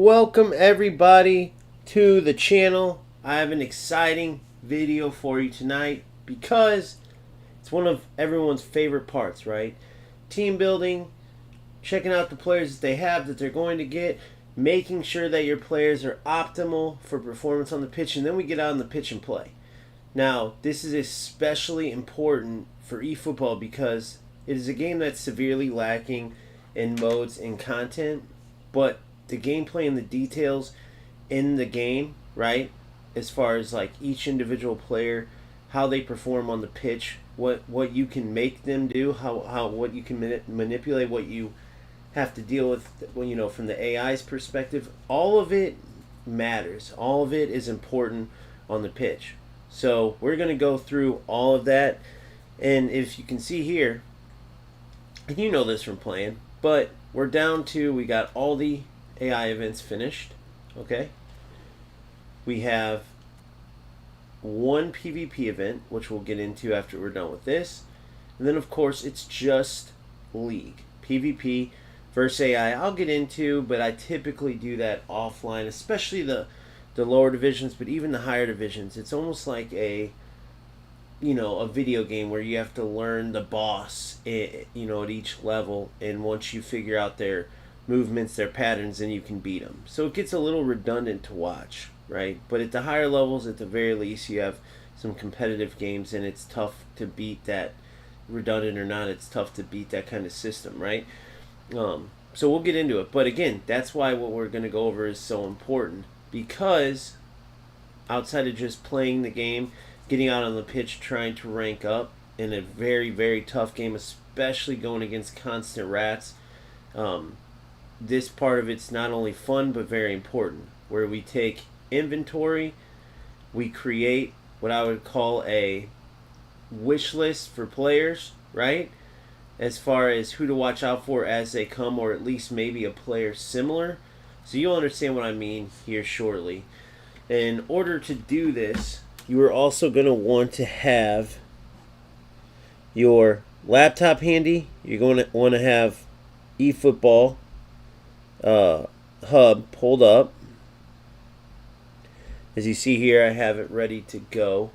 Welcome everybody to the channel. I have an exciting video for you tonight because it's one of everyone's favorite parts, right? Team building, checking out the players that they have that they're going to get, making sure that your players are optimal for performance on the pitch, and then we get out on the pitch and play. Now, this is especially important for efootball because it is a game that's severely lacking in modes and content, but the gameplay and the details in the game, right? As far as like each individual player, how they perform on the pitch, what you can make them do, how what you can manipulate, what you have to deal with, from the AI's perspective, all of it matters. All of it is important on the pitch. So we're going to go through all of that, and if you can see here, and you know this from playing, but we're down to, we got all the AI events finished, okay? We have one PvP event, which we'll get into after we're done with this. And then, of course, it's just League. PvP versus AI, I'll get into, but I typically do that offline, especially the lower divisions, but even the higher divisions. It's almost like a video game where you have to learn the boss, at each level, and once you figure out their movements, their patterns, and you can beat them. So it gets a little redundant to watch, right? But at the higher levels, at the very least, you have some competitive games, and it's tough to beat that, redundant or not, it's tough to beat that kind of system, right? So we'll get into it. But again, that's why what we're going to go over is so important, because outside of just playing the game, getting out on the pitch, trying to rank up in a very, very tough game, especially going against constant rats, this part of it's not only fun but very important, where we take inventory, we create what I would call a wish list for players, right? As far as who to watch out for as they come, or at least maybe a player similar. So you'll understand what I mean here shortly. In order to do this, you are also going to want to have your laptop handy. You're going to want to have efootball hub pulled up. As you see here, I have it ready to go.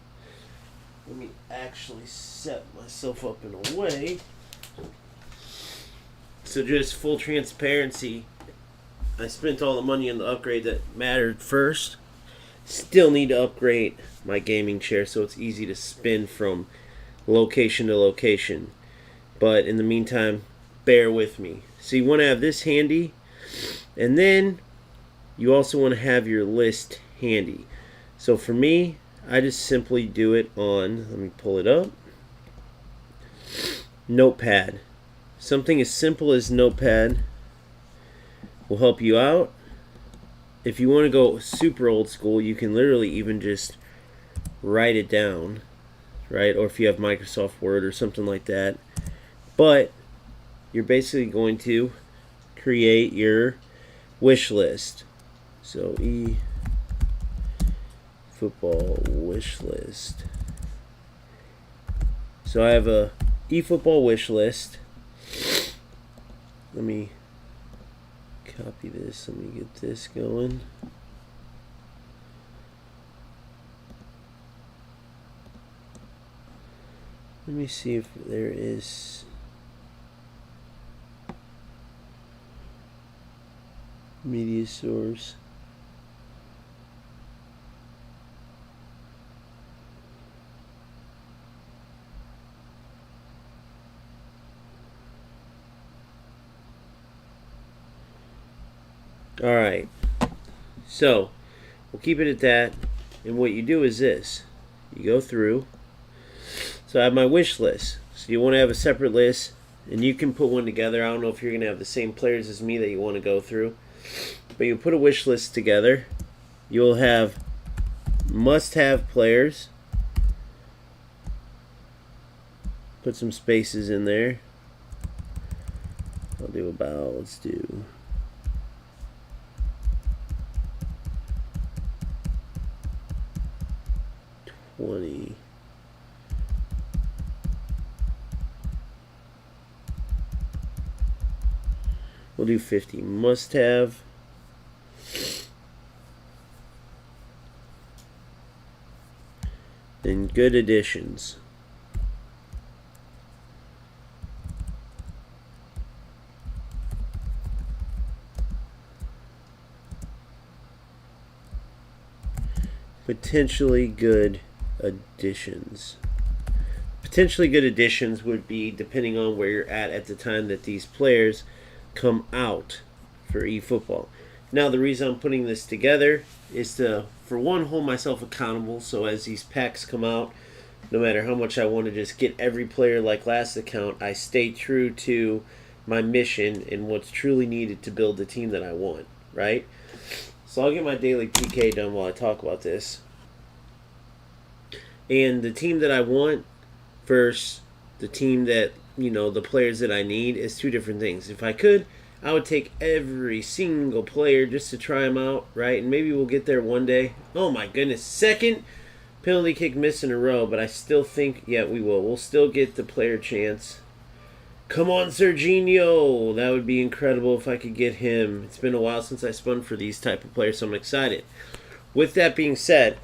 Let me actually set myself up in a way. So just full transparency, I spent all the money on the upgrade that mattered first. Still need to upgrade my gaming chair so it's easy to spin from location to location. But in the meantime, bear with me. So you want to have this handy, and then you also want to have your list handy. So for me, I just simply do it on, let me pull it up, Notepad. Something as simple as Notepad will help you out. If you want to go super old school, you can literally even just write it down, right? Or if you have Microsoft Word or something like that. But you're basically going to create your wish list. So efootball wish list. So I have a efootball wish list. Let me copy this. Let me get this going. Let me see if there is media source. Alright, so we'll keep it at that, and what you do is this. You go through, so I have my wish list. So you want to have a separate list, and you can put one together. I don't know if you're going to have the same players as me that you want to go through, but you put a wish list together. You'll have must-have players. Put some spaces in there. I'll do about, let's do 20. We'll do 50. Must have. and good additions. Potentially good additions. Potentially good additions would be depending on where you're at the time that these players come out for eFootball. Now, the reason I'm putting this together is to, for one, hold myself accountable. So as these packs come out, no matter how much I want to just get every player like last account, I stay true to my mission and what's truly needed to build the team that I want, right? So I'll get my daily PK done while I talk about this. And the team that I want versus the team that, the players that I need is two different things. If I could, I would take every single player just to try them out, right? And maybe we'll get there one day. Oh my goodness, second penalty kick miss in a row, but I still think, yeah, we will. We'll still get the player chance. Come on, Serginho. That would be incredible if I could get him. It's been a while since I spun for these type of players, so I'm excited. With that being said,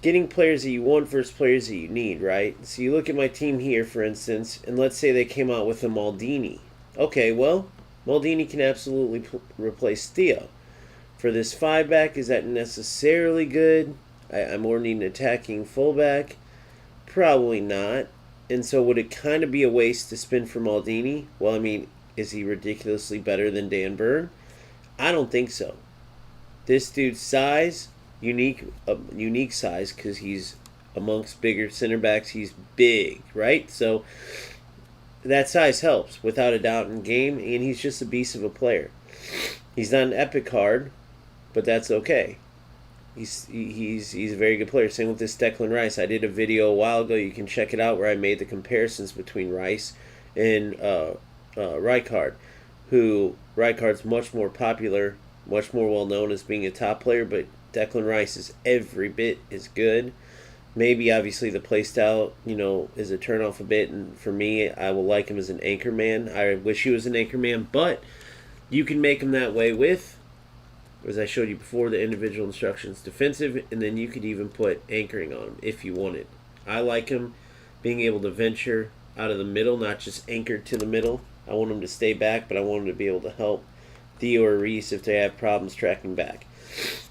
getting players that you want versus players that you need, right? So you look at my team here, for instance, and let's say they came out with a Maldini. Okay, well, Maldini can absolutely replace Theo. For this 5-back, is that necessarily good? I more need an attacking fullback. Probably not. And so would it kind of be a waste to spin for Maldini? Well, I mean, is he ridiculously better than Dan Burn? I don't think so. This dude's size, unique size because he's amongst bigger center backs. He's big, right? So that size helps without a doubt in game, and he's just a beast of a player. He's not an epic card, but that's okay. He's a very good player. Same with this Declan Rice. I did a video a while ago. You can check it out where I made the comparisons between Rice and Rijkaard. Who Rijkaard's much more popular, much more well known as being a top player, but Declan Rice is every bit as good. Maybe obviously the play style, is a turn off a bit, and for me, I will like him as an anchor man. I wish he was an anchor man, but you can make him that way with, as I showed you before, the individual instructions, defensive, and then you could even put anchoring on him if you wanted. I like him being able to venture out of the middle, not just anchored to the middle. I want him to stay back, but I want him to be able to help Theo or Reese if they have problems tracking back.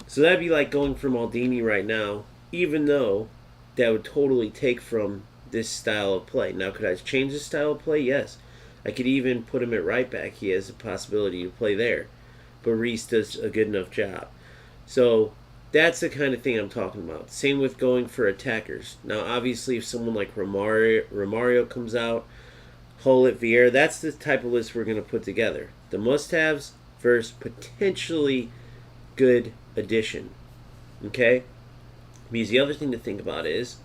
So that'd be like going for Maldini right now, even though that would totally take from this style of play. Now, could I change this style of play? Yes. I could even put him at right back. He has the possibility to play there. But Reese does a good enough job. So that's the kind of thing I'm talking about. Same with going for attackers. Now, obviously, if someone like Romario comes out, Hullet, Vieira, that's the type of list we're going to put together. The must-haves versus potentially good addition. Okay? Because the other thing to think about is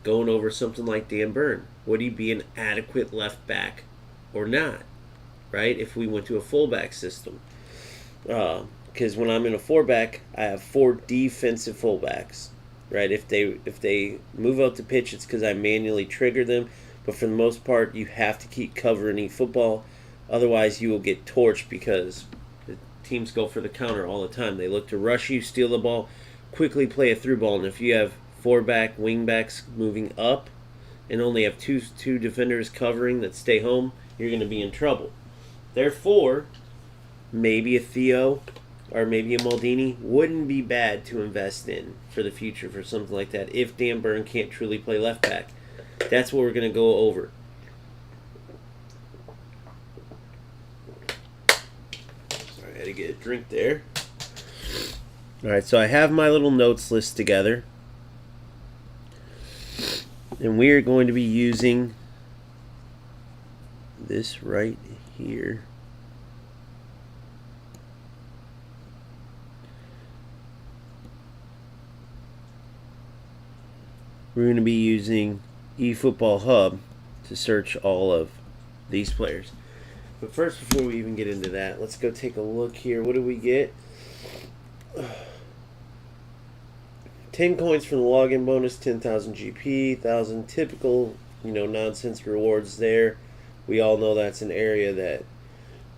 going over something like Dan Burn. Would he be an adequate left back or not? Right? If we went to a fullback system. Because when I'm in a 4-back, I have 4 defensive fullbacks, right? If they move out the pitch, it's because I manually trigger them. But for the most part, you have to keep covering eFootball. Otherwise, you will get torched because the teams go for the counter all the time. They look to rush you, steal the ball, quickly play a through ball. And if you have 4-back wingbacks moving up and only have two defenders covering that stay home, you're going to be in trouble. Therefore, maybe a Theo or maybe a Maldini wouldn't be bad to invest in for the future for something like that if Dan Burn can't truly play left back. That's what we're going to go over. Sorry, I had to get a drink there. Alright, so I have my little notes list together. And we are going to be using this right here. We're going to be using eFootball Hub to search all of these players. But first, before we even get into that, let's go take a look here. What do we get? 10 coins from the login bonus, 10,000 GP, 1,000 typical, nonsense rewards there. We all know that's an area that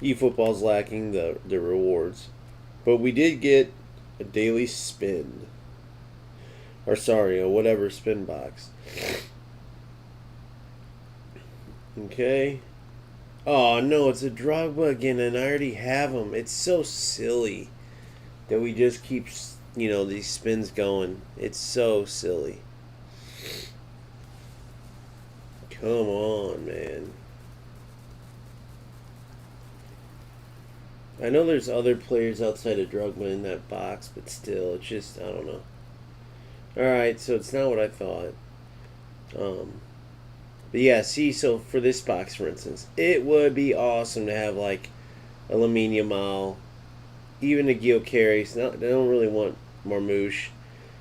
eFootball's lacking, the rewards. But we did get a daily spin. Or sorry, or whatever spin box. Okay. Oh no, it's a Drogba again, and I already have him. It's so silly that we just keep, these spins going. It's so silly. Come on, man. I know there's other players outside of Drogba in that box, but still, it's just, I don't know. Alright, so it's not what I thought. But yeah, see, so for this box, for instance, it would be awesome to have like a Lamine Yamal, even a Gyökeres. I don't really want Marmouche,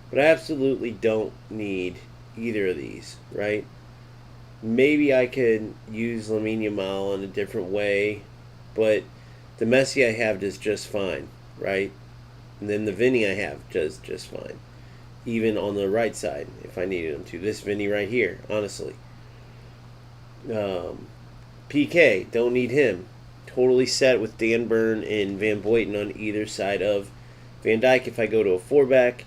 but I absolutely don't need either of these, right? Maybe I could use Lamine Yamal in a different way, but the Messi I have does just fine, right? And then the Vinny I have does just fine. Even on the right side, if I needed him to. This Vinny right here, honestly. PK, don't need him. Totally set with Dan Burn and Van Boyten on either side of Van Dijk. If I go to a 4-back,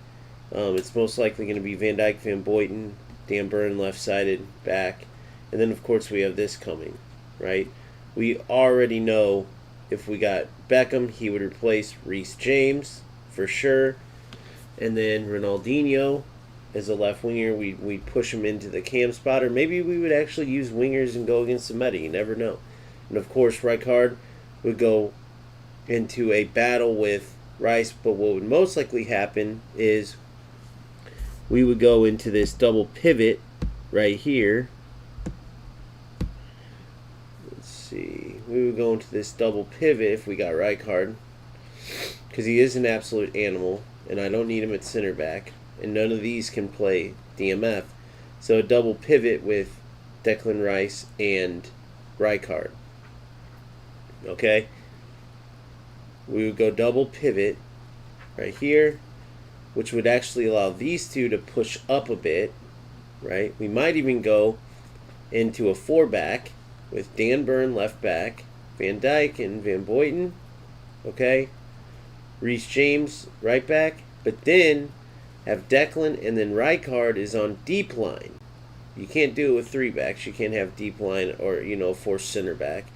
it's most likely going to be Van Dijk, Van Boyten, Dan Burn left-sided back. And then, of course, we have this coming, right? We already know if we got Beckham, he would replace Reece James for sure. And then Ronaldinho as a left winger, we push him into the cam spot, or maybe we would actually use wingers and go against Meta. You never know. And of course, Rijkaard would go into a battle with Rice, but what would most likely happen is we would go into this double pivot right here. Let's see. We would go into this double pivot if we got Rijkaard, because he is an absolute animal, and I don't need him at center back. And none of these can play DMF. So a double pivot with Declan Rice and Rijkaard. Okay? We would go double pivot right here, which would actually allow these two to push up a bit, right? We might even go into a 4-back with Dan Burn left back, Van Dijk and Van Boyten, okay? Reece James right back, but then have Declan, and then Rijkaard is on deep line. You can't do it with 3-backs. You can't have deep line or, force center back.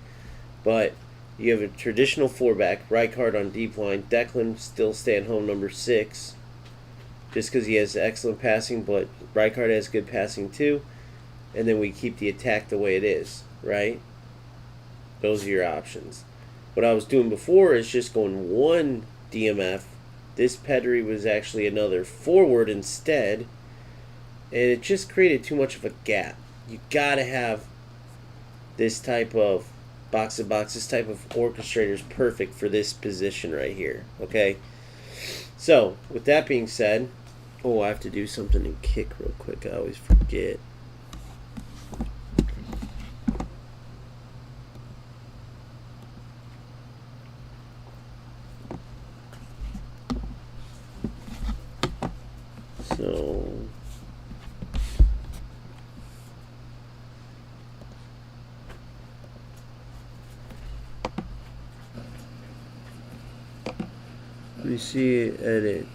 But you have a traditional 4-back, Rijkaard on deep line, Declan still stay at home number 6, just because he has excellent passing, but Rijkaard has good passing too. And then we keep the attack the way it is, right? Those are your options. What I was doing before is just going one DMF. This Pedri was actually another forward instead, and it just created too much of a gap. You gotta have this type of box-to-box, this type of orchestrator is perfect for this position right here, okay? So, with that being said, I have to do something in kick real quick. I always forget. So let me see edit.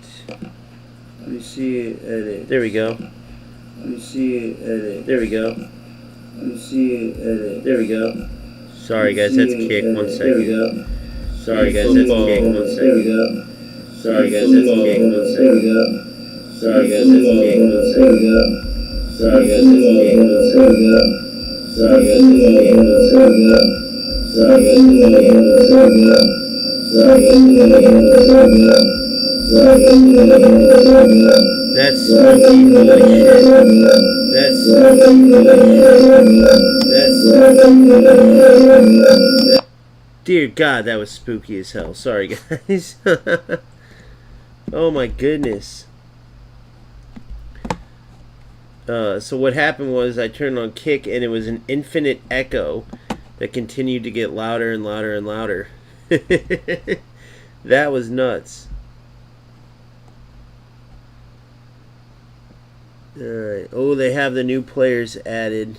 Let me see edit. There we go. Let me see edit. There we go. Let me see edit. There we go. Sorry guys, that's kick. 1 second. There we go. Sorry guys, that's kick. 1 second. There we go. Sorry guys, that's kick. 1 second. There we go. Sorry guys, that's kick. 1 second. There we go. Sorry guys, that's kick. 1 second. There we go. Sorry guys, that's kick. 1 second. There we go. Sorry guys, that's kick. 1 second. There we go. Sorry guys, that's kick. 1 second. There we go. Sorry guys, that's kick. 1 second. There we go. That's spooky, holy shit. That's spooky, holy shit. Dear God, that was spooky as hell. Sorry, guys. Oh my goodness. So what happened was I turned on kick and it was an infinite echo that continued to get louder and louder and louder. That was nuts. Alright. Oh, they have the new players added.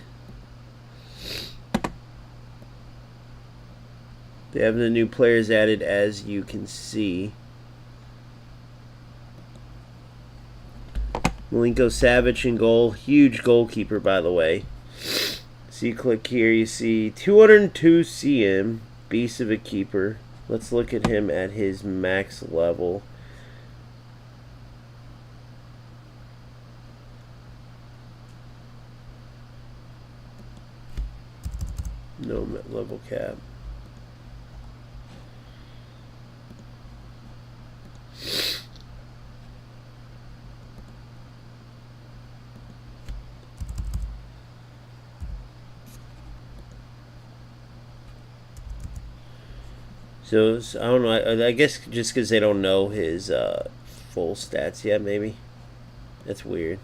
They have the new players added, as you can see. Milinko Savic in goal. Huge goalkeeper, by the way. So you click here, you see 202 CM. Beast of a keeper. Let's look at him at his max level. No level cap. So I don't know. I guess just because they don't know his full stats yet, maybe. That's weird.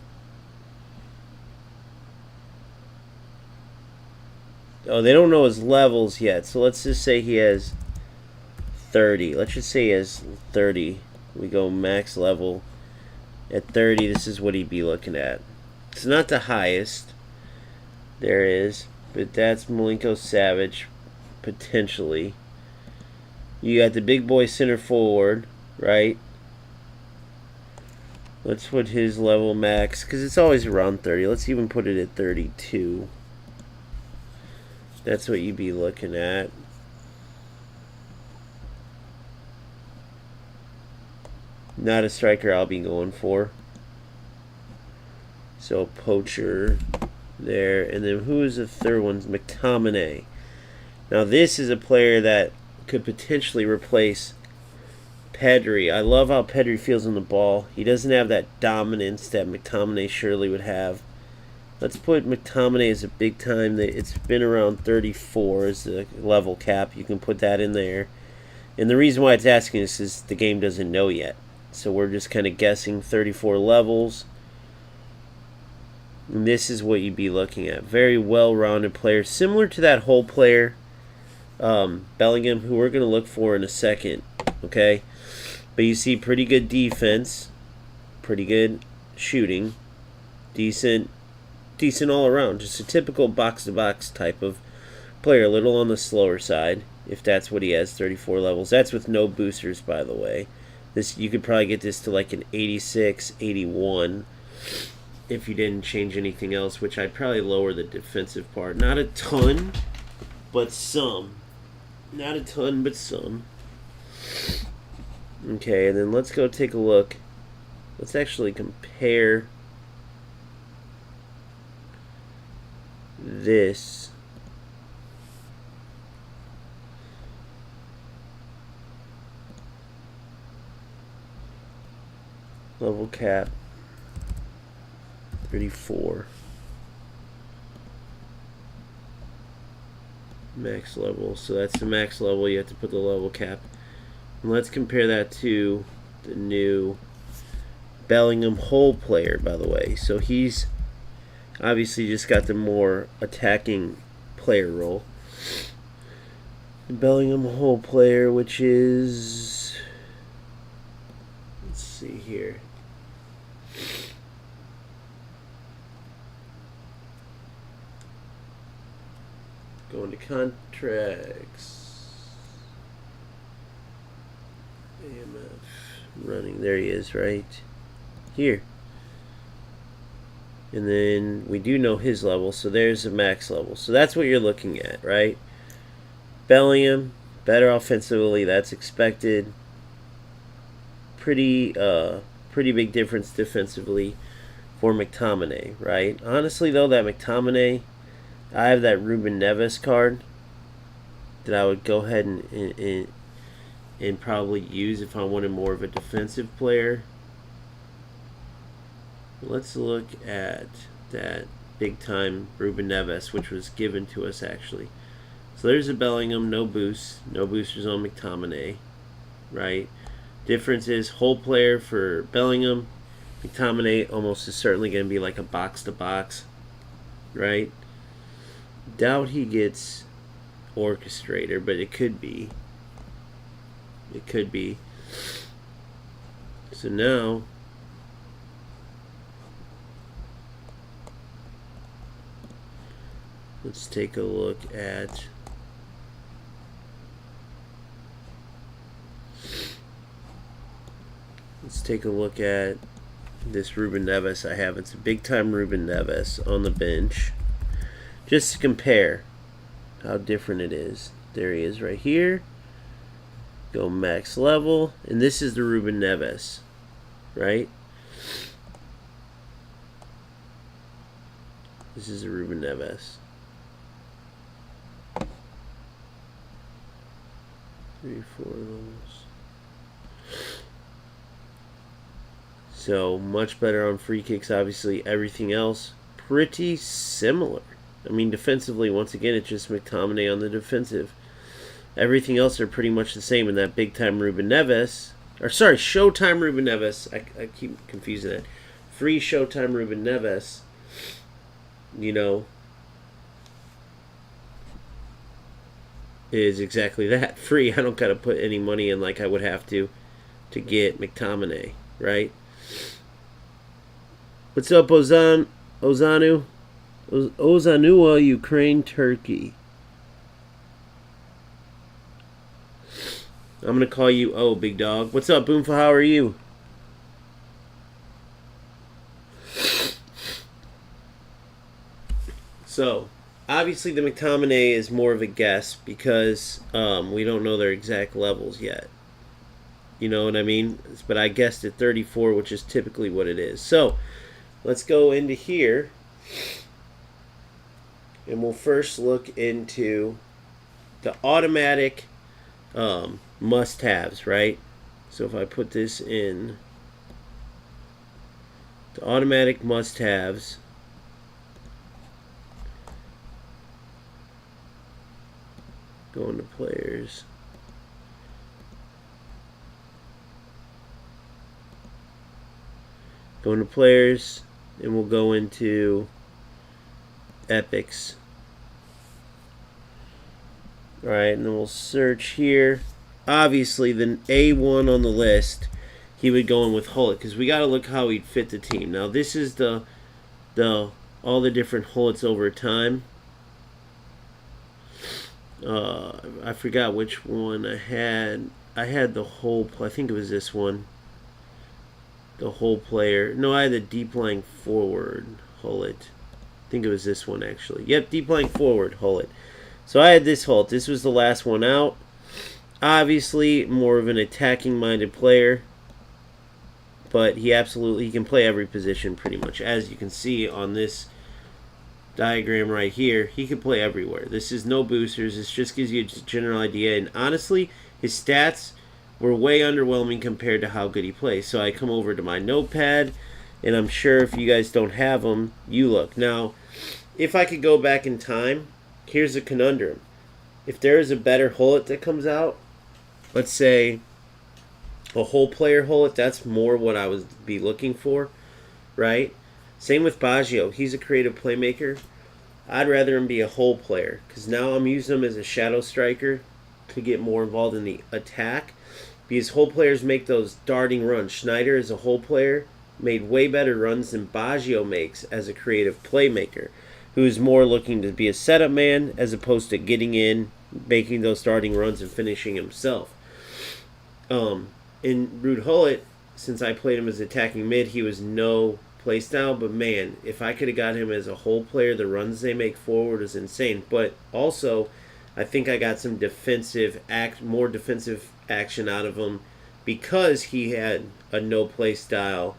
Oh, they don't know his levels yet. So let's just say he has 30. Let's just say he has 30. We go max level. At 30, this is what he'd be looking at. It's not the highest there is, but that's Milinko Savic, potentially. You got the big boy center forward, right? Let's put his level max, because it's always around 30. Let's even put it at 32. That's what you'd be looking at. Not a striker I'll be going for. So Poacher there. And then who is the third one? McTominay. Now this is a player that could potentially replace Pedri. I love how Pedri feels on the ball. He doesn't have that dominance that McTominay surely would have. Let's put McTominay as a big time. It's been around 34 as the level cap. You can put that in there. And the reason why it's asking this is the game doesn't know yet. So we're just kind of guessing 34 levels. And this is what you'd be looking at. Very well-rounded player. Similar to that whole player, Bellingham, who we're going to look for in a second. Okay? But you see pretty good defense. Pretty good shooting. Decent all around. Just a typical box-to-box type of player. A little on the slower side, if that's what he has, 34 levels. That's with no boosters, by the way. This, you could probably get this to like an 86, 81 if you didn't change anything else, which I'd probably lower the defensive part. Not a ton, but some. Not a ton, but some. Okay, and then let's go take a look. Let's actually compare this. Level cap 34. Max level. So that's the max level. You have to put the level cap. And let's compare that to the new Bellingham whole player, by the way. So he's obviously just got the more attacking player role. The Bellingham whole player, which is, let's see here. Going to contracts. AMF running. There he is, right here. And then we do know his level, so there's the max level. So that's what you're looking at, right? Bellingham, better offensively, that's expected. Pretty big difference defensively for McTominay, right? Honestly, though, that McTominay, I have that Ruben Neves card that I would go ahead and probably use if I wanted more of a defensive player. Let's look at that big-time Ruben Neves, which was given to us, actually. So there's a Bellingham, no boost. No boosters on McTominay, right? Difference is whole player for Bellingham. McTominay almost is certainly going to be like a box-to-box, right? Doubt he gets orchestrator, but it could be. It could be. So now, let's take a look at this Ruben Neves I have. It's a big-time Ruben Neves on the bench. Just to compare how different it is. There he is right here. Go max level. And this is the Ruben Neves, right? This is a Ruben Neves. 3, 4 levels. So much better on free kicks. Obviously, everything else pretty similar. I mean, defensively, once again, it's just McTominay on the defensive. Everything else are pretty much the same in that big-time Ruben Neves. Or, sorry, Showtime Ruben Neves. I keep confusing that. Free Showtime Ruben Neves, you know, is exactly that. Free. I don't got to put any money in like I would have to get McTominay, right? What's up, Ozanu? Ozanua, Ukraine, Turkey. I'm going to call you O, big dog. What's up, Boomfa? How are you? So, obviously the McTominay is more of a guess because we don't know their exact levels yet. You know what I mean? But I guessed at 34, which is typically what it is. So, let's go into here. And we'll first look into the automatic must-haves, right? So if I put this in the automatic must-haves, go into players. Go into players, and we'll go into epics. Alright, and then we'll search here. Obviously, the A1 on the list, he would go in with Hullet, because we got to look how he'd fit the team. Now, this is the all the different Hullets over time. I forgot which one I had. I had the whole, I think it was this one. The whole player. No, I had the deep lying forward Hullet. I think it was this one, actually. Yep, deep lying forward Hullet. So I had this Hullet. This was the last one out. Obviously, more of an attacking-minded player. But he can play every position pretty much. As you can see on this diagram right here, he can play everywhere. This is no boosters. This just gives you a general idea. And honestly, his stats were way underwhelming compared to how good he plays. So I come over to my notepad, and I'm sure if you guys don't have them, you look. Now, if I could go back in time, here's a conundrum. If there is a better Hullet that comes out, let's say a whole player Hullet, that's more what I would be looking for, right? Same with Baggio. He's a creative playmaker. I'd rather him be a whole player because now I'm using him as a shadow striker to get more involved in the attack. Because whole players make those darting runs. Schneider, as a whole player, made way better runs than Baggio makes as a creative playmaker, who's more looking to be a setup man as opposed to getting in, making those starting runs and finishing himself. In Ruud Hullet, since I played him as attacking mid, he was no playstyle, but man, if I could have got him as a whole player, the runs they make forward is insane. But also, I think I got some more defensive action out of him because he had a no playstyle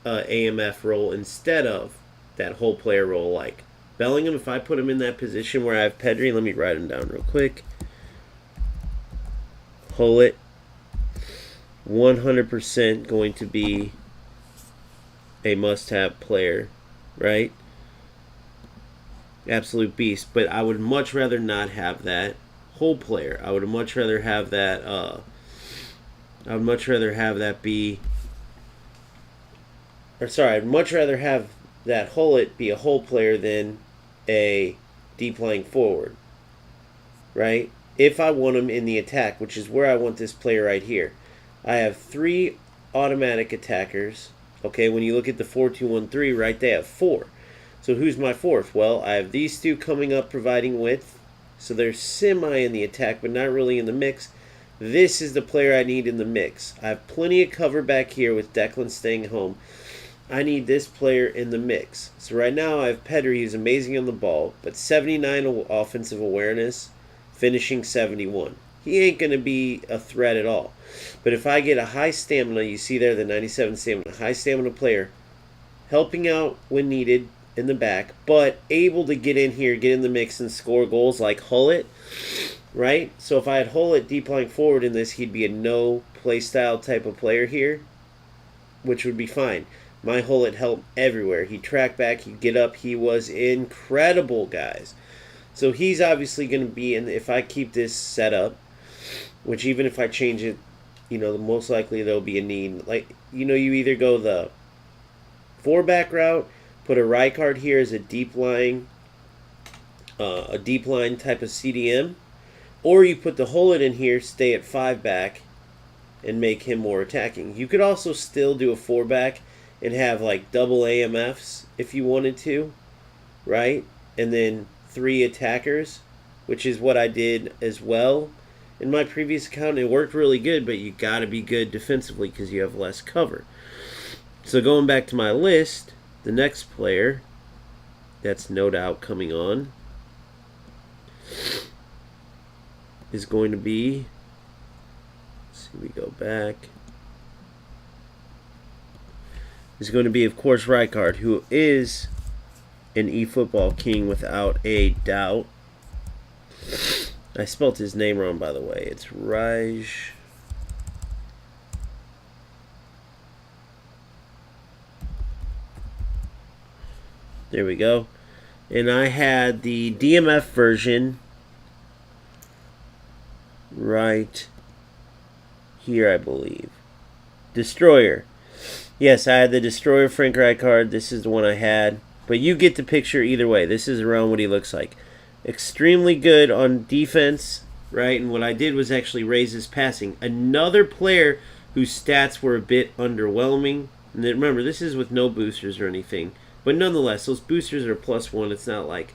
AMF role instead of that whole player role like Bellingham. If I put him in that position where I have Pedri, let me write him down real quick. Hullet, 100% going to be a must-have player, right? Absolute beast. But I would much rather not have that whole player. I would much rather have that. I'd much rather have that Hullet be a whole player than a deep lying forward, right? If I want him in the attack, which is where I want this player right here. I have 3 automatic attackers. Okay, when you look at the 4-2-1-3, right, they have 4. So who's my 4th? Well, I have these 2 coming up providing width. So they're semi in the attack, but not really in the mix. This is the player I need in the mix. I have plenty of cover back here with Declan staying home. I need this player in the mix. So right now I have Pedri, who's amazing on the ball, but 79 offensive awareness, finishing 71. He ain't going to be a threat at all. But if I get a high stamina, you see there the 97 stamina, high stamina player, helping out when needed in the back, but able to get in here, get in the mix, and score goals like Hullet, right? So if I had Hullet deep lying forward in this, he'd be a no play style type of player here, which would be fine. My Hullet helped everywhere. He'd track back, he'd get up. He was incredible, guys. So he's obviously going to be in, if I keep this set up, which even if I change it, most likely there'll be a need. Like, you either go the 4-back route, put a Rijkaard here as a deep line type of CDM, or you put the Hullet in here, stay at 5-back, and make him more attacking. You could also still do a 4-back and have like double AMFs if you wanted to, right? And then 3 attackers, which is what I did as well in my previous account. It worked really good, but you got to be good defensively because you have less cover. So going back to my list, the next player that's no doubt coming on is going to be, let's see, we go back, is going to be, of course, Rijkaard, who is an eFootball king without a doubt. I spelt his name wrong, by the way. It's Raj. There we go. And I had the DMF version right here, I believe. Destroyer. Yes, I had the Destroyer Frank Rijkaard. This is the one I had. But you get the picture either way. This is around what he looks like. Extremely good on defense, right? And what I did was actually raise his passing. Another player whose stats were a bit underwhelming. And then remember, this is with no boosters or anything. But nonetheless, those boosters are +1. It's not like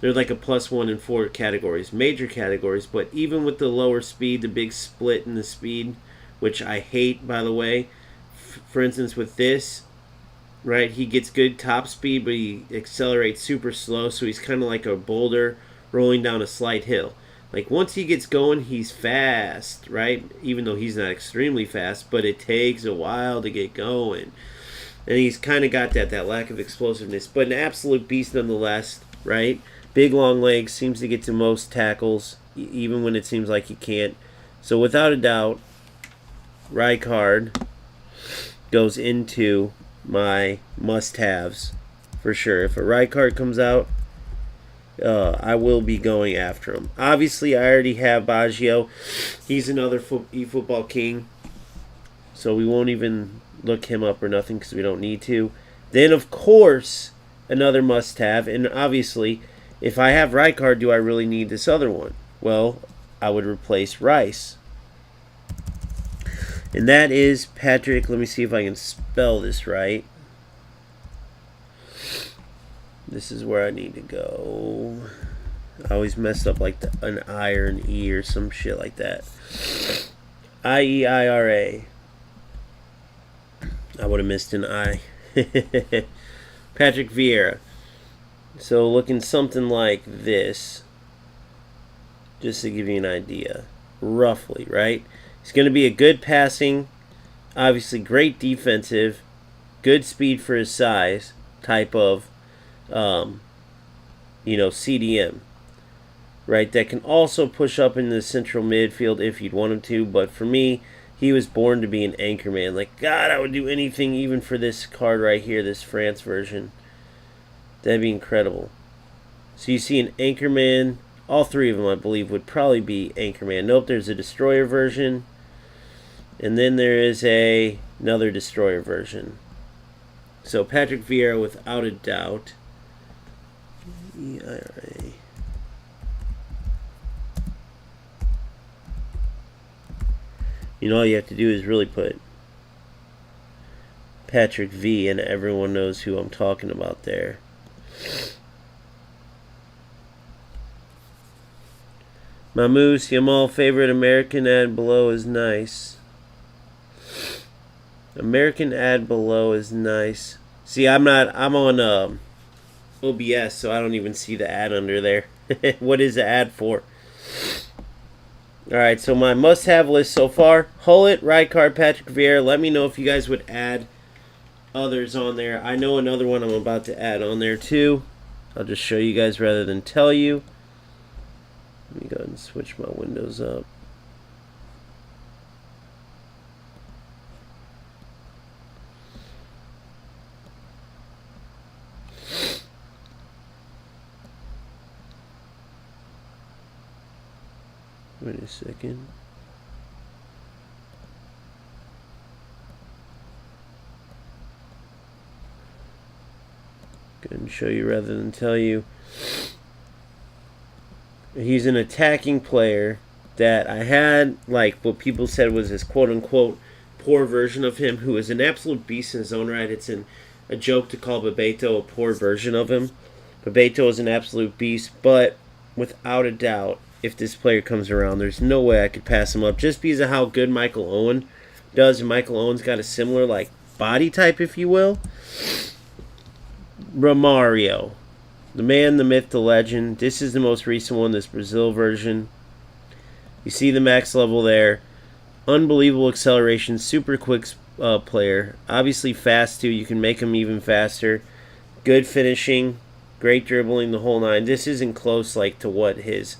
they're like a +1 in 4 categories, major categories. But even with the lower speed, the big split in the speed, which I hate, by the way. For instance, with this, right, he gets good top speed, but he accelerates super slow. So he's kind of like a boulder rolling down a slight hill. Like once he gets going, he's fast, right? Even though he's not extremely fast, but it takes a while to get going. And he's kind of got that lack of explosiveness, but an absolute beast nonetheless, right? Big long legs, seems to get to most tackles, even when it seems like he can't. So without a doubt, Rijkaard goes into my must-haves for sure. If a Rijkaard comes out, I will be going after him. Obviously, I already have Baggio. He's another eFootball king, so we won't even look him up or nothing because we don't need to. Then, of course, another must-have. And obviously, if I have Rijkaard, do I really need this other one? Well, I would replace Rice. And that is Patrick. Let me see if I can spell this right. This is where I need to go. I always messed up like an I or an E or some shit like that. Ieira. I would have missed an I. Patrick Vieira. So looking something like this. Just to give you an idea. Roughly, right? He's going to be a good passing, obviously great defensive, good speed for his size type of, CDM, right? That can also push up into the central midfield if you'd want him to. But for me, he was born to be an anchor man. Like, God, I would do anything even for this card right here, this France version. That'd be incredible. So you see an anchor man. All 3 of them, I believe, would probably be Anchorman. Nope, there's a Destroyer version. And then there is another Destroyer version. So Patrick Vieira, without a doubt. EIRA. All you have to do is really put Patrick V, and everyone knows who I'm talking about there. Mamous, Yamal, favorite American ad below is nice. American ad below is nice. See, I'm on OBS, so I don't even see the ad under there. What is the ad for? Alright, so my must-have list so far: Hullet, Rijkaard, Patrick Vieira. Let me know if you guys would add others on there. I know another one I'm about to add on there too. I'll just show you guys rather than tell you. Let me go ahead and switch my windows up. Wait a second. Go ahead and show you rather than tell you. He's an attacking player that I had, like, what people said was his quote-unquote poor version of him, who is an absolute beast in his own right. It's a joke to call Bebeto a poor version of him. Bebeto is an absolute beast, but without a doubt, if this player comes around, there's no way I could pass him up just because of how good Michael Owen does. And Michael Owen's got a similar, like, body type, if you will. Romario. The man, the myth, the legend. This is the most recent one, this Brazil version. You see the max level there. Unbelievable acceleration, super quick player. Obviously fast too. You can make him even faster. Good finishing, great dribbling, the whole nine. This isn't close like to what his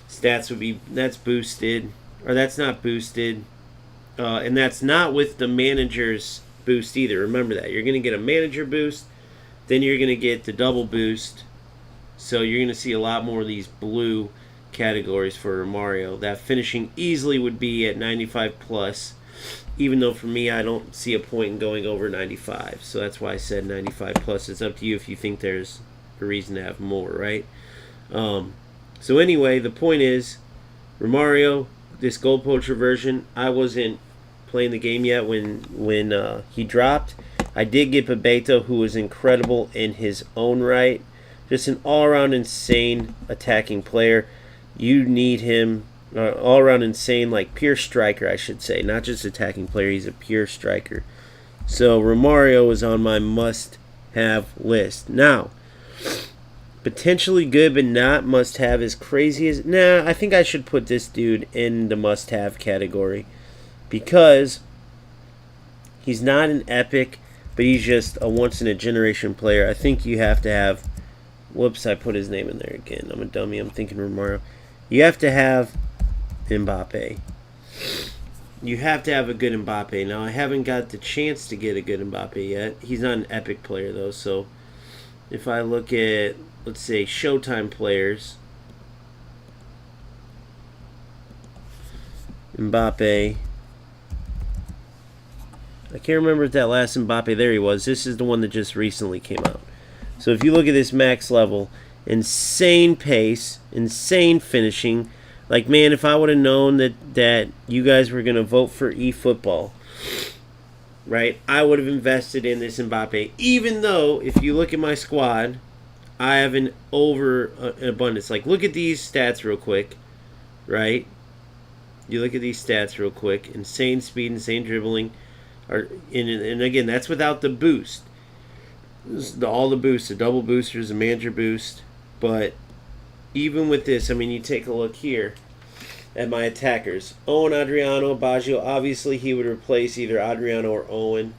stats would be. That's boosted, or that's not boosted, and that's not with the manager's boost either. Remember that. You're going to get a manager boost, then you're going to get the double boost. So you're going to see a lot more of these blue categories for Mario. That finishing easily would be at 95 plus, even though for me I don't see a point in going over 95. So that's why I said 95 plus. It's up to you if you think there's a reason to have more, right? So anyway, the point is, Romario, this Gold Poacher version, I wasn't playing the game yet when he dropped. I did get Bebeto, who was incredible in his own right. Just an all-around insane attacking player. You need him, all-around insane, like pure striker, I should say. Not just attacking player, he's a pure striker. So Romario is on my must-have list. Now, potentially good, but not must-have as crazy as... Nah, I think I should put this dude in the must-have category. Because he's not an epic, but he's just a once-in-a-generation player. I think you have to have... Whoops, I put his name in there again. I'm a dummy. I'm thinking Romario. You have to have Mbappe. You have to have a good Mbappe. Now, I haven't got the chance to get a good Mbappe yet. He's not an epic player, though. So, if I look at, let's say, Showtime players, Mbappe. I can't remember if that last Mbappe, there he was. This is the one that just recently came out. So if you look at this max level, insane pace, insane finishing. Like, man, if I would have known that you guys were going to vote for eFootball, right, I would have invested in this Mbappe. Even though, if you look at my squad, I have an abundance. Like, look at these stats real quick, right? You look at these stats real quick. Insane speed, insane dribbling. And again, that's without the boost. All the boosts, the double boosters, the manager boost. But even with this, I mean, you take a look here at my attackers. Owen, Adriano, Baggio. Obviously, he would replace either Adriano or Owen.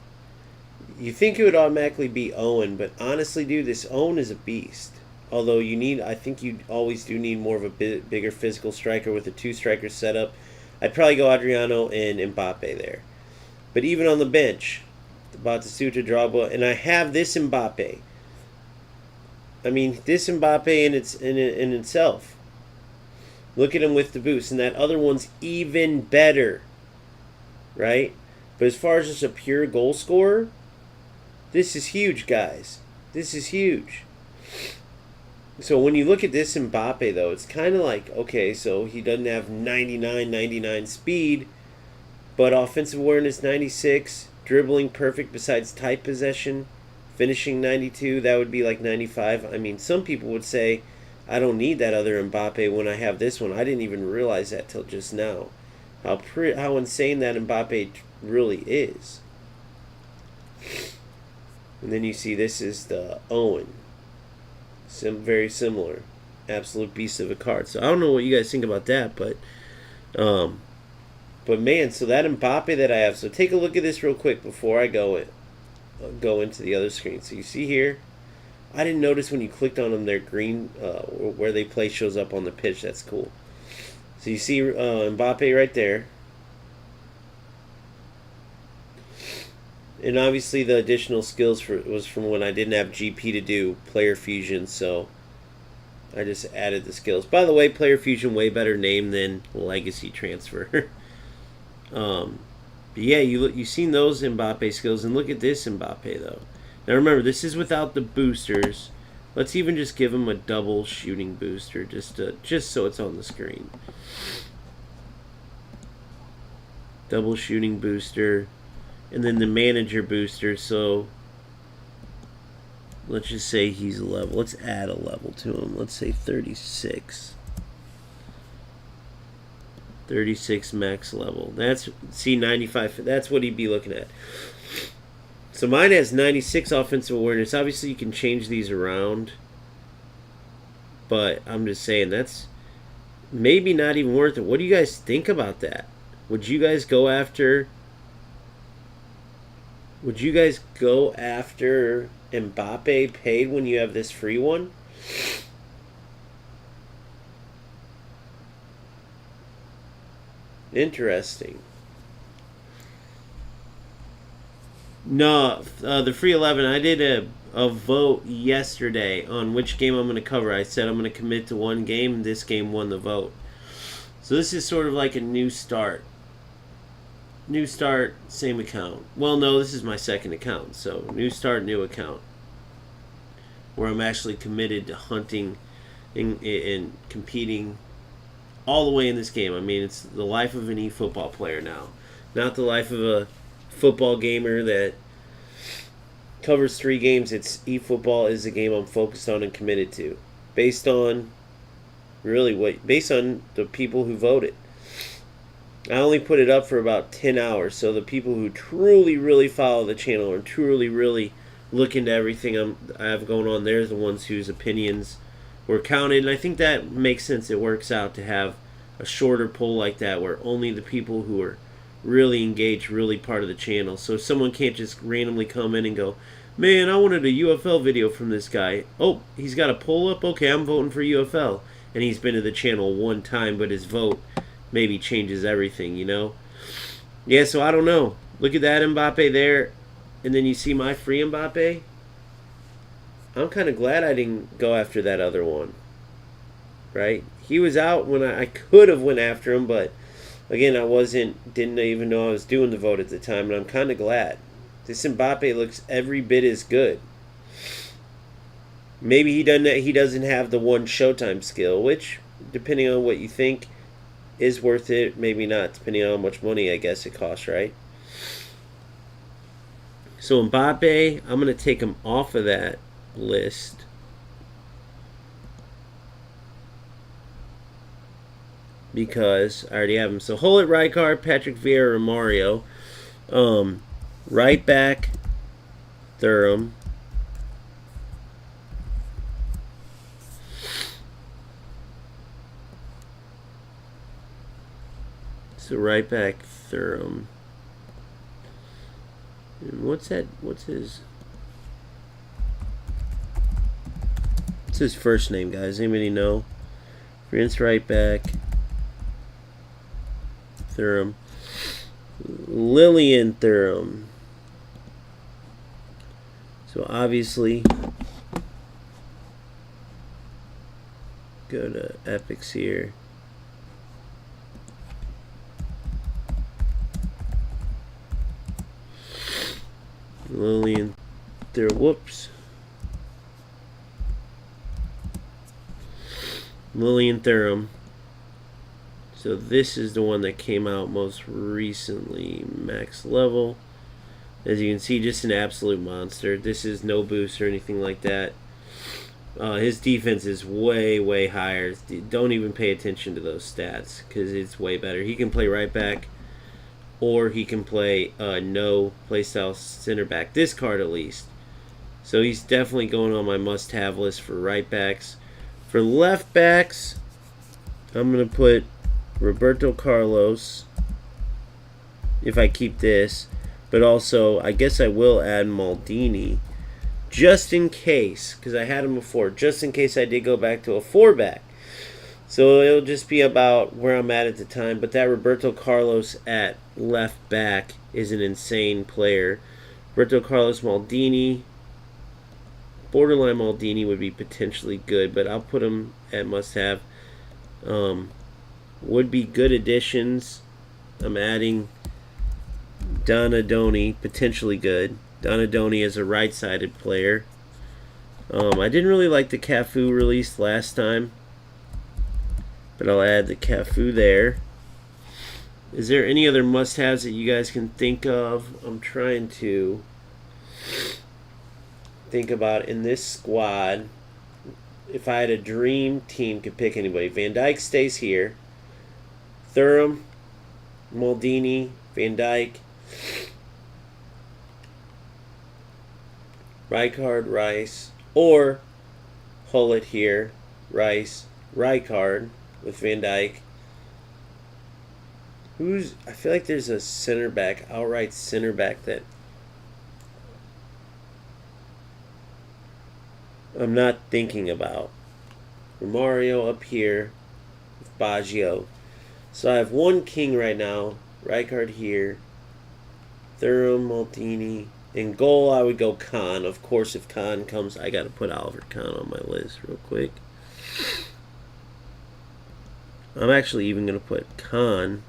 You think it would automatically be Owen, but honestly, dude, this Owen is a beast. Although I think you always do need more of a bigger physical striker with a two-striker setup. I'd probably go Adriano and Mbappe there. But even on the bench, Batistuta, Drogba, and I have this Mbappe. I mean, this Mbappe in itself. Look at him with the boost, and that other one's even better, right? But as far as just a pure goal scorer, this is huge, guys. This is huge. So when you look at this Mbappe, though, it's kind of like, okay, so he doesn't have 99 speed, but offensive awareness 96, dribbling perfect besides tight possession, finishing 92, that would be like 95. I mean, some people would say, I don't need that other Mbappe when I have this one. I didn't even realize that till just now. How insane that Mbappe really is. And then you see this is the Owen. Very similar. Absolute beast of a card. So I don't know what you guys think about that, but man, so that Mbappe that I have. So take a look at this real quick before I go into the other screen. So you see here, I didn't notice when you clicked on them, their green where they play shows up on the pitch. That's cool. So you see Mbappe right there. And obviously the additional skills was from when I didn't have GP to do player fusion, so I just added the skills. By the way, player fusion, way better name than legacy transfer. But yeah, you've seen those Mbappe skills, and look at this Mbappe though. Now remember, this is without the boosters. Let's even just give him a double shooting booster, just so it's on the screen. Double shooting booster. And then the manager booster, so let's just say he's a level. Let's add a level to him. Let's say 36. 36 max level. That's, see, 95. That's what he'd be looking at. So mine has 96 offensive awareness. Obviously, you can change these around. But I'm just saying, that's maybe not even worth it. What do you guys think about that? Would you guys go after... Would you guys go after Mbappe paid when you have this free one? Interesting. No, the free 11, I did a vote yesterday on which game I'm going to cover. I said I'm going to commit to one game, and this game won the vote. So this is sort of like a new start. New start, same account. Well, no, this is my second account. So, new start, new account. Where I'm actually committed to hunting and competing all the way in this game. I mean, it's the life of an eFootball player now. Not the life of a football gamer that covers 3 games. It's eFootball is the game I'm focused on and committed to. Based on, based on the people who voted. I only put it up for about 10 hours, so the people who truly, really follow the channel and truly, really look into everything I have going on, they're the ones whose opinions were counted. And I think that makes sense. It works out to have a shorter poll like that where only the people who are really engaged, really part of the channel. So someone can't just randomly come in and go, man, I wanted a UFL video from this guy. Oh, he's got a poll up? Okay, I'm voting for UFL. And he's been to the channel one time, but his vote maybe changes everything, you know? Yeah, so I don't know. Look at that Mbappe there, and then you see my free Mbappe. I'm kind of glad I didn't go after that other one, right? He was out when I could have went after him, but again, didn't even know I was doing the vote at the time, and I'm kind of glad. This Mbappe looks every bit as good. Maybe he doesn't have the one Showtime skill, which, depending on what you think, is worth it, maybe not, depending on how much money I guess it costs, right? So Mbappe, I'm going to take him off of that list. Because I already have him. So Hullet, Rijkaard, Patrick Vieira, Mario. Right back, Thuram. So right back, Thuram. And what's that? What's his first name, guys? Anybody know? Prince right back. Thuram. Lillian Thuram. So obviously, go to Epics here. Lillian Thuram. Whoops. Lillian Thuram. So this is the one that came out most recently. Max level. As you can see, just an absolute monster. This is no boost or anything like that. His defense is way, way higher. Don't even pay attention to those stats because it's way better. He can play right back, or he can play no playstyle center back. This card, at least, So he's definitely going on my must-have list for right backs. For left backs, I'm going to put Roberto Carlos if I keep this. But also, I guess I will add Maldini just in case, because I had him before, just in case I did go back to a 4-back. So it'll just be about where I'm at the time. But that Roberto Carlos at left back is an insane player. Roberto Carlos, Maldini. Borderline Maldini would be potentially good, but I'll put him at must-have. Would be good additions. I'm adding Donadoni, potentially good. Donadoni is a right-sided player. I didn't really like the Cafu release last time, but I'll add the Cafu there. Is there any other must-haves that you guys can think of? I'm trying to think about in this squad. If I had a dream team, could pick anybody. Van Dijk stays here. Thuram, Maldini, Van Dijk, Rijkaard, Rice, or Hullet here, Rice, Rijkaard with Van Dijk. I feel like there's a center back, outright center back that I'm not thinking about. Romario up here with Baggio. So I have one king right now. Rijkaard here. Thuram, Maldini. In goal, I would go Kahn. Of course, if Kahn comes, I got to put Oliver Kahn on my list real quick. I'm actually even going to put Kahn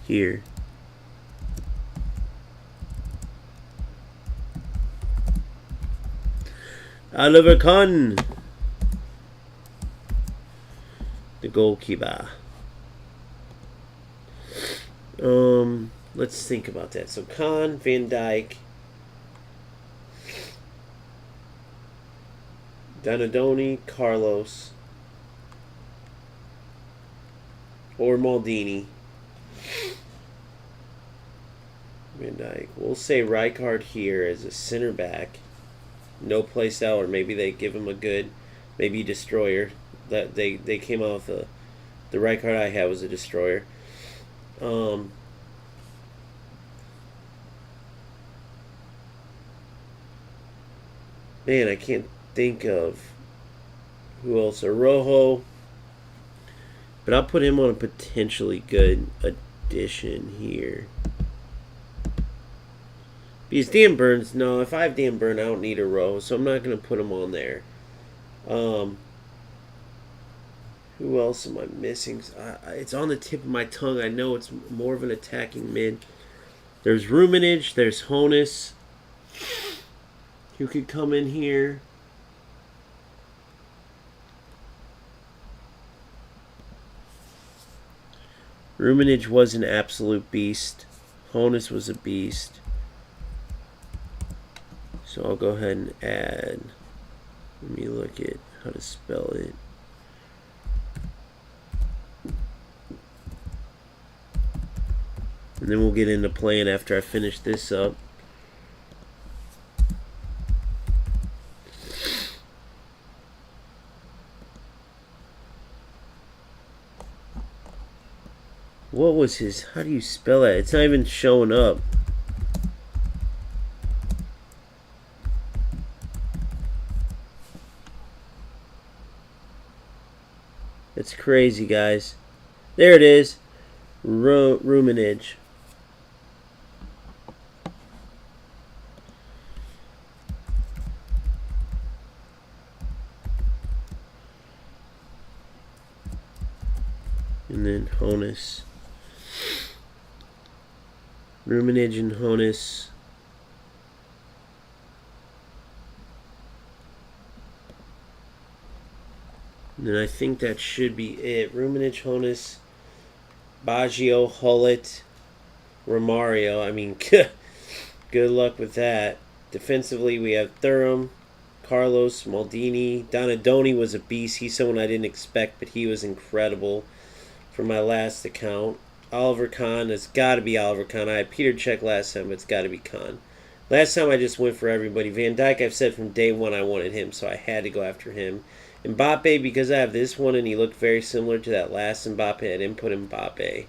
here. Oliver Kahn, the goalkeeper. Let's think about that. So Kahn, Van Dijk, Donadoni, Carlos, or Maldini. Van Dijk. We'll say Rijkaard here as a center back. No place out, or maybe they give him a good, maybe destroyer. That they came out with the Rijkaard I had was a destroyer. Man, I can't think of who else. Rojo, but I'll put him on a potentially good addition here. Because Dan Burns, no, if I have Dan Burn, I don't need a row, so I'm not going to put him on there. Who else am I missing? It's on the tip of my tongue. I know it's more of an attacking mid. There's Ruminage, there's Honus, who could come in here. Ruminage was an absolute beast. Honus was a beast. So I'll go ahead and add. Let me look at how to spell it. And then we'll get into playing after I finish this up. What was his? How do you spell that? It's not even showing up. It's crazy, guys. There it is. Ruminage. And then Honus. Ruminage and Honus. And then I think that should be it. Ruminage, Honus, Baggio, Hullet, Romario. I mean, good luck with that. Defensively, we have Thuram, Carlos, Maldini. Donadoni was a beast. He's someone I didn't expect, but he was incredible for my last account. Oliver Kahn. It's got to be Oliver Kahn. I had Peter Cech last time, but it's got to be Kahn. Last time I just went for everybody. Van Dijk, I've said from day one I wanted him, so I had to go after him. Mbappe, because I have this one and he looked very similar to that last Mbappe, I didn't put Mbappe.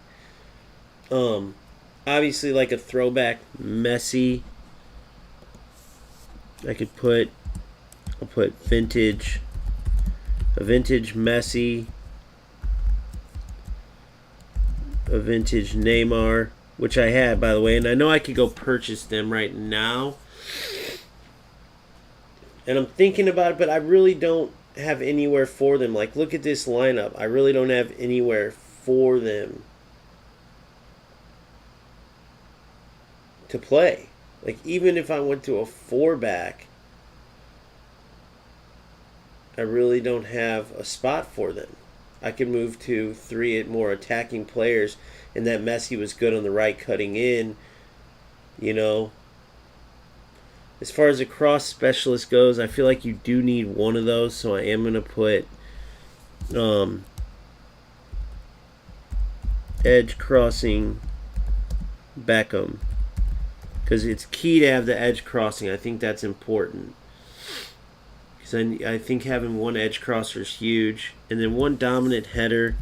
Obviously, like a throwback Messi. I'll put vintage, a vintage Messi, a vintage Neymar, which I had, by the way, and I know I could go purchase them right now. And I'm thinking about it, but I really don't have anywhere for them. Like, look at this lineup. I really don't have anywhere for them to play. Like, even if I went to a 4-back, I really don't have a spot for them. I could move to 3 more attacking players, and that Messi was good on the right cutting in, you know. As far as a cross specialist goes, I feel like you do need one of those, so I am going to put edge crossing Beckham, because it's key to have the edge crossing. I think that's important, because I think having one edge crosser is huge, and then one dominant header.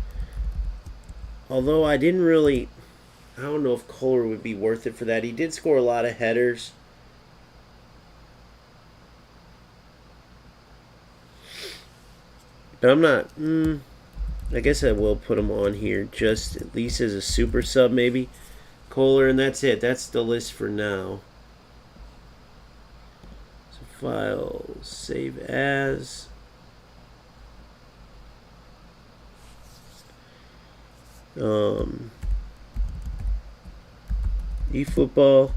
Although I don't know if Kohler would be worth it for that. He did score a lot of headers. But I'm not, I guess I will put him on here, just at least as a super sub maybe. Kohler, and that's it. That's the list for now. So file, save as. eFootball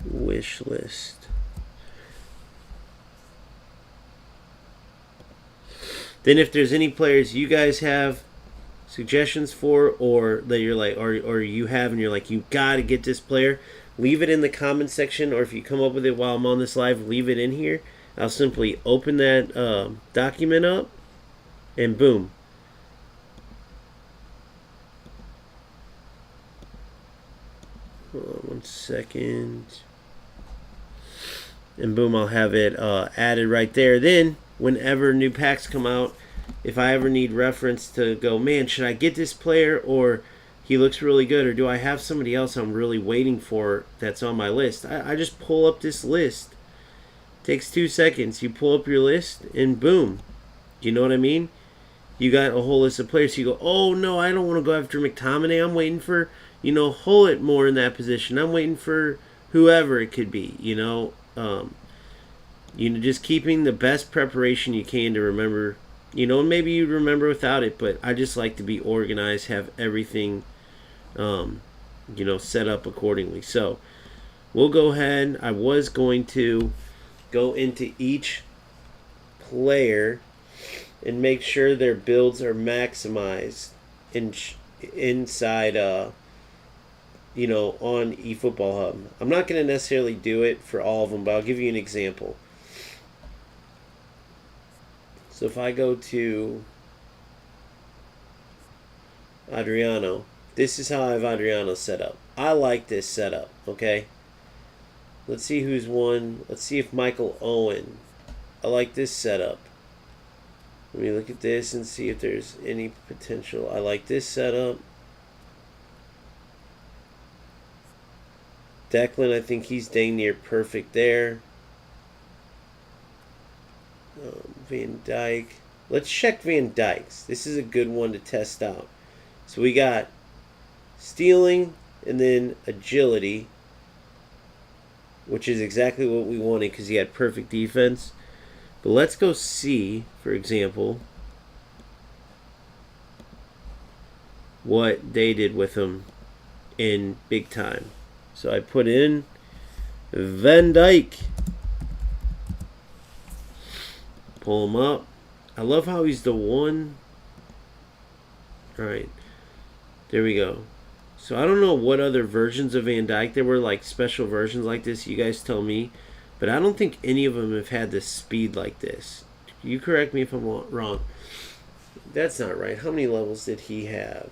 wish list. Then if there's any players you guys have suggestions for, or that you're like, or you have and you're like, you gotta get this player, leave it in the comment section, or if you come up with it while I'm on this live, leave it in here. I'll simply open that document up, and boom. Hold on 1 second. And boom, I'll have it added right there. Then, whenever new packs come out, if I ever need reference to go, man, should I get this player, or he looks really good, or do I have somebody else I'm really waiting for that's on my list, I just pull up this list. Takes 2 seconds. You pull up your list, and boom. You know what I mean? You got a whole list of players. So you go, oh, no, I don't want to go after McTominay. I'm waiting for, Hullet more in that position. I'm waiting for whoever it could be, just keeping the best preparation you can to remember, maybe you remember without it, but I just like to be organized, have everything, set up accordingly. So we'll go ahead. I was going to go into each player and make sure their builds are maximized inside on eFootball Hub. I'm not going to necessarily do it for all of them, but I'll give you an example. So if I go to Adriano, this is how I have Adriano set up. I like this setup, okay? Let's see who's won. Let's see if Michael Owen. I like this setup. Let me look at this and see if there's any potential. I like this setup. Declan, I think he's dang near perfect there. Van Dijk. Let's check Van Dijk's. This is a good one to test out. So we got stealing and then agility, which is exactly what we wanted because he had perfect defense. But let's go see, for example, what they did with him in big time. So I put in Van Dijk. Pull him up. I love how he's the one. Alright. There we go. So I don't know what other versions of Van Dijk there were, like special versions like this. You guys tell me. But I don't think any of them have had this speed like this. You correct me if I'm wrong. That's not right. How many levels did he have?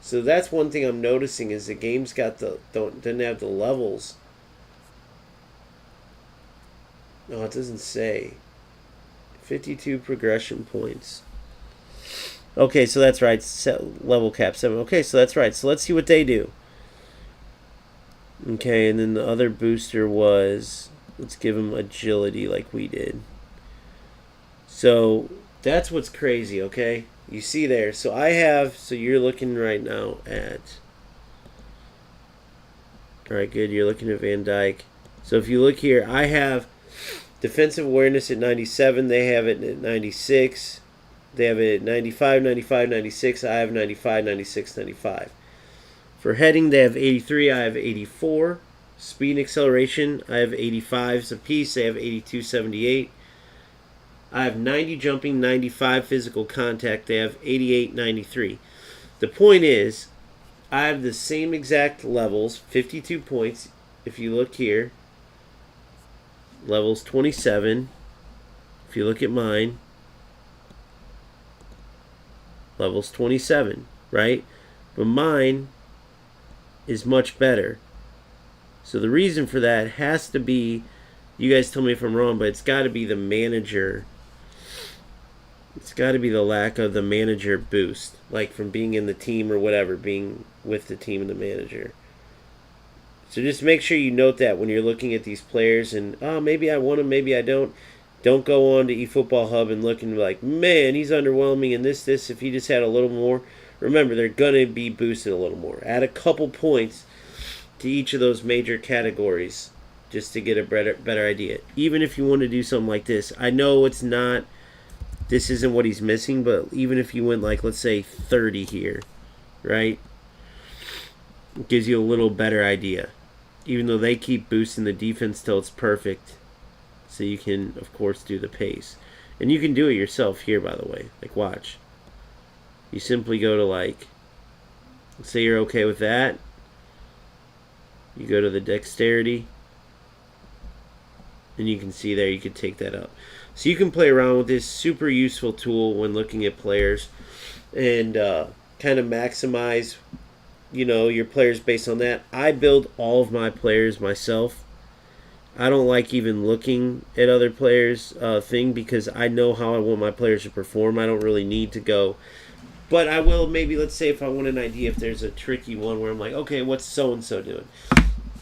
So that's one thing I'm noticing is the game's got doesn't have the levels. No, it doesn't say. 52 progression points. Okay, so that's right. Level cap 7. Okay, so that's right. So let's see what they do. Okay, and then the other booster was, let's give them agility like we did. So that's what's crazy, okay? You see there. So you're looking right now at, all right, good. You're looking at Van Dyke. So if you look here, I have defensive awareness at 97. They have it at 96. They have it at 95, 95, 96. I have 95, 96, 95. For heading, they have 83. I have 84. Speed and acceleration, I have 85s apiece. They have 82, 78. I have 90 jumping, 95 physical contact. They have 88, 93. The point is, I have the same exact levels, 52 points. If you look here, levels 27. If you look at mine, levels 27, right? But mine is much better. So the reason for that has to be, you guys tell me if I'm wrong, but it's got to be the manager. It's got to be the lack of the manager boost, like from being in the team or whatever, being with the team and the manager. So just make sure you note that when you're looking at these players and, oh, maybe I want him, maybe I don't. Don't go on to eFootball Hub and look and be like, man, he's underwhelming and this. If he just had a little more. Remember, they're going to be boosted a little more. Add a couple points to each of those major categories just to get a better idea. Even if you want to do something like this. I know it's not, this isn't what he's missing, but even if you went like, let's say 30 here, right? It gives you a little better idea. Even though they keep boosting the defense till it's perfect. So you can, of course, do the pace. And you can do it yourself here, by the way. Like, watch. You simply go to, like, let's say you're okay with that. You go to the dexterity. And you can see there, you can take that up. So you can play around with this super useful tool when looking at players. And kind of maximize, your players based on that. I build all of my players myself. I don't like even looking at other players' thing because I know how I want my players to perform. I don't really need to go. But I will maybe, let's say if I want an idea, if there's a tricky one where I'm like, okay, what's so-and-so doing?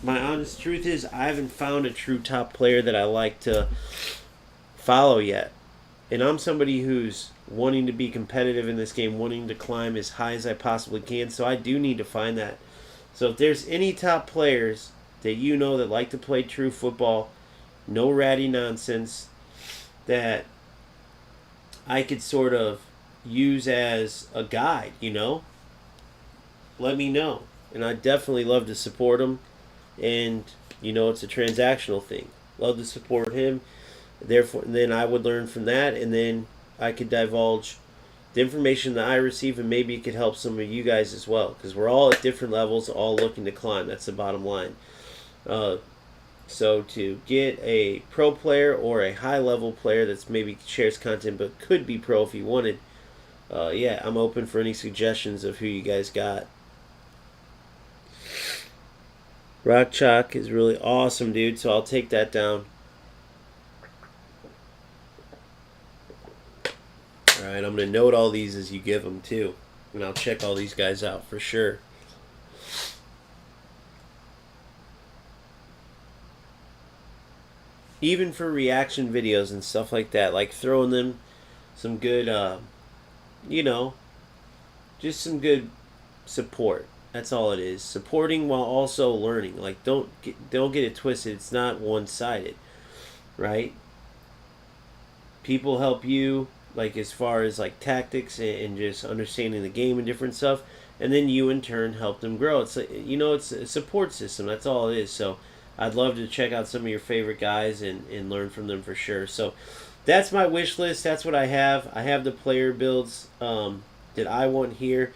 My honest truth is I haven't found a true top player that I like to follow yet. And I'm somebody who's wanting to be competitive in this game, wanting to climb as high as I possibly can. So I do need to find that. So if there's any top players that that like to play true football, no ratty nonsense, that I could sort of use as a guide, let me know. And I'd definitely love to support him. And, it's a transactional thing. Love to support him. Therefore, and then I would learn from that, and then I could divulge the information that I receive, and maybe it could help some of you guys as well, because we're all at different levels, all looking to climb. That's the bottom line. So to get a pro player or a high-level player that's maybe shares content but could be pro if you wanted, I'm open for any suggestions of who you guys got. Rock Chalk is really awesome, dude, so I'll take that down. Alright, I'm going to note all these as you give them, too. And I'll check all these guys out for sure. Even for reaction videos and stuff like that, like throwing them some good, just some good support. That's all it is. Supporting while also learning. Like, don't get it twisted. It's not one-sided, right? People help you, like as far as like tactics and just understanding the game and different stuff, and then you in turn help them grow. It's like, it's a support system. That's all it is. So I'd love to check out some of your favorite guys and learn from them for sure. So that's my wish list. That's what I have. I have the player builds that I want here.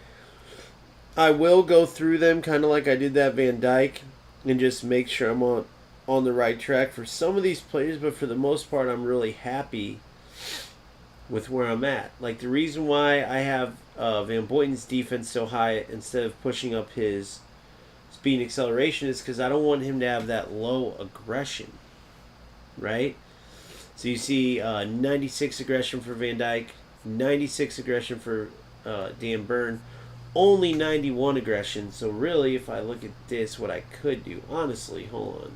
I will go through them kind of like I did that Van Dyke and just make sure I'm on the right track for some of these players, but for the most part I'm really happy with where I'm at. Like the reason why I have Van Boyten's defense so high instead of pushing up his speed and acceleration is because I don't want him to have that low aggression, right? So you see 96 aggression for Van Dyke, 96 aggression for Dan Burn, only 91 aggression. So really, if I look at this, what I could do, honestly, hold on.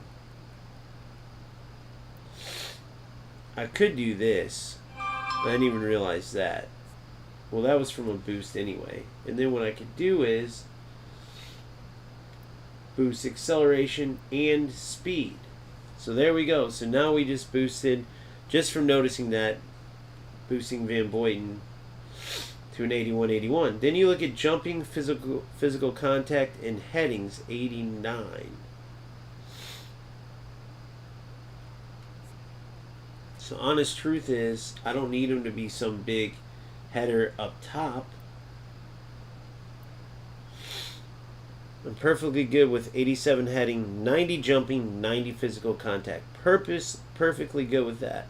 I could do this. I didn't even realize that. Well, that was from a boost anyway. And then what I could do is boost acceleration and speed. So there we go. So now we just boosted, just from noticing that, boosting Van Boyten to an 81-81. Then you look at jumping, physical contact, and headings, 89. So honest truth is, I don't need him to be some big header up top. I'm perfectly good with 87 heading, 90 jumping, 90 physical contact. Perfectly good with that.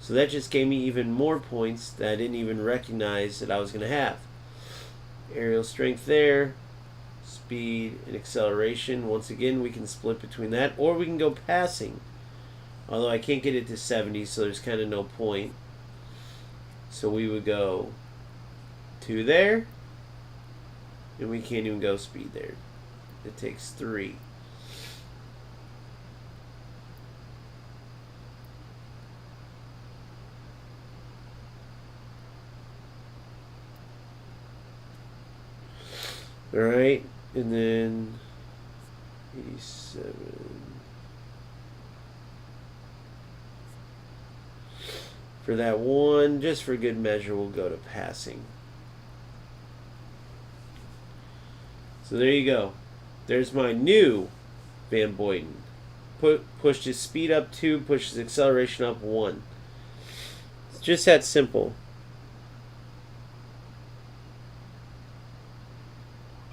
So that just gave me even more points that I didn't even recognize that I was going to have. Aerial strength there, speed and acceleration. Once again, we can split between that, or we can go passing. Although I can't get it to 70, so there's kind of no point. So we would go 2 there, and we can't even go speed there. It takes 3. Alright, and then 87. For that one, just for good measure, we'll go to passing. So there you go. There's my new Van Boyten. Pushed his speed up 2, pushed his acceleration up 1. It's just that simple.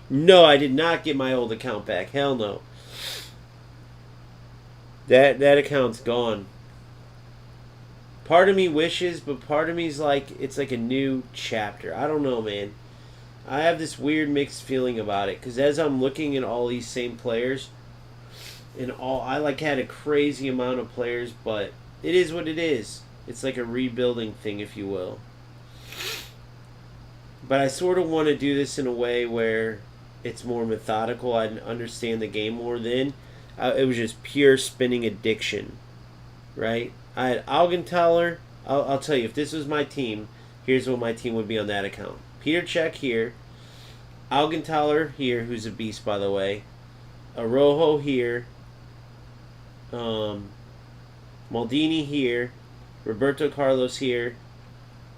No, I did not get my old account back. Hell no. That account's gone. Part of me wishes, but part of me's like, it's like a new chapter. I don't know, man. I have this weird mixed feeling about it, because as I'm looking at all these same players, and I like had a crazy amount of players, but it is what it is. It's like a rebuilding thing, if you will. But I sort of want to do this in a way where it's more methodical. I understand the game more then. It was just pure spinning addiction, right? I had Augenthaler. I'll tell you, if this was my team, here's what my team would be on that account. Peter Cech here. Augenthaler here, who's a beast, by the way. Araujo here. Maldini here. Roberto Carlos here.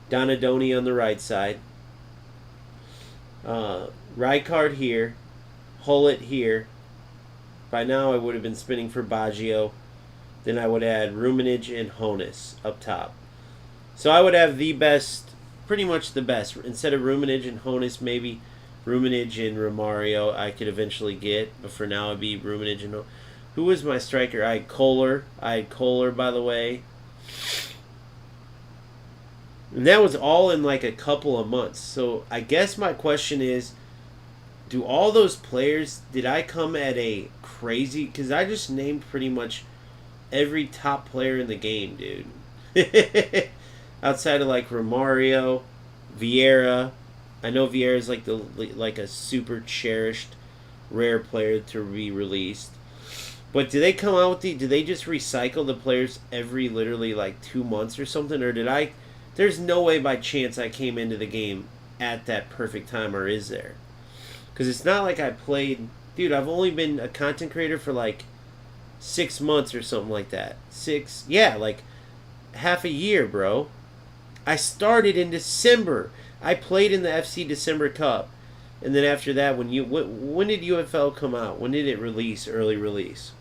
Donadoni on the right side. Rijkaard here. Hullet here. By now I would have been spinning for Baggio. Then I would add Ruminage and Honus up top. So I would have the best, pretty much the best. Instead of Ruminage and Honus, maybe Ruminage and Romario I could eventually get. But for now, it'd be Ruminage and... Who was my striker? I had Kohler. By the way. And that was all in like a couple of months. So I guess my question is, do all those players, did I come at a crazy... Because I just named pretty much every top player in the game, dude. Outside of like Romario, Vieira. I know Vieira is like a super cherished, rare player to be released. But do they come out with do they just recycle the players every literally like 2 months or something? Or did I... There's no way by chance I came into the game at that perfect time, or is there? Because it's not like I played... Dude, I've only been a content creator for like 6 months or something like that. Like half a year, bro. I started in December. I played in the FC December Cup. And then after that, when did UFL come out? When did it release, early release?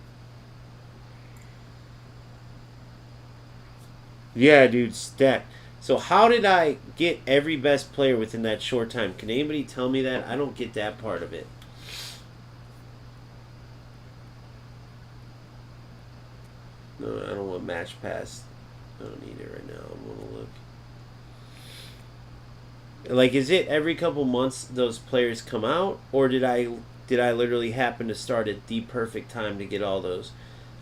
Yeah, dude, stat. So how did I get every best player within that short time? Can anybody tell me that? I don't get that part of it. No, I don't want match pass. I don't need it right now. I'm going to look. Like, is it every couple months those players come out, or did I literally happen to start at the perfect time to get all those?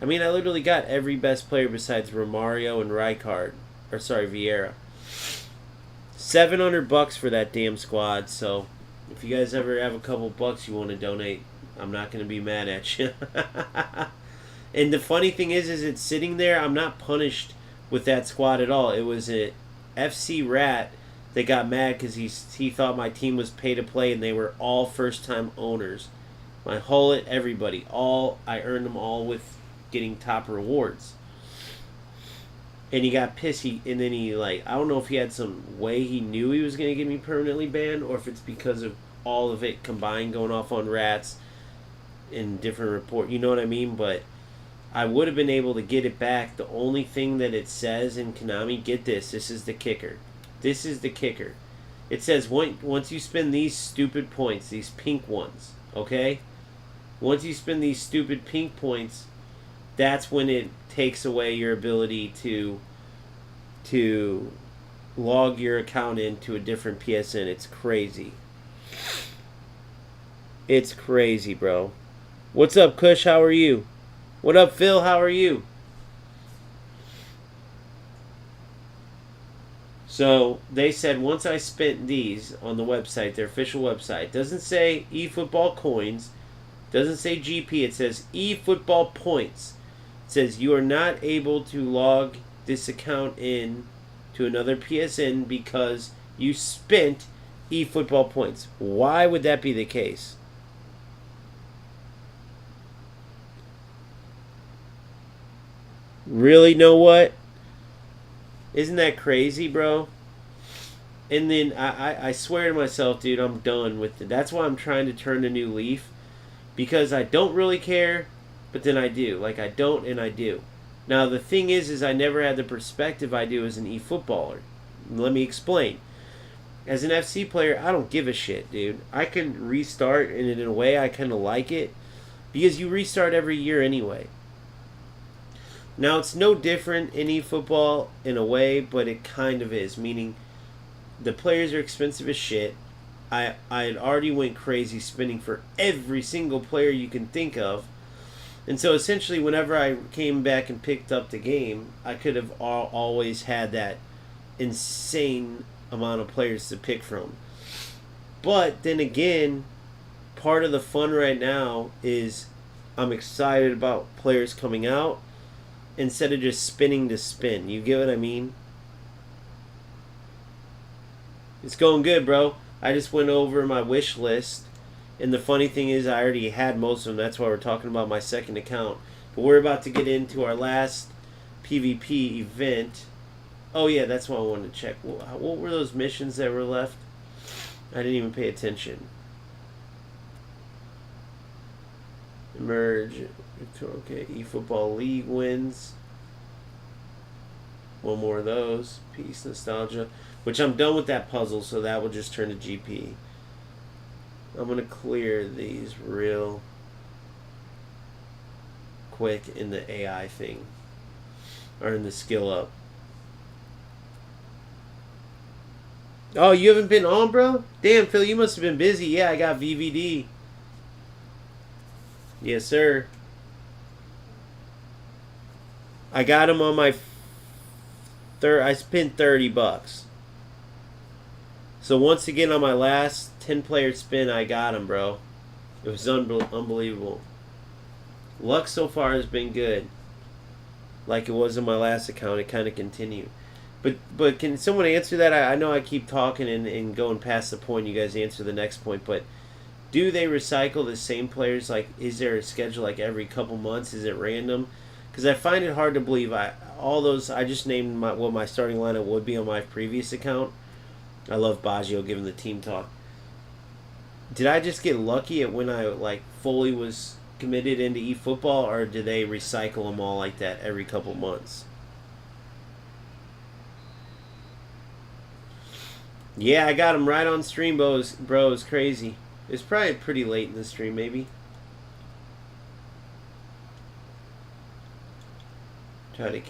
I mean, I literally got every best player besides Romario and Rijkaard, or sorry, Vieira. $700 for that damn squad. So, if you guys ever have a couple bucks you want to donate, I'm not going to be mad at you. And the funny thing is it's sitting there. I'm not punished with that squad at all. It was a FC Rat that got mad because he thought my team was pay to play and they were all first time owners. My Hullet, everybody, I earned them all with getting top rewards. And he got pissy, and then I don't know if he had some way he knew he was going to get me permanently banned, or if it's because of all of it combined going off on rats in different report. You know what I mean? But I would have been able to get it back. The only thing that it says in Konami, get this is the kicker. This is the kicker. It says once you spend these stupid points, these pink ones, okay? Once you spend these stupid pink points, that's when it takes away your ability to log your account into a different PSN. It's crazy. It's crazy, bro. What's up, Kush? How are you? What up, Phil? How are you? So they said once I spent these on the website, their official website, doesn't say eFootball coins, doesn't say GP, it says eFootball points. It says you are not able to log this account in to another PSN because you spent eFootball points. Why would that be the case? Really, know what? Isn't that crazy, bro? And then I swear to myself, dude, I'm done with it. That's why I'm trying to turn a new leaf. Because I don't really care, but then I do. Like, I don't and I do. Now, the thing is I never had the perspective I do as an eFootballer. Let me explain. As an FC player, I don't give a shit, dude. I can restart, and in a way, I kind of like it. Because you restart every year anyway. Now, it's no different in eFootball in a way, but it kind of is. Meaning, the players are expensive as shit. I had already went crazy spending for every single player you can think of. And so essentially whenever I came back and picked up the game, I could have always had that insane amount of players to pick from. But then again, part of the fun right now is I'm excited about players coming out instead of just spinning to spin. You get what I mean? It's going good, bro. I just went over my wish list, and the funny thing is I already had most of them. That's why we're talking about my second account. But we're about to get into our last PvP event. Oh yeah, that's what I wanted to check. What were those missions that were left? I didn't even pay attention. Emerge. Okay, eFootball League wins. One more of those. Peace, nostalgia. Which I'm done with that puzzle, so that will just turn to GP. I'm going to clear these real quick in the AI thing. Or in the skill up. Oh, you haven't been on, bro? Damn, Phil, you must have been busy. Yeah, I got VVD. Yes, sir. I got him on my I spent $30. So once again on my last 10-player spin, I got him, bro. It was unbelievable. Luck so far has been good. Like it was in my last account, it kind of continued. But can someone answer that? I know I keep talking and going past the point. You guys answer the next point. But do they recycle the same players? Like, is there a schedule like every couple months? Is it random? Because I find it hard to believe. All those I just named what my starting lineup would be on my previous account. I love Baggio giving the team talk. Did I just get lucky at when I fully was committed into eFootball, or do they recycle them all like that every couple months? Yeah, I got them right on stream, bro. It's crazy. It's probably pretty late in the stream, maybe. Try to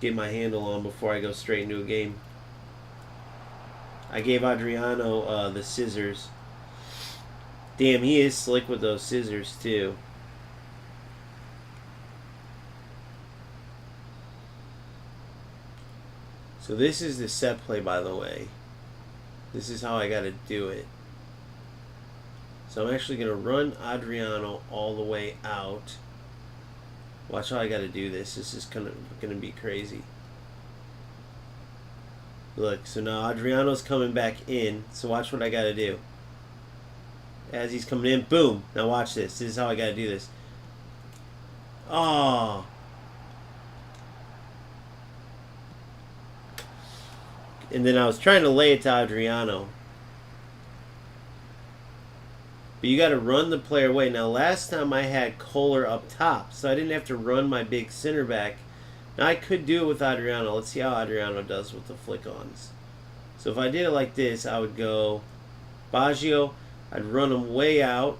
get my handle on before I go straight into a game. I gave Adriano the scissors. Damn, he is slick with those scissors too. So this is the set play, by the way. This is how I got to do it. So I'm actually going to run Adriano all the way out. Watch how I got to do this. This is going to be crazy. Look, so now Adriano's coming back in. So watch what I got to do. As he's coming in, boom. Now watch this. This is how I got to do this. Oh. And then I was trying to lay it to Adriano. But you got to run the player away. Now, last time I had Kohler up top, so I didn't have to run my big center back. Now, I could do it with Adriano. Let's see how Adriano does with the flick-ons. So if I did it like this, I would go Baggio. I'd run him way out.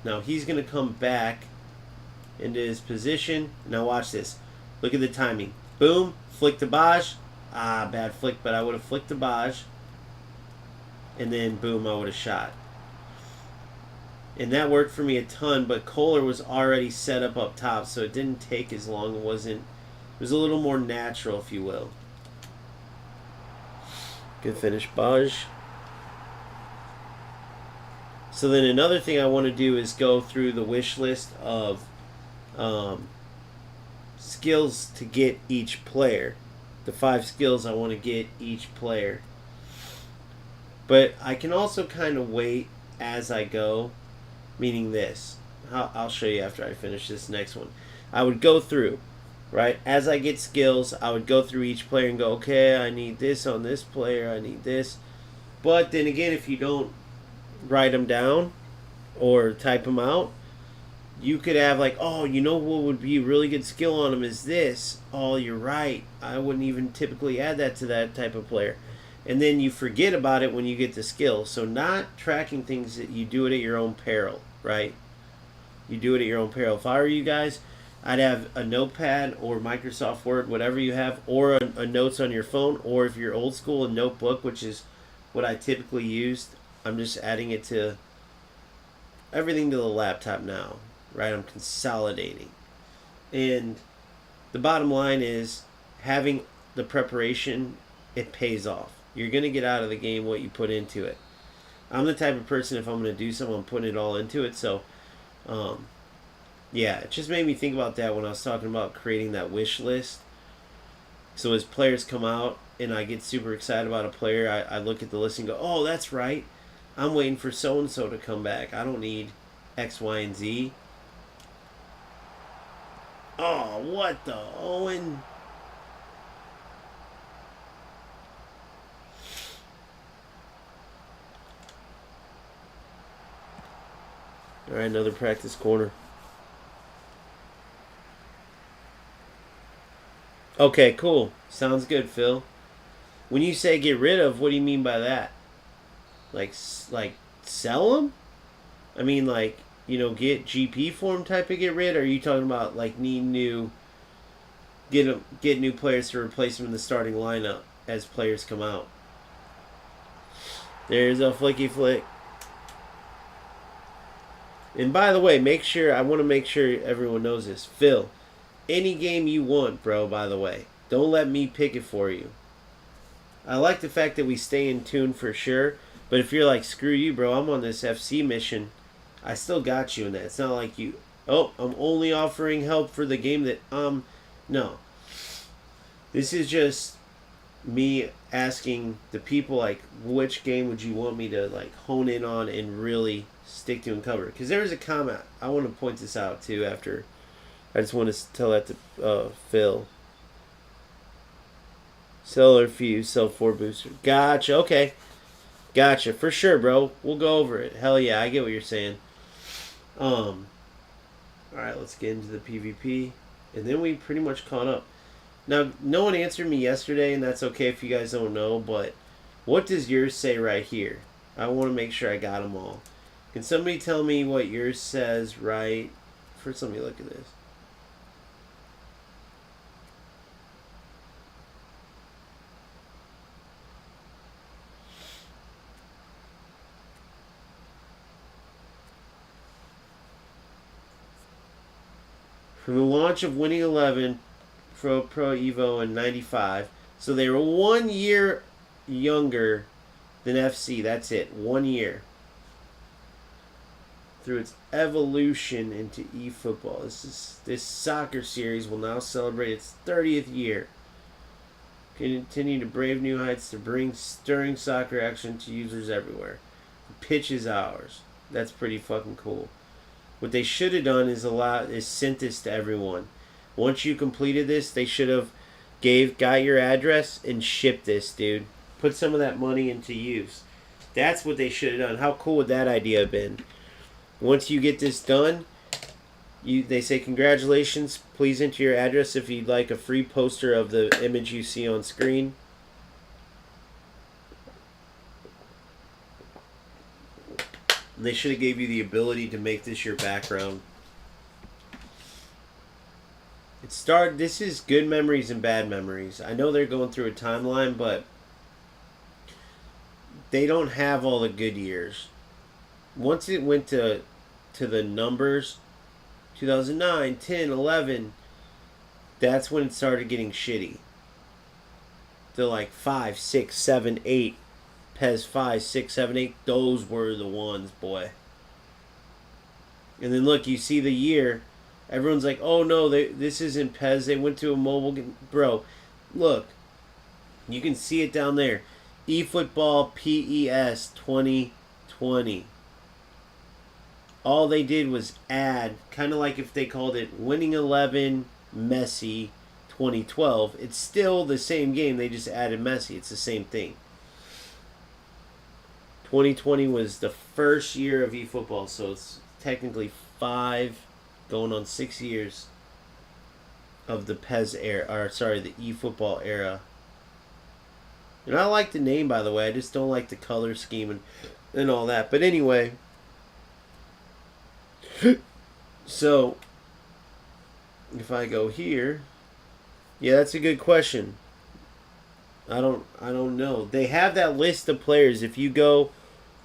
Now, he's going to come back into his position. Now, watch this. Look at the timing. Boom. Flick to Baj. Ah, bad flick, but I would have flicked to Baj. And then, boom, I would have shot. And that worked for me a ton, but Kohler was already set up top, so it didn't take as long. It was a little more natural, if you will. Good finish, Baj. So then another thing I want to do is go through the wish list of skills to get each player. The 5 skills I want to get each player. But I can also kind of wait as I go, meaning this. I'll show you after I finish this next one. I would go through, right? As I get skills, I would go through each player and go, okay, I need this on this player, I need this. But then again, if you don't write them down or type them out, you could have like, oh, you know what would be a really good skill on them is this. Oh, you're right. I wouldn't even typically add that to that type of player. And then you forget about it when you get the skill. So not tracking things, that you do it at your own peril, right? You do it at your own peril. If I were you guys, I'd have a notepad or Microsoft Word, whatever you have, or a notes on your phone, or if you're old school, a notebook, which is what I typically used. I'm just adding it to everything to the laptop now, right? I'm consolidating. And the bottom line is having the preparation, it pays off. You're going to get out of the game what you put into it. I'm the type of person, if I'm going to do something, I'm putting it all into it. So, yeah, it just made me think about that when I was talking about creating that wish list. So as players come out and I get super excited about a player, I look at the list and go, oh, that's right. I'm waiting for so-and-so to come back. I don't need X, Y, and Z. Oh, what the Owen? All right, another practice corner. Okay, cool. Sounds good, Phil. When you say get rid of, what do you mean by that? Like sell them? I mean, like, you know, get GP for them type of get rid? Or are you talking about like need new, get new players to replace them in the starting lineup as players come out? There's a flicky flick. And by the way, I want to make sure everyone knows this. Phil, any game you want, bro, by the way. Don't let me pick it for you. I like the fact that we stay in tune for sure. But if you're like, screw you, bro, I'm on this FC mission, I still got you in that. It's not like you, oh, I'm only offering help for the game that, no. This is just me asking the people, like, which game would you want me to, like, hone in on and really stick to and cover? Because there was a comment, I want to point this out, too, after. I just want to tell that to Phil. Sell or fuse, sell 4 booster. Gotcha, okay. Gotcha, for sure, bro. We'll go over it. Hell yeah, I get what you're saying. Alright, let's get into the PvP. And then we pretty much caught up. Now, no one answered me yesterday, and that's okay if you guys don't know, but what does yours say right here? I want to make sure I got them all. Can somebody tell me what yours says right? First, let me look at this. from the launch of Winning 11 Pro Evo in 95. So they were 1 year younger than FC. That's it. 1 year. Through its evolution into eFootball. This soccer series will now celebrate its 30th year. Continue to brave new heights to bring stirring soccer action to users everywhere. The pitch is ours. That's pretty fucking cool. What they should have done is sent this to everyone. Once you completed this, they should have got your address and shipped this, dude. Put some of that money into use. That's what they should have done. How cool would that idea have been? Once you get this done, they say congratulations. Please enter your address if you'd like a free poster of the image you see on screen. They should have gave you the ability to make this your background. This is good memories and bad memories. I know they're going through a timeline, but they don't have all the good years. Once it went to the numbers, 2009, 10, 11, that's when it started getting shitty. They're like 5, 6, 7, 8. PES 5, 6, 7, 8. Those were the ones, boy. And then look, you see the year. Everyone's like, oh no, this isn't PES. They went to a mobile game. Bro, look. You can see it down there. eFootball PES 2020. All they did was add, kind of like if they called it Winning 11 Messi 2012. It's still the same game. They just added Messi. It's the same thing. 2020 was the first year of eFootball, so it's technically 5, going on 6 years of the PES era, or sorry, the eFootball era. And I like the name, by the way. I just don't like the color scheme and all that. But anyway, so if I go here, yeah, that's a good question. I don't know. They have that list of players. If you go,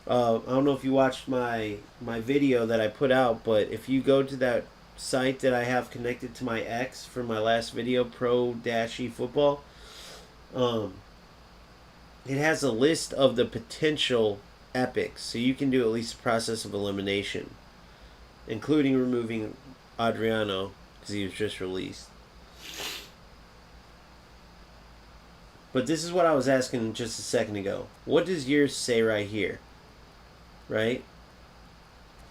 I don't know if you watched my video that I put out, but if you go to that site that I have connected to my X for my last video, Pro-eFootball, it has a list of the potential epics, so you can do at least a process of elimination, including removing Adriano because he was just released. But this is what I was asking just a second ago. What does yours say right here? Right?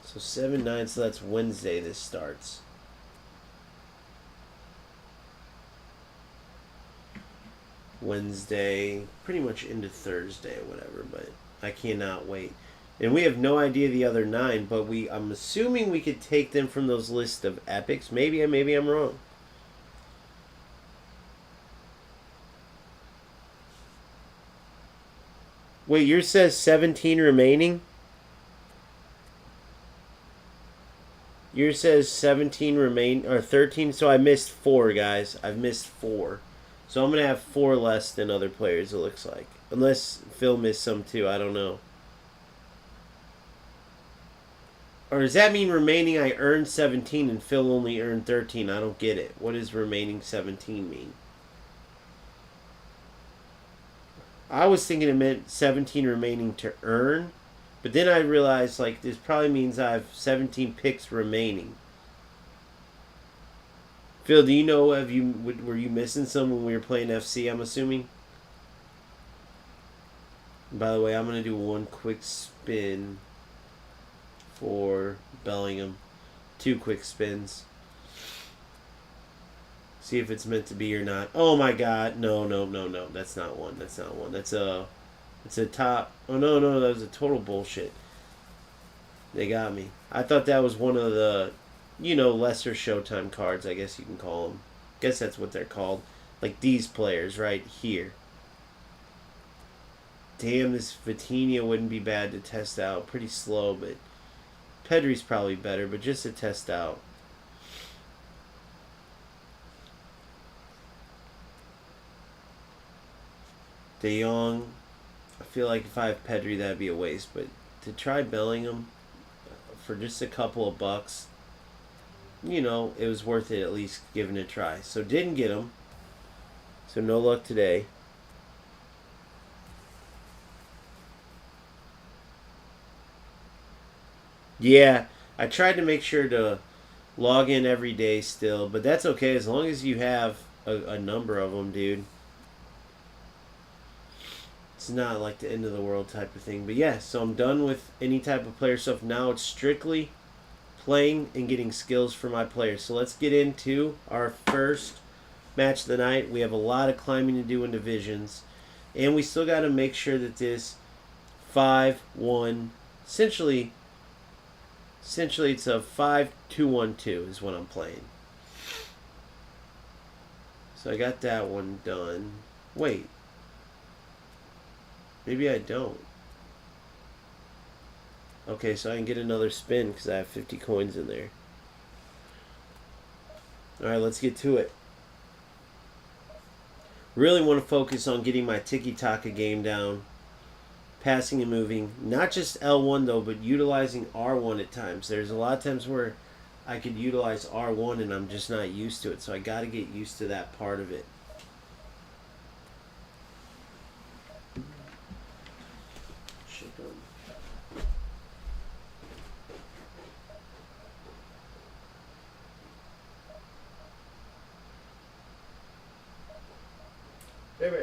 So 7/9, so that's Wednesday this starts. Wednesday, pretty much into Thursday or whatever, but I cannot wait. And we have no idea the other 9, but I'm assuming we could take them from those lists of epics. Maybe I'm wrong. Wait, yours says 17 remaining? Yours says 17 remain, or 13, so I missed 4, guys. I've missed 4. So I'm going to have 4 less than other players, it looks like. Unless Phil missed some too, I don't know. Or does that mean remaining I earned 17 and Phil only earned 13? I don't get it. What does remaining 17 mean? I was thinking it meant 17 remaining to earn, but then I realized like this probably means I have 17 picks remaining. Phil, do you know, were you missing some when we were playing FC, I'm assuming? And by the way, I'm going to do one quick spin for Bellingham. 2 quick spins. See if it's meant to be or not. Oh my god. No. That's not one. That's it's a top. Oh no, that was a total bullshit. They got me. I thought that was one of the, lesser Showtime cards, I guess you can call them. Guess that's what they're called. Like these players right here. Damn, this Vitinha wouldn't be bad to test out. Pretty slow, but Pedri's probably better, but just to test out. De Jong, I feel like if I have Pedri, that'd be a waste. But to try Bellingham for just a couple of bucks, you know, it was worth it at least giving it a try. So didn't get him. So no luck today. Yeah, I tried to make sure to log in every day still, but that's okay as long as you have a number of them, dude. It's not like the end of the world type of thing. But yeah, so I'm done with any type of player stuff. Now it's strictly playing and getting skills for my players. So let's get into our first match of the night. We have a lot of climbing to do in divisions. And we still got to make sure that this 5-1, essentially it's a 5-2-1-2 is what I'm playing. So I got that one done. Wait. Maybe I don't. Okay, so I can get another spin because I have 50 coins in there. Alright, let's get to it. Really want to focus on getting my tiki-taka game down. Passing and moving. Not just L1 though, but utilizing R1 at times. There's a lot of times where I could utilize R1 and I'm just not used to it. So I got to get used to that part of it. Baby.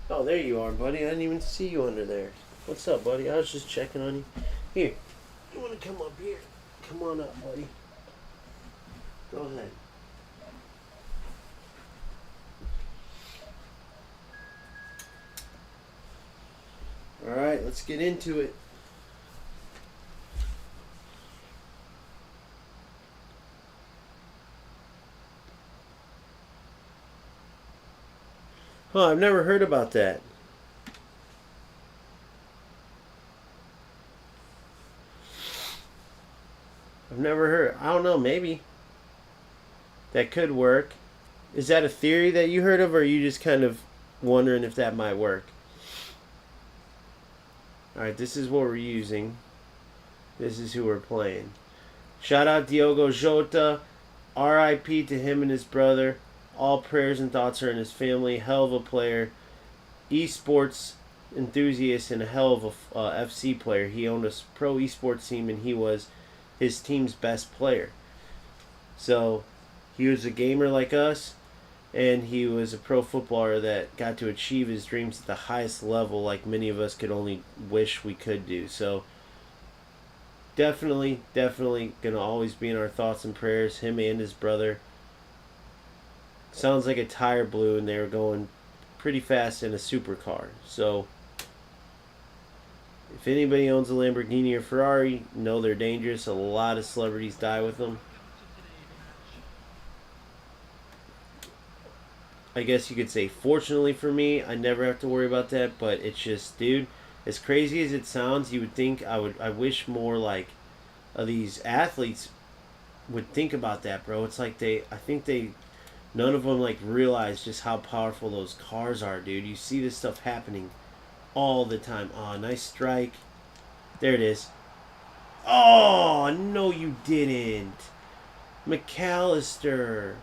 Oh, there you are, buddy. I didn't even see you under there. What's up, buddy? I was just checking on you. Here. You want to come up here? Come on up, buddy. Go ahead. Alright, let's get into it. Huh, I've never heard about that. I've never heard. I don't know, maybe. That could work. Is that a theory that you heard of, or are you just kind of wondering if that might work? Alright, this is what we're using. This is who we're playing. Shout out Diogo Jota. R.I.P. to him and his brother. All prayers and thoughts are in his family. Hell of a player. Esports enthusiast and a hell of a FC player. He owned a pro esports team and he was his team's best player. So he was a gamer like us, and he was a pro footballer that got to achieve his dreams at the highest level like many of us could only wish we could do. So definitely going to always be in our thoughts and prayers, him and his brother. Sounds like a tire blew and they were going pretty fast in a supercar. So if anybody owns a Lamborghini or Ferrari, know they're dangerous. A lot of celebrities die with them. I guess you could say fortunately for me, I never have to worry about that, but it's just, dude, as crazy as it sounds, you would think I wish more like of these athletes would think about that, bro. It's like none of them like realize just how powerful those cars are, dude. You see this stuff happening all the time. Oh, nice strike. There it is. Oh, no you didn't. McAllister.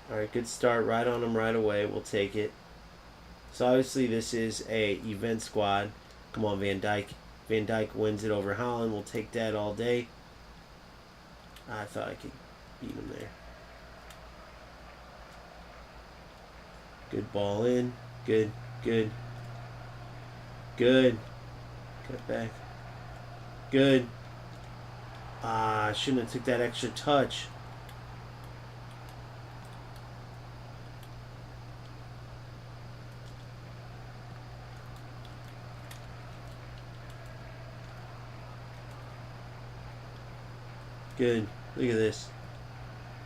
Alright, good start. Right on him right away. We'll take it. So obviously this is a event squad. Come on, Van Dijk. Van Dijk wins it over Holland. We'll take that all day. I thought I could beat him there. Good ball in. Good. Cut back. Good. I shouldn't have took that extra touch. Good. Look at this.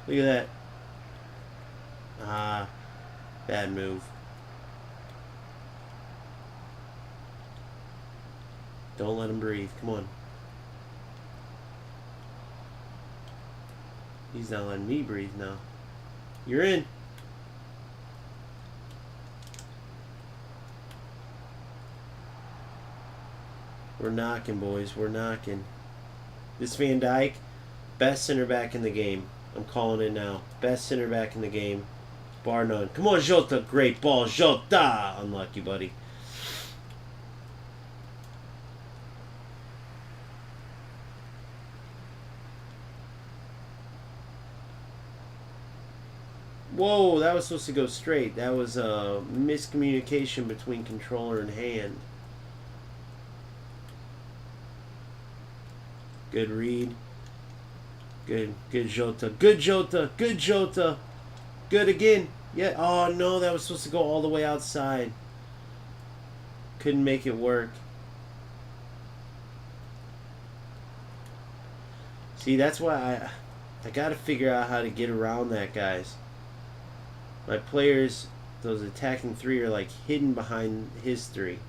Look at that. Bad move. Don't let him breathe. Come on. He's not letting me breathe now. You're in. We're knocking, boys. We're knocking. This Van Dyke, best center back in the game. I'm calling it now. Best center back in the game. Bar none. Come on, Jota. Great ball. Jota. Unlucky, buddy. Whoa, that was supposed to go straight. That was a miscommunication between controller and hand. Good read. Good Jota. Good Jota. Good Jota. Good again. Yeah. Oh, no, that was supposed to go all the way outside. Couldn't make it work. See, that's why I got to figure out how to get around that, guys. My players, those attacking three, are like hidden behind his three.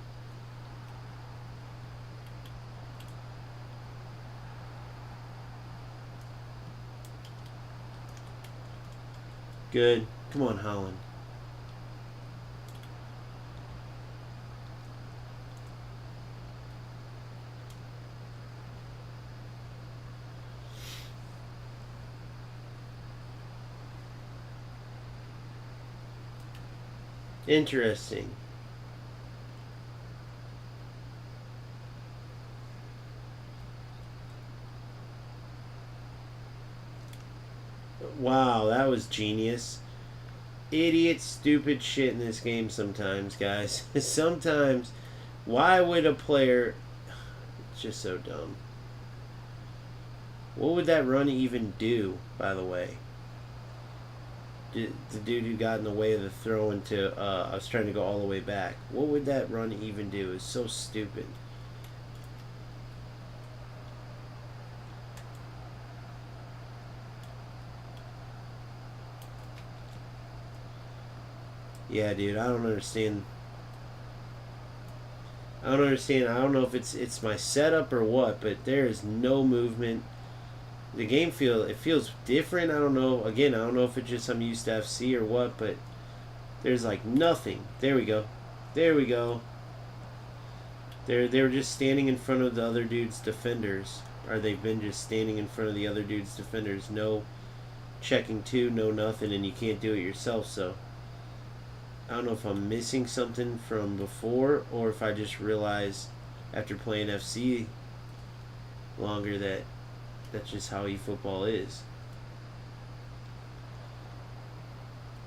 Good. Come on, Holland. Interesting. Wow, that was genius. Idiot, stupid shit in this game sometimes, guys. Sometimes, why would a player... It's just so dumb. What would that run even do, by the way? The dude who got in the way of the throw into... I was trying to go all the way back. What would that run even do? It's so stupid. Yeah, dude, I don't understand. I don't understand. I don't know if it's my setup or what, but there is no movement. The game feels different. I don't know. Again, I don't know if it's just I'm used to FC or what, but there's like nothing. There we go. There we go. They're just standing in front of the other dude's defenders, or they've been just standing in front of the other dude's defenders. No checking two, no nothing, and you can't do it yourself. So I don't know if I'm missing something from before, or if I just realized after playing FC longer that that's just how eFootball is.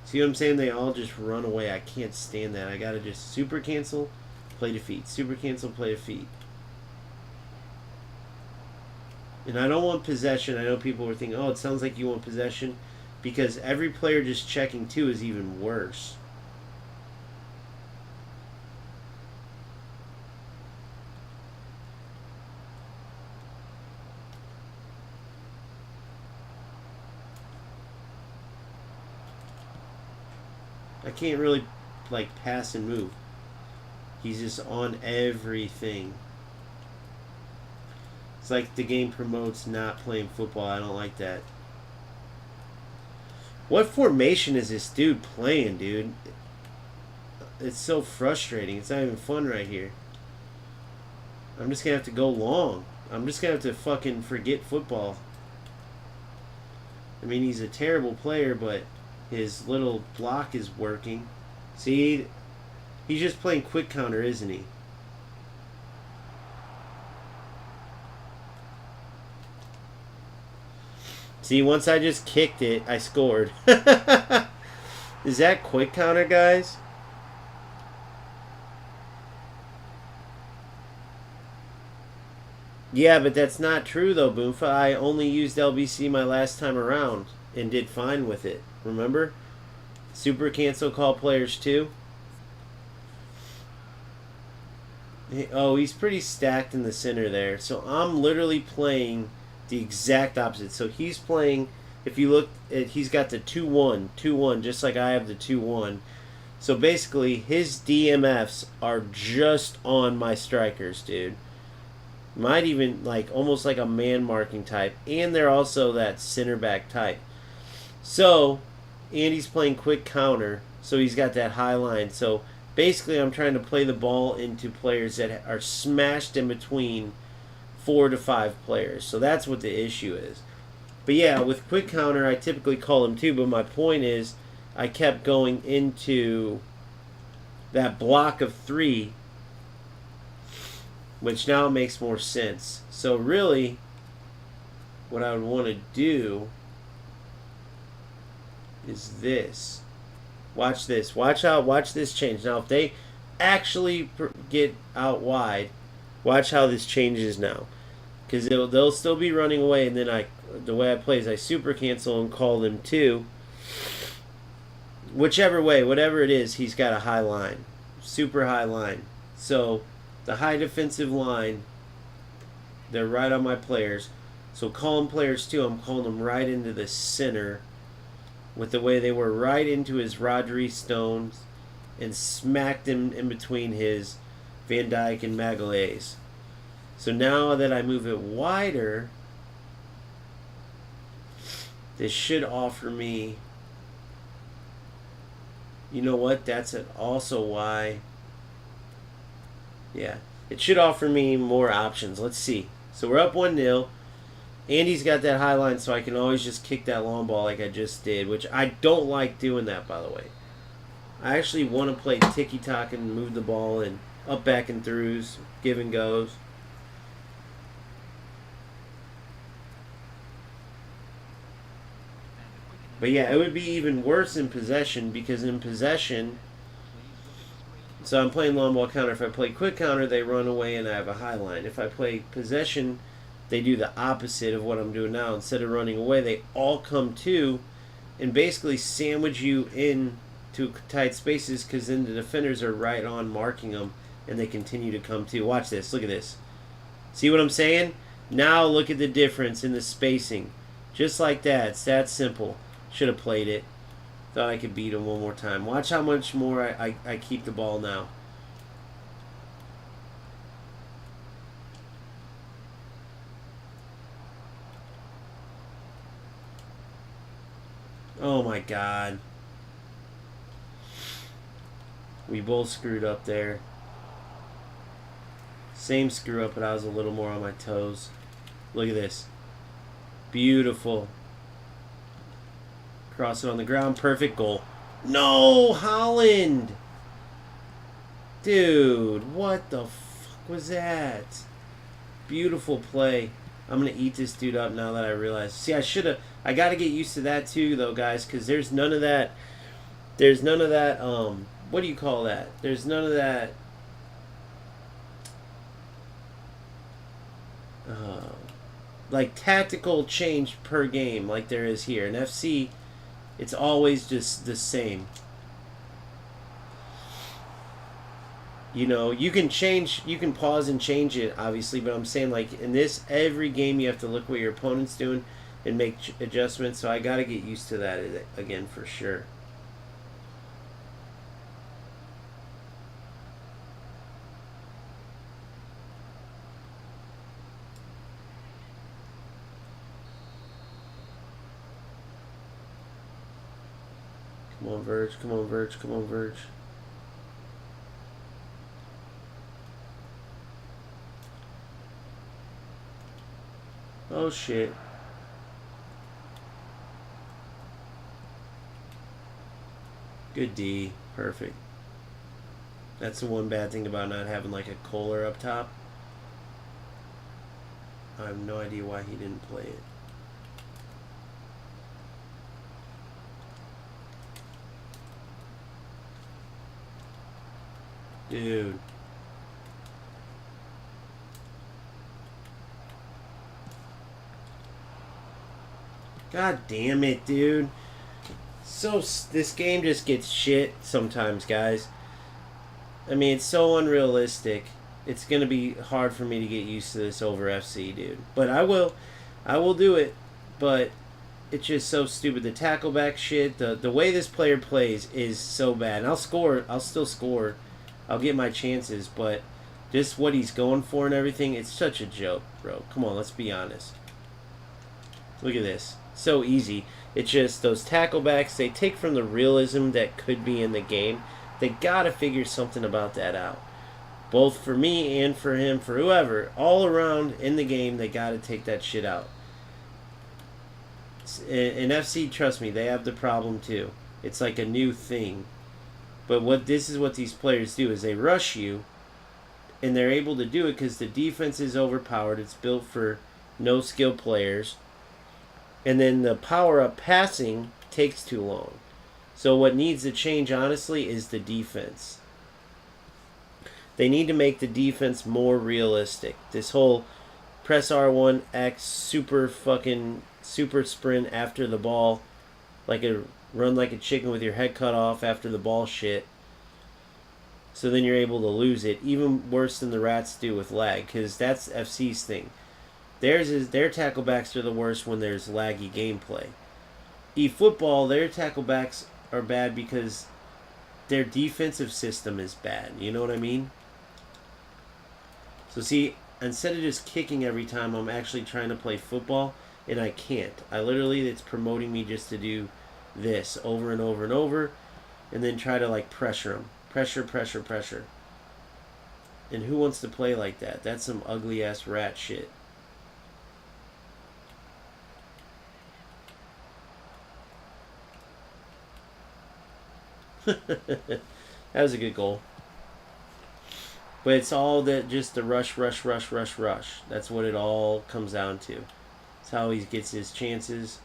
See what I'm saying? They all just run away. I can't stand that. I gotta just super cancel, play defeat. Super cancel, play defeat. And I don't want possession. I know people were thinking, oh, it sounds like you want possession, because every player just checking two is even worse. I can't really like pass and move. He's just on everything. It's like the game promotes not playing football. I don't like that. What formation is this dude playing, dude? It's so frustrating. It's not even fun right here. I'm just gonna have to go long. I'm just gonna have to fucking forget football. I mean, he's a terrible player, but his little block is working. See, he's just playing quick counter, isn't he? See, once I just kicked it, I scored. Is that quick counter, guys? Yeah, but that's not true, though, Boomfa. I only used LBC my last time around and did fine with it. Remember? Super cancel call players too. Oh, he's pretty stacked in the center there. So I'm literally playing the exact opposite. So he's playing, if you look at, he's got the 2-1, 2-1, just like I have the 2-1. So basically, his DMFs are just on my strikers, dude. Might even, like, almost like a man marking type. And they're also that center back type. So, and he's playing quick counter, so he's got that high line. So basically I'm trying to play the ball into players that are smashed in between 4 to 5 players. So that's what the issue is. But yeah, with quick counter, I typically call them 2. But my point is, I kept going into that block of 3, which now makes more sense. So really, what I would want to do is this. Watch this. Watch this change. Now, if they actually get out wide, watch how this changes now. Because they'll still be running away, and then the way I play is I super cancel and call them 2. Whichever way, whatever it is, he's got a high line. Super high line. So, the high defensive line, they're right on my players. So, calling players 2, I'm calling them right into the center. With the way they were right into his Rodri Stones and smacked him in between his Van Dijk and Magalhaes. So now that I move it wider, this should offer me, you know what, that's also why, yeah, it should offer me more options. Let's see. So we're up 1-0. Andy's got that high line, so I can always just kick that long ball like I just did, which I don't like doing that, by the way. I actually want to play ticky-tack and move the ball and up, back, and throughs, give and goes. But yeah, it would be even worse in possession, because in possession, so I'm playing long ball counter. If I play quick counter, they run away and I have a high line. If I play possession, they do the opposite of what I'm doing now. Instead of running away, they all come to and basically sandwich you in to tight spaces, because then the defenders are right on marking them and they continue to come to. Watch this. Look at this. See what I'm saying? Now look at the difference in the spacing. Just like that. It's that simple. Should have played it. Thought I could beat him one more time. Watch how much more I keep the ball now. Oh my God. We both screwed up there. Same screw up, but I was a little more on my toes. Look at this. Beautiful. Cross it on the ground. Perfect goal. No, Holland. Dude, what the fuck was that? Beautiful play. I'm going to eat this dude up now that I realize. See, I got to get used to that too, though, guys, because there's none of that, what do you call that? There's none of that, like, tactical change per game like there is here. In FC, it's always just the same. You know, you can pause and change it, obviously, but I'm saying, like, in this, every game you have to look what your opponent's doing and make adjustments, so I got to get used to that again for sure. Come on, Verge, come on, Verge, come on, Verge. Oh, shit. Good D. Perfect. That's the one bad thing about not having, like, a Kohler up top. I have no idea why he didn't play it. Dude. God damn it, dude. So, this game just gets shit sometimes, guys. I mean, it's so unrealistic. It's going to be hard for me to get used to this over FC, dude. But I will do it. But it's just so stupid. The tackle back shit, the way this player plays is so bad. And I'll still score. I'll get my chances, but just what he's going for and everything, it's such a joke, bro. Come on, let's be honest. Look at this. So easy. It's just those tackle backs, they take from the realism that could be in the game. They gotta figure something about that out. Both for me and for him, for whoever, all around in the game, they gotta take that shit out. In FC, trust me, they have the problem too. It's like a new thing. But this is what these players do is they rush you, and they're able to do it because the defense is overpowered. It's built for no skill players. And then the power-up passing takes too long. So what needs to change, honestly, is the defense. They need to make the defense more realistic. This whole press R1X super sprint after the ball, like a run like a chicken with your head cut off after the ball shit. So then you're able to lose it, even worse than the Rats do with lag, because that's FC's thing. Their tackle backs are the worst when there's laggy gameplay. eFootball, their tackle backs are bad because their defensive system is bad. You know what I mean? So see, instead of just kicking every time, I'm actually trying to play football, and I can't. It's promoting me just to do this over and over and over, and then try to like pressure them. Pressure. And who wants to play like that? That's some ugly ass rat shit. That was a good goal. But it's all just the rush. That's what it all comes down to. That's how he gets his chances.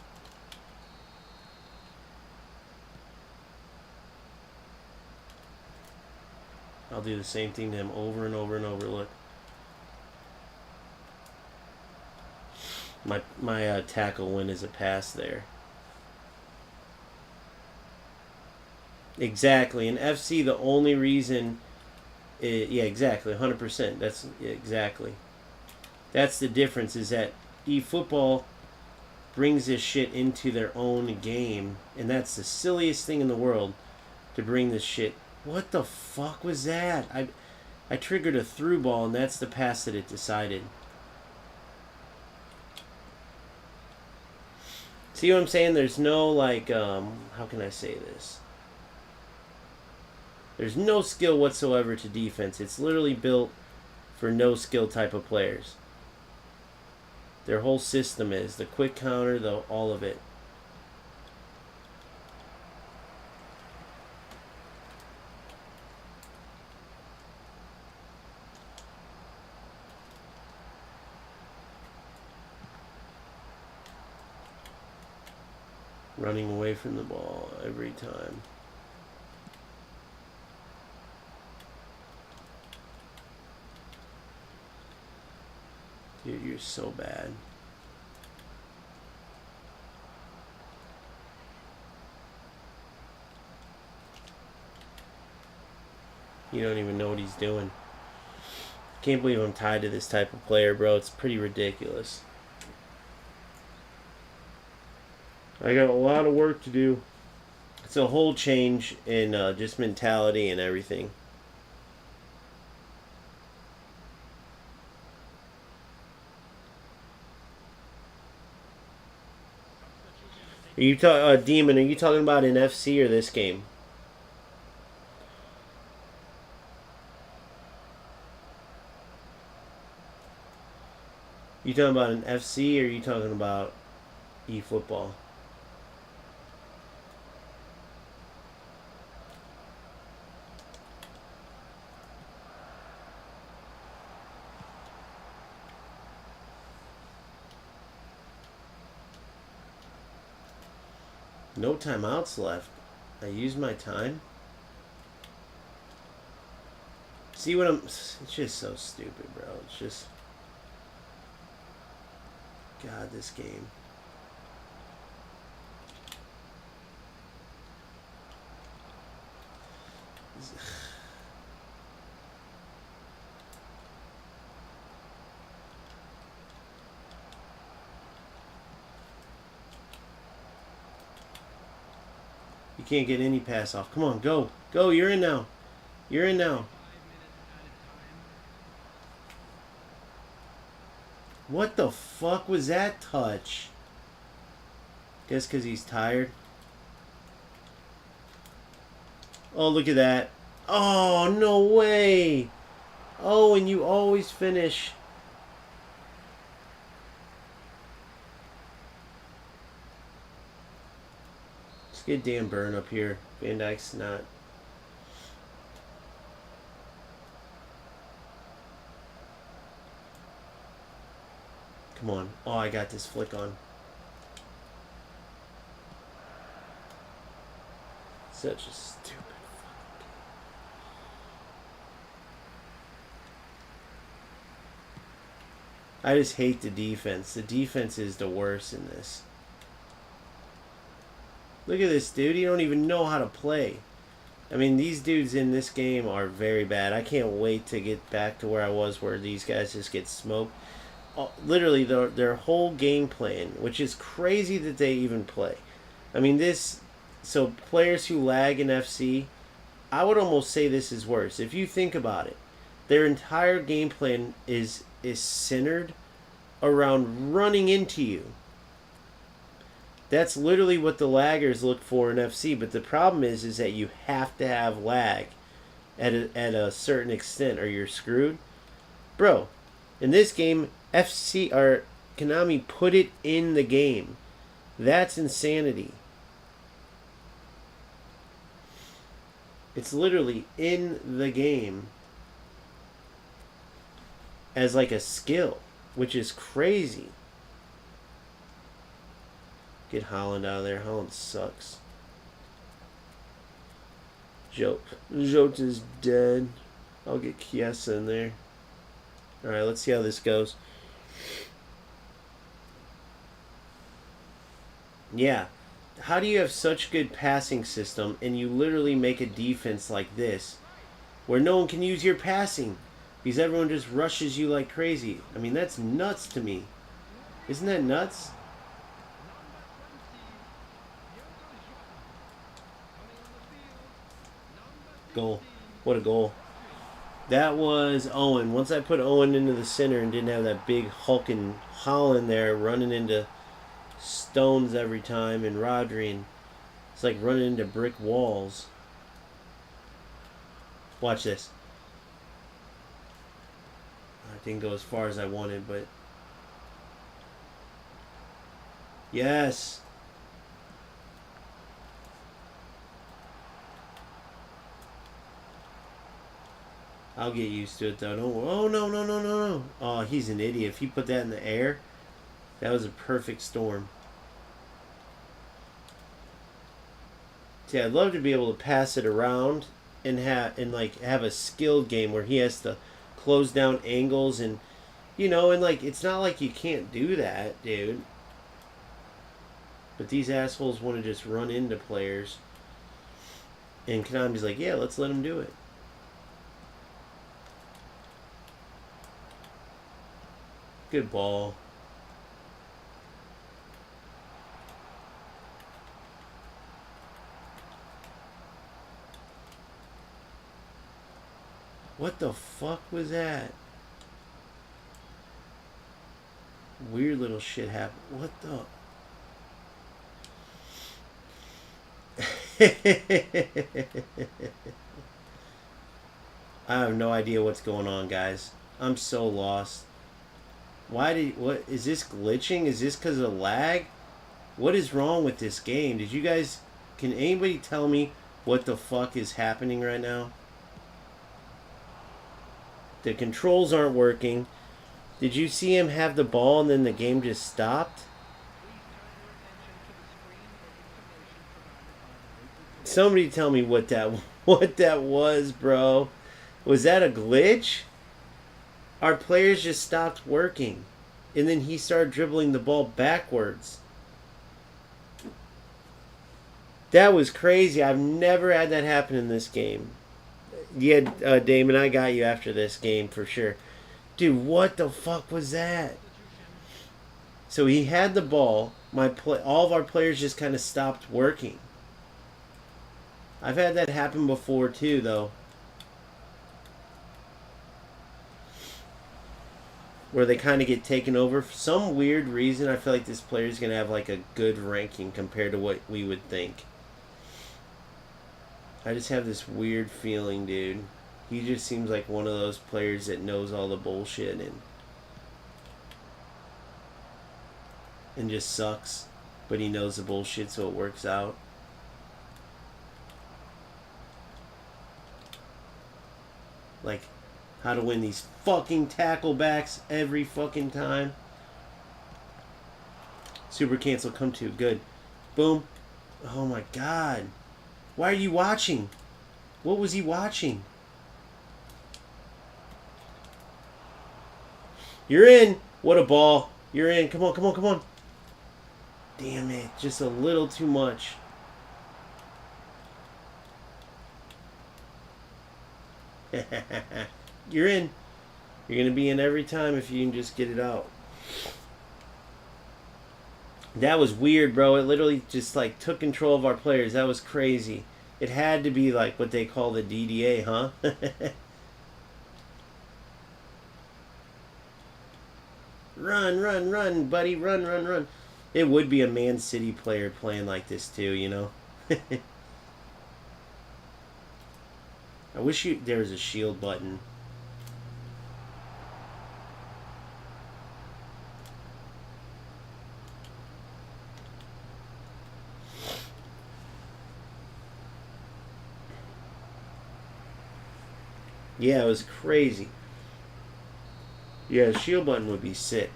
I'll do the same thing to him over and over and over. Look. My tackle win is a pass there. Exactly. In FC, the only reason... yeah, exactly. 100%. That's exactly. That's the difference, is that eFootball brings this shit into their own game. And that's the silliest thing in the world, to bring this shit. What the fuck was that? I triggered a through ball, and that's the pass that it decided. See what I'm saying? There's no, like, how can I say this? There's no skill whatsoever to defense. It's literally built for no skill type of players. Their whole system is the quick counter, all of it. Running away from the ball every time. Dude, you're so bad. You don't even know what he's doing. Can't believe I'm tied to this type of player, bro. It's pretty ridiculous. I got a lot of work to do. It's a whole change in just mentality and everything. Are you Demon? Are you talking about an FC or this game? You talking about an FC or are you talking about eFootball? No timeouts left. I used my time. See what I'm... It's just so stupid, bro. It's just... God, this game. You can't get any pass off. Come on, go. Go, you're in now. You're in now. What the fuck was that touch? Guess because he's tired. Oh, look at that. Oh, no way. Oh, and you always finish. Let's get Dan Burn up here. Van Dijk's not. Come on. Oh, I got this flick on. Such a stupid fucking game. I just hate the defense. The defense is the worst in this. Look at this dude. He don't even know how to play. I mean, these dudes in this game are very bad. I can't wait to get back to where I was, where these guys just get smoked. Literally, their whole game plan, which is crazy that they even play. I mean, this... So, players who lag in FC, I would almost say this is worse. If you think about it, their entire game plan is centered around running into you. That's literally what the laggers look for in FC. But the problem is that you have to have lag at a certain extent, or you're screwed, bro. In this game, FC or Konami put it in the game. That's insanity. It's literally in the game as like a skill, which is crazy. Get Holland out of there. Holland sucks. Jote is dead. I'll get Chiesa in there. Alright, let's see how this goes. Yeah. How do you have such good passing system and you literally make a defense like this where no one can use your passing because everyone just rushes you like crazy? I mean, that's nuts to me. Isn't that nuts? Goal. What a goal. That was Owen. Once I put Owen into the center and didn't have that big hulking Holland there running into stones every time, and Rodri, and it's like running into brick walls. Watch this. I didn't go as far as I wanted, but yes. I'll get used to it though. Don't. Oh no. Oh, he's an idiot. If he put that in the air, that was a perfect storm. See, I'd love to be able to pass it around and have a skilled game where he has to close down angles and it's not like you can't do that, dude. But these assholes want to just run into players, and Konami's like, yeah, let's let them do it. Good ball. What the fuck was that? Weird little shit happened. What the? I have no idea what's going on, guys. I'm so lost. What is this glitching? Is this because of lag? What is wrong with this game? Can anybody tell me what the fuck is happening right now? The controls aren't working. Did you see him have the ball and then the game just stopped? Somebody tell me what that was, bro. Was that a glitch? Our players just stopped working, and then he started dribbling the ball backwards. That was crazy. I've never had that happen in this game. Yeah, Damon, I got you after this game for sure. Dude, what the fuck was that? So he had the ball. All of our players just kind of stopped working. I've had that happen before too, though. Where they kind of get taken over. For some weird reason, I feel like this player is going to have like a good ranking compared to what we would think. I just have this weird feeling, dude. He just seems like one of those players that knows all the bullshit and just sucks. But he knows the bullshit, so it works out. Like, how to win these fucking tacklebacks every fucking time. Super cancel, come to. Good. Boom. Oh my god. Why are you watching? What was he watching? You're in. What a ball. You're in. Come on, come on, come on. Damn it. Just a little too much. You're in. You're going to be in every time if you can just get it out. That was weird, bro. It literally just like took control of our players. That was crazy. It had to be like what they call the DDA, huh? Run, run, run, buddy. Run, run, run. It would be a Man City player playing like this too, you know? I wish there was a shield button. Yeah, it was crazy. Yeah, a shield button would be sick.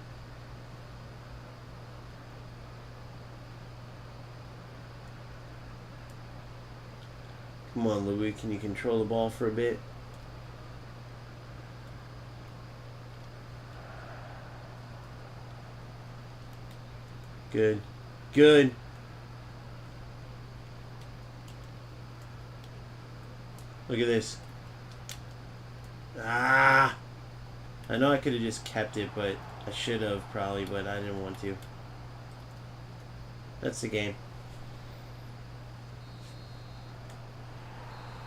Come on, Louis. Can you control the ball for a bit? Good. Good. Look at this. Ah! I know I could have just kept it, but I should have probably, but I didn't want to. That's the game.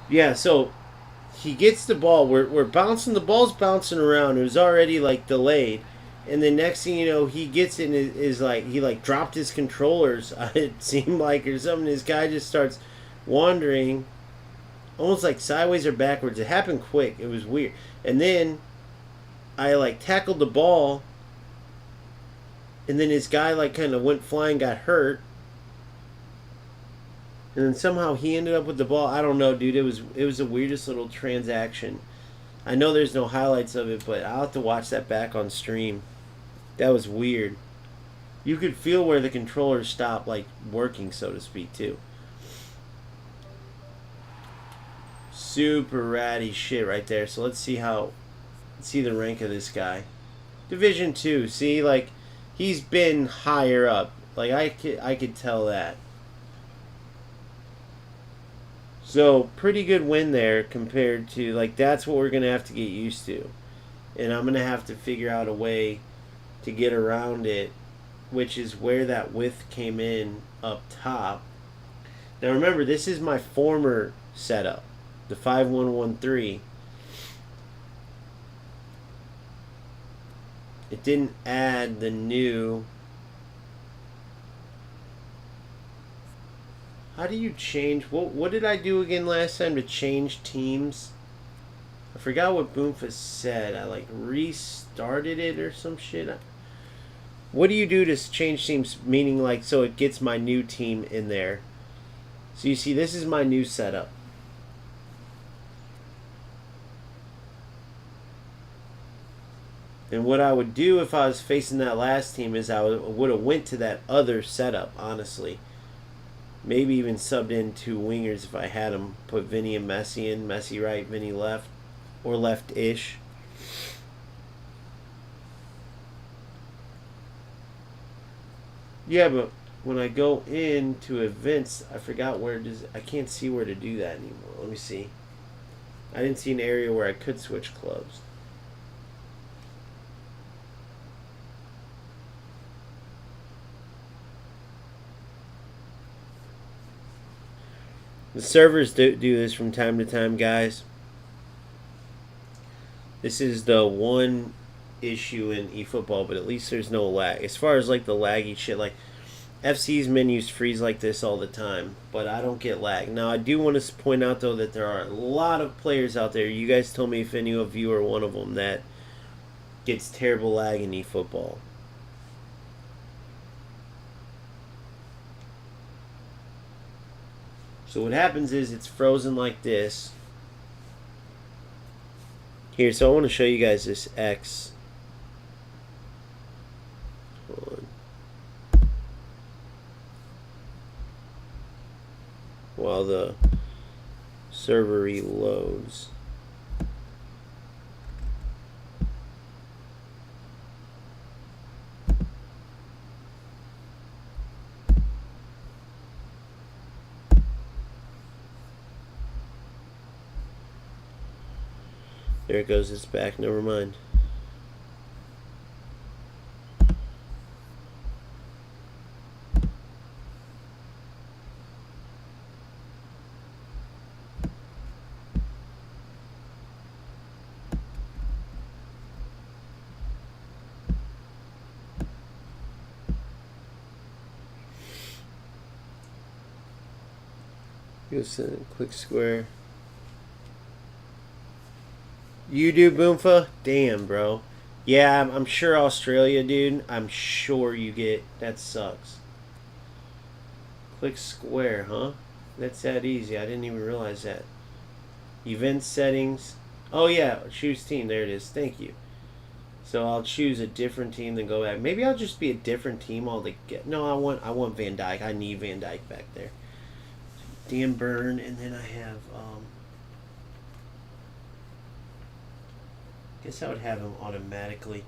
Yeah, so he gets the ball. We're bouncing. The ball's bouncing around. It was already like delayed, and the next thing you know, he gets it and is like he like dropped his controllers. It seemed like or something. This guy just starts wandering, almost like sideways or backwards. It happened quick. It was weird. And then I like tackled the ball, and then his guy like kind of went flying, got hurt. And then somehow he ended up with the ball. I don't know, dude. It was the weirdest little transaction. I know there's no highlights of it, but I'll have to watch that back on stream. That was weird. You could feel where the controller stopped, like, working, so to speak, too. Super ratty shit right there. So let's see the rank of this guy. Division 2. See, like, he's been higher up. Like, I could tell that. So, pretty good win there compared to, like, that's what we're going to have to get used to. And I'm going to have to figure out a way to get around it, which is where that width came in up top. Now, remember, this is my former setup, the 5113. It didn't add the new... How do you change... What did I do again last time to change teams? I forgot what Boomfist said. I like restarted it or some shit. What do you do to change teams? Meaning like so it gets my new team in there. So you see this is my new setup. And what I would do if I was facing that last team is I would have went to that other setup, honestly. Maybe even subbed in 2 wingers if I had them. Put Vinny and Messi in. Messi right, Vinny left. Or left-ish. Yeah, but when I go into events, I forgot I can't see where to do that anymore. Let me see. I didn't see an area where I could switch clubs. The servers do this from time to time, guys. This is the one issue in eFootball, but at least there's no lag. As far as like the laggy shit, like FC's menus freeze like this all the time, but I don't get lag. Now, I do want to point out, though, that there are a lot of players out there. You guys told me if any of you are one of them that gets terrible lag in eFootball. So what happens is it's frozen like this. Here, so I want to show you guys this X. Hold on. While the server reloads. There it goes, it's back, never mind. Just click square. You do, Boomfa? Damn, bro. Yeah, I'm sure Australia, dude. I'm sure you get... That sucks. Click square, huh? That's that easy. I didn't even realize that. Event settings. Oh, yeah. Choose team. There it is. Thank you. So I'll choose a different team, then go back. Maybe I'll just be a different team altogether. No, I want Van Dijk. I need Van Dijk back there. Dan Burn, and then I have... guess I would have him automatically.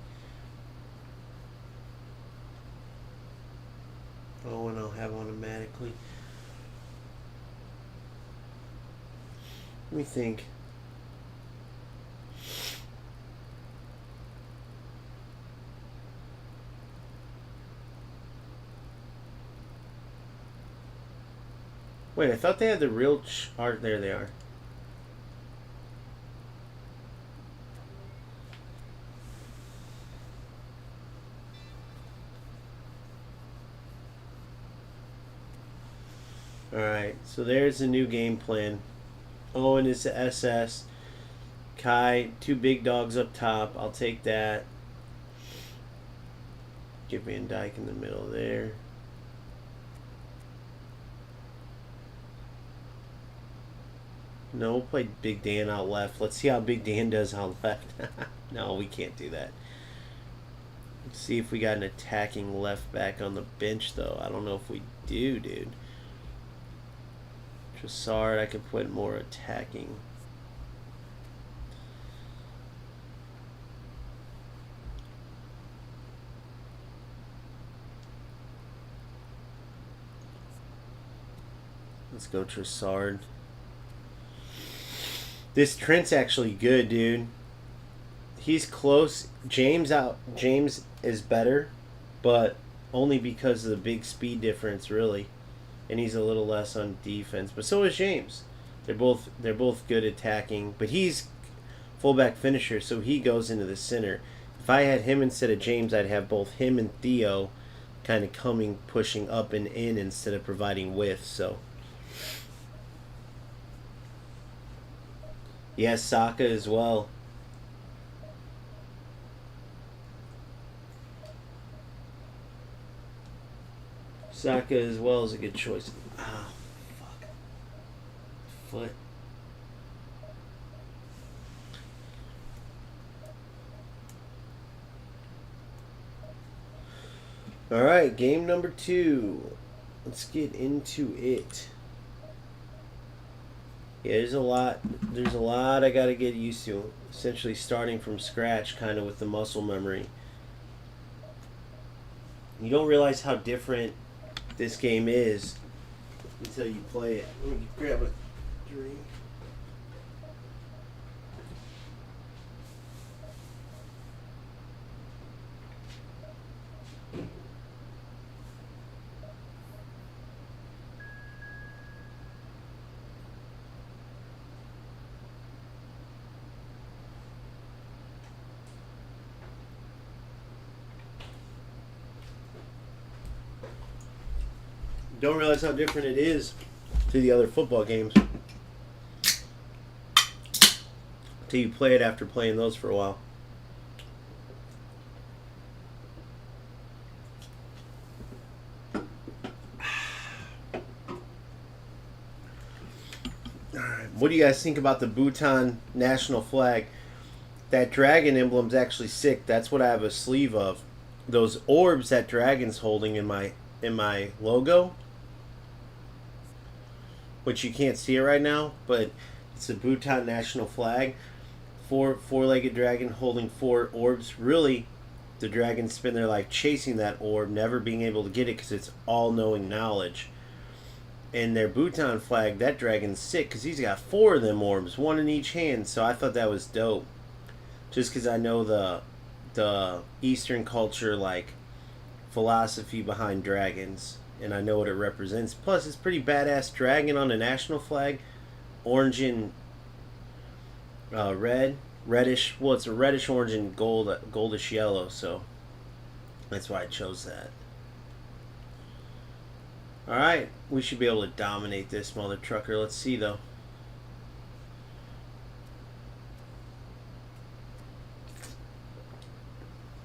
Oh, and I'll have automatically. Let me think. Wait, I thought they had the real art. There they are. Alright, so there's the new game plan. Owen is the SS. Kai, two big dogs up top. I'll take that. Get Van Dijk in the middle there. No, we'll play Big Dan out left. Let's see how Big Dan does out left. No, we can't do that. Let's see if we got an attacking left back on the bench, though. I don't know if we do, dude. Trossard, I could put more attacking. Let's go Trossard. This Trent's actually good, dude. He's close. James is better, but only because of the big speed difference, really. And he's a little less on defense, but so is James. They're both good attacking, but he's fullback finisher, so he goes into the center. If I had him instead of James, I'd have both him and Theo kind of pushing up and in instead of providing width. So yes, Saka as well. Saka as well is a good choice. Oh, fuck. Foot. Alright, game number 2. Let's get into it. Yeah, there's a lot I gotta get used to. Essentially starting from scratch, kind of with the muscle memory. You don't realize how different this game is until you play it. Let me grab a drink. Don't realize how different it is to the other football games till you play it after playing those for a while. What do you guys think about the Bhutan national flag? That dragon emblem's actually sick. That's what I have a sleeve of. Those orbs that dragon's holding in my logo, which you can't see it right now, but it's the Bhutan national flag. Four-legged dragon holding 4 orbs. Really, the dragons spend their life chasing that orb, never being able to get it because it's all-knowing knowledge. And their Bhutan flag, that dragon's sick because he's got 4 of them orbs, 1 in each hand. So I thought that was dope. Just because I know the Eastern culture, like, philosophy behind dragons. And I know what it represents. Plus, it's pretty badass dragon on the national flag. Orange and reddish. Well, it's a reddish orange and goldish yellow. So that's why I chose that. Alright, we should be able to dominate this mother trucker. Let's see, though.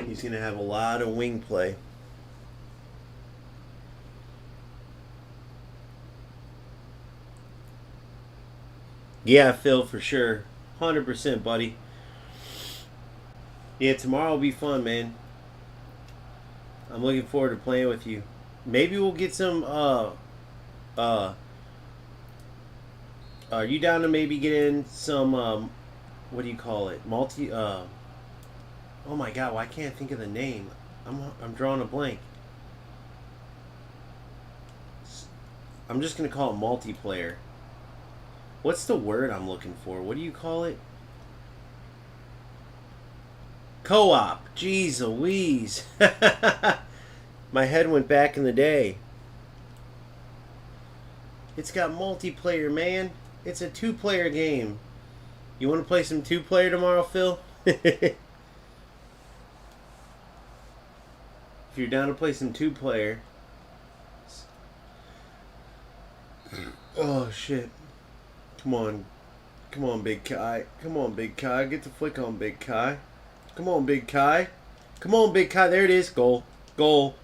He's going to have a lot of wing play. Yeah, Phil, for sure. 100%, buddy. Yeah, tomorrow will be fun, man. I'm looking forward to playing with you. Maybe we'll get some, are you down to maybe get in some, what do you call it? Oh my god, why can't I think of the name? I'm drawing a blank. I'm just going to call it multiplayer. What's the word I'm looking for? What do you call it? Co-op. Jeez Louise. My head went back in the day. It's got multiplayer, man. It's a 2-player game. You want to play some 2-player tomorrow, Phil? If you're down to play some 2-player. Oh, shit. Come on. Come on, Big Kai. Come on, Big Kai. Get the flick on, Big Kai. Come on, Big Kai. Come on, Big Kai. There it is. Goal. Goal.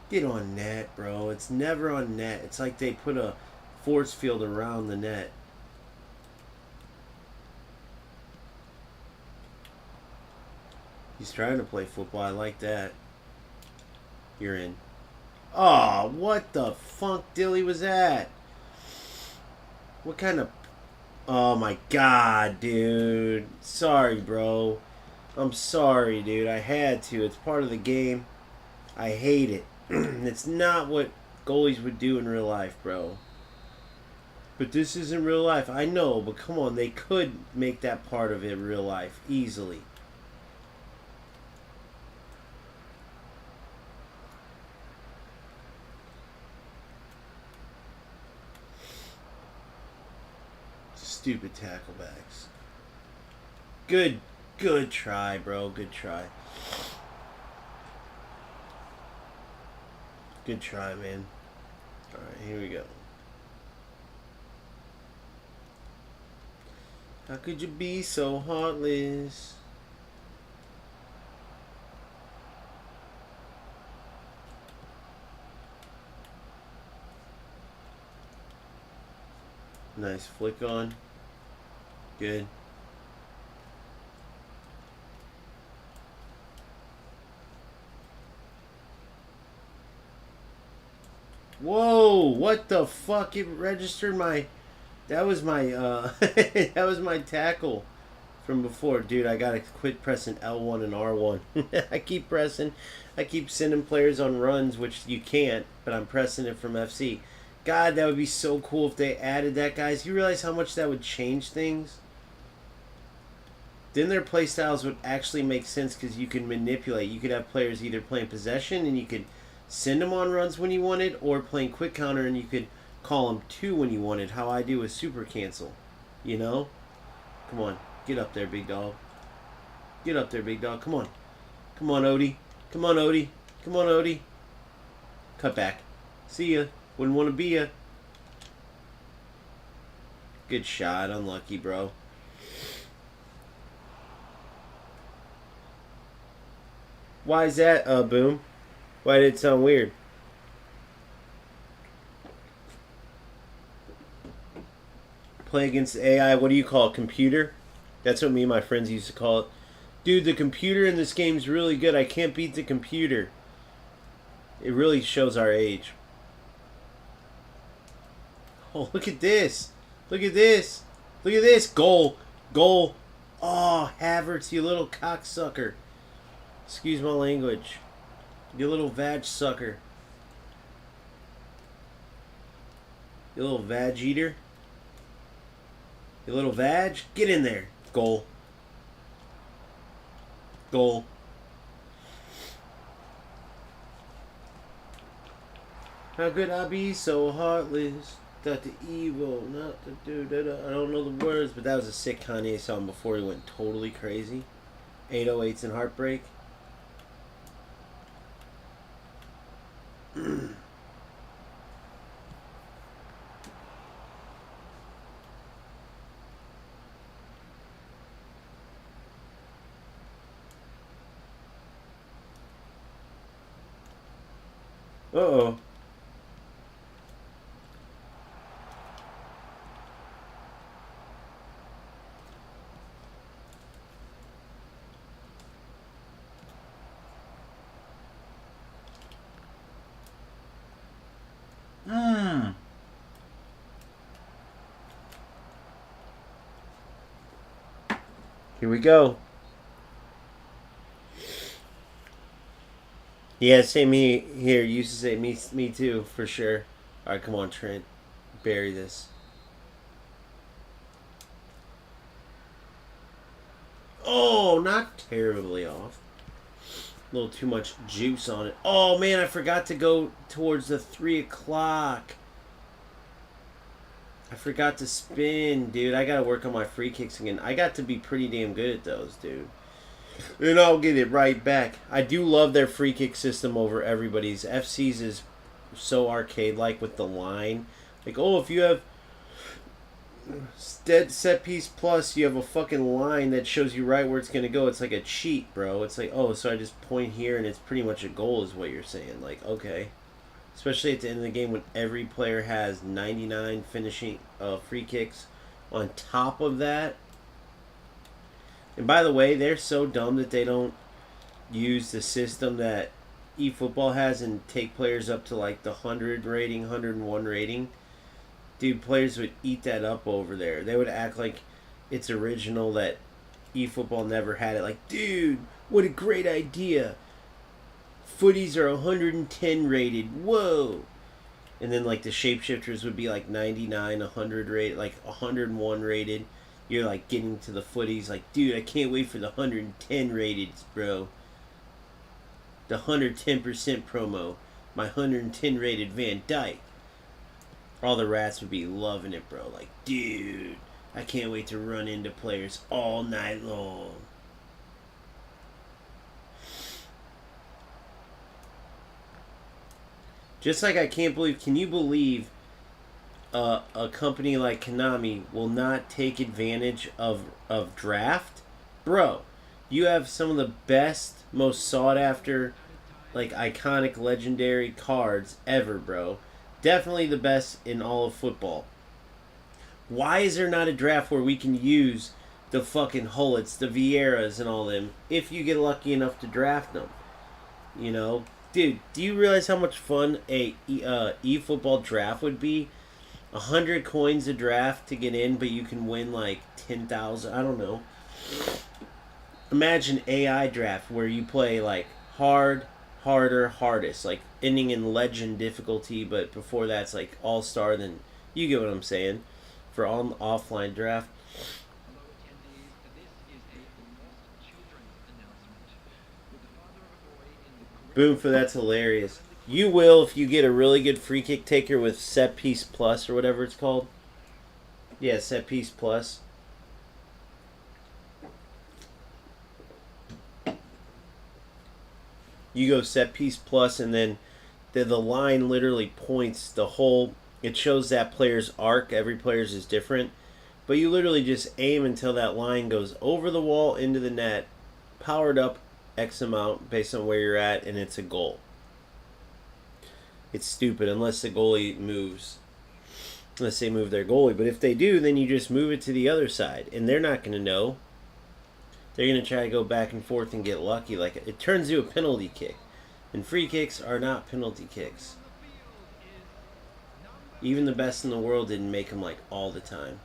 Get on net, bro. It's never on net. It's like they put a force field around the net. He's trying to play football. I like that. You're in. Oh, what the funk dilly was that? What kind of... Oh my god, dude. Sorry, bro. I'm sorry, dude. I had to. It's part of the game. I hate it. It's not what goalies would do in real life, bro. But this isn't real life. I know, but come on. They could make that part of it real life easily. Stupid tacklebacks. Good try, bro. Good try. Good try, man. Alright, here we go. How could you be so heartless? Nice flick on. Good. Whoa, what the fuck? It registered my... That was my, that was my tackle from before. Dude, I gotta quit pressing L1 and R1. I keep pressing. I keep sending players on runs, which you can't, but I'm pressing it from FC. God, that would be so cool if they added that, guys. You realize how much that would change things? Then their play styles would actually make sense because you can manipulate. You could have players either playing possession and you could send them on runs when you wanted, or playing quick counter and you could call them 2 when you wanted, how I do with super cancel. You know? Come on. Get up there, big dog. Get up there, big dog. Come on. Come on, Odie. Come on, Odie. Come on, Odie. Cut back. See ya. Wouldn't want to be a good shot. Unlucky, bro. Why is that, Boom? Why did it sound weird? Play against the AI. What do you call it? Computer? That's what me and my friends used to call it. Dude, the computer in this game's really good. I can't beat the computer. It really shows our age. Oh, look at this. Look at this. Look at this. Goal. Goal. Oh, Havertz, you little cocksucker. Excuse my language. You little vag sucker. You little vag eater. You little vag. Get in there. Goal. Goal. How could I be so heartless? That the evil, not to do that. I don't know the words, but that was a sick Kanye song before he went totally crazy. 808s and Heartbreak. Uh-oh. Here we go. Yeah, same here. Used to say me too, for sure. Alright, come on, Trent. Bury this. Oh, not terribly off. A little too much juice on it. Oh, man, I forgot to go towards the 3 o'clock. I forgot to spin, dude. I gotta work on my free kicks again. I got to be pretty damn good at those, dude. And I'll get it right back. I do love their free kick system over everybody's. FC's is so arcade-like with the line. Like, oh, if you have set piece plus, you have a fucking line that shows you right where it's going to go. It's like a cheat, bro. It's like, oh, so I just point here and it's pretty much a goal is what you're saying. Like, okay. Especially at the end of the game when every player has 99 finishing free kicks on top of that. And by the way, they're so dumb that they don't use the system that eFootball has and take players up to like the 100 rating, 101 rating. Dude, players would eat that up over there. They would act like it's original, that eFootball never had it. Like, dude, what a great idea. Footies are 110 rated. Whoa. And then like the shapeshifters would be like 99, 100 rated, like 101 rated. You're like getting to the footies like, dude, I can't wait for the 110 rated, bro. The 110% promo. My 110 rated Van Dyke. All the rats would be loving it, bro. Like, dude, I can't wait to run into players all night long. Just like I can't believe, can you believe a company like Konami will not take advantage of draft? Bro, you have some of the best, most sought after, like iconic, legendary cards ever, bro. Definitely the best in all of football. Why is there not a draft where we can use the fucking Hullets, the Vieiras, and all them if you get lucky enough to draft them? You know? Dude, do you realize how much fun a eFootball draft would be? 100 coins a draft to get in, but you can win like 10,000. I don't know. Imagine AI draft where you play like hard, harder, hardest, like ending in legend difficulty, but before that's like all-star. Then you get what I'm saying for all offline draft. Boom for that's hilarious. You will if you get a really good free kick taker with set piece plus or whatever it's called. Yeah, set piece plus. You go set piece plus and then the line literally points the whole. It shows that player's arc. Every player's is different, but you literally just aim until that line goes over the wall into the net, powered up X amount based on where you're at, and it's a goal. It's stupid unless the goalie moves. Unless they move their goalie. But if they do, then you just move it to the other side. And they're not going to know. They're going to try to go back and forth and get lucky. Like it turns into a penalty kick. And free kicks are not penalty kicks. Even the best in the world didn't make them like all the time.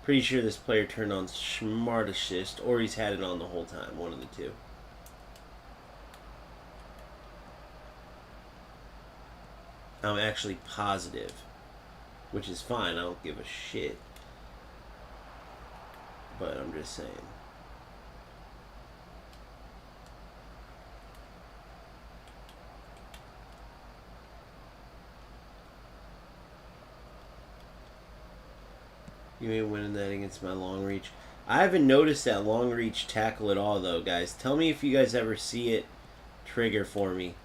Pretty sure this player turned on smart assist, or he's had it on the whole time. One of the two. I'm actually positive, which is fine. I don't give a shit. But I'm just saying. You ain't winning that against my long reach. I haven't noticed that long reach tackle at all, though, guys. Tell me if you guys ever see it trigger for me.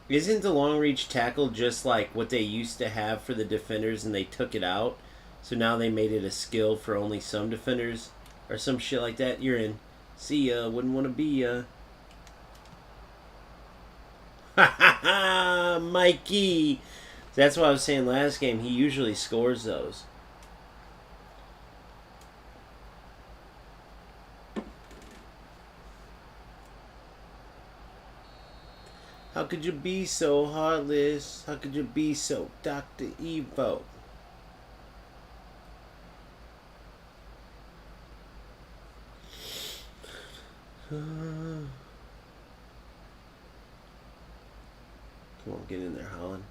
Isn't the long reach tackle just like what they used to have for the defenders and they took it out? So now they made it a skill for only some defenders or some shit like that? You're in. See ya. Wouldn't want to be ya. Ha ha ha! Mikey! That's what I was saying last game. He usually scores those. How could you be so heartless? How could you be so Dr. Evo? Come on, get in there, Holland.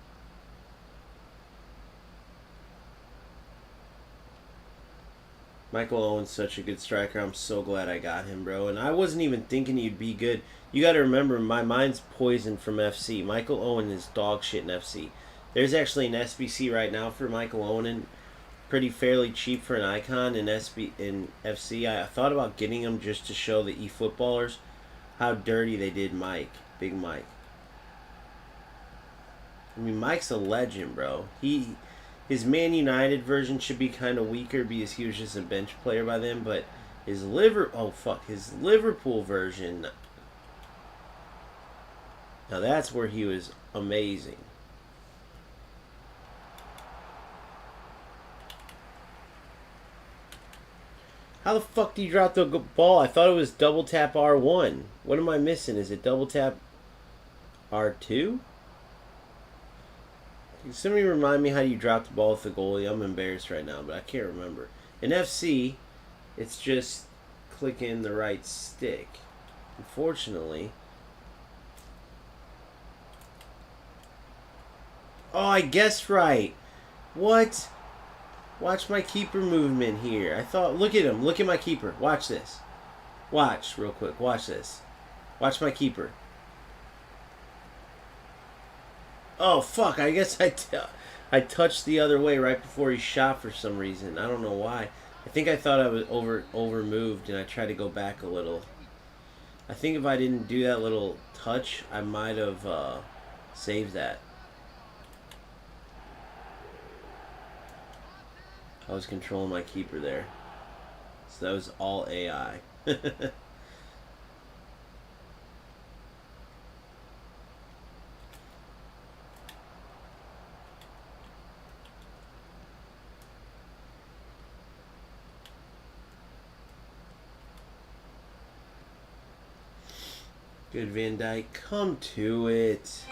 Michael Owen's such a good striker. I'm so glad I got him, bro. And I wasn't even thinking he'd be good. You got to remember, my mind's poisoned from FC. Michael Owen is dog shit in FC. There's actually an SBC right now for Michael Owen, and pretty fairly cheap for an icon in FC. I thought about getting him just to show the eFootballers how dirty they did Mike, Big Mike. I mean, Mike's a legend, bro. His Man United version should be kind of weaker because he was just a bench player by then, but his Liverpool version, now that's where he was amazing. How the fuck do you drop the ball? I thought it was double tap R1. What am I missing? Is it double tap R2? Can somebody remind me how you drop the ball with the goalie? I'm embarrassed right now, but I can't remember. In FC, it's just clicking the right stick. Unfortunately. Oh, I guessed right. What? Watch my keeper movement here. I thought, look at him. Look at my keeper. Watch this. Watch real quick. Watch this. Watch my keeper. Oh, fuck. I guess I touched the other way right before he shot for some reason. I don't know why. I think I thought I was over moved, and I tried to go back a little. I think if I didn't do that little touch, I might have saved that. I was controlling my keeper there. So that was all AI. Good, Van Dyke. Come to it.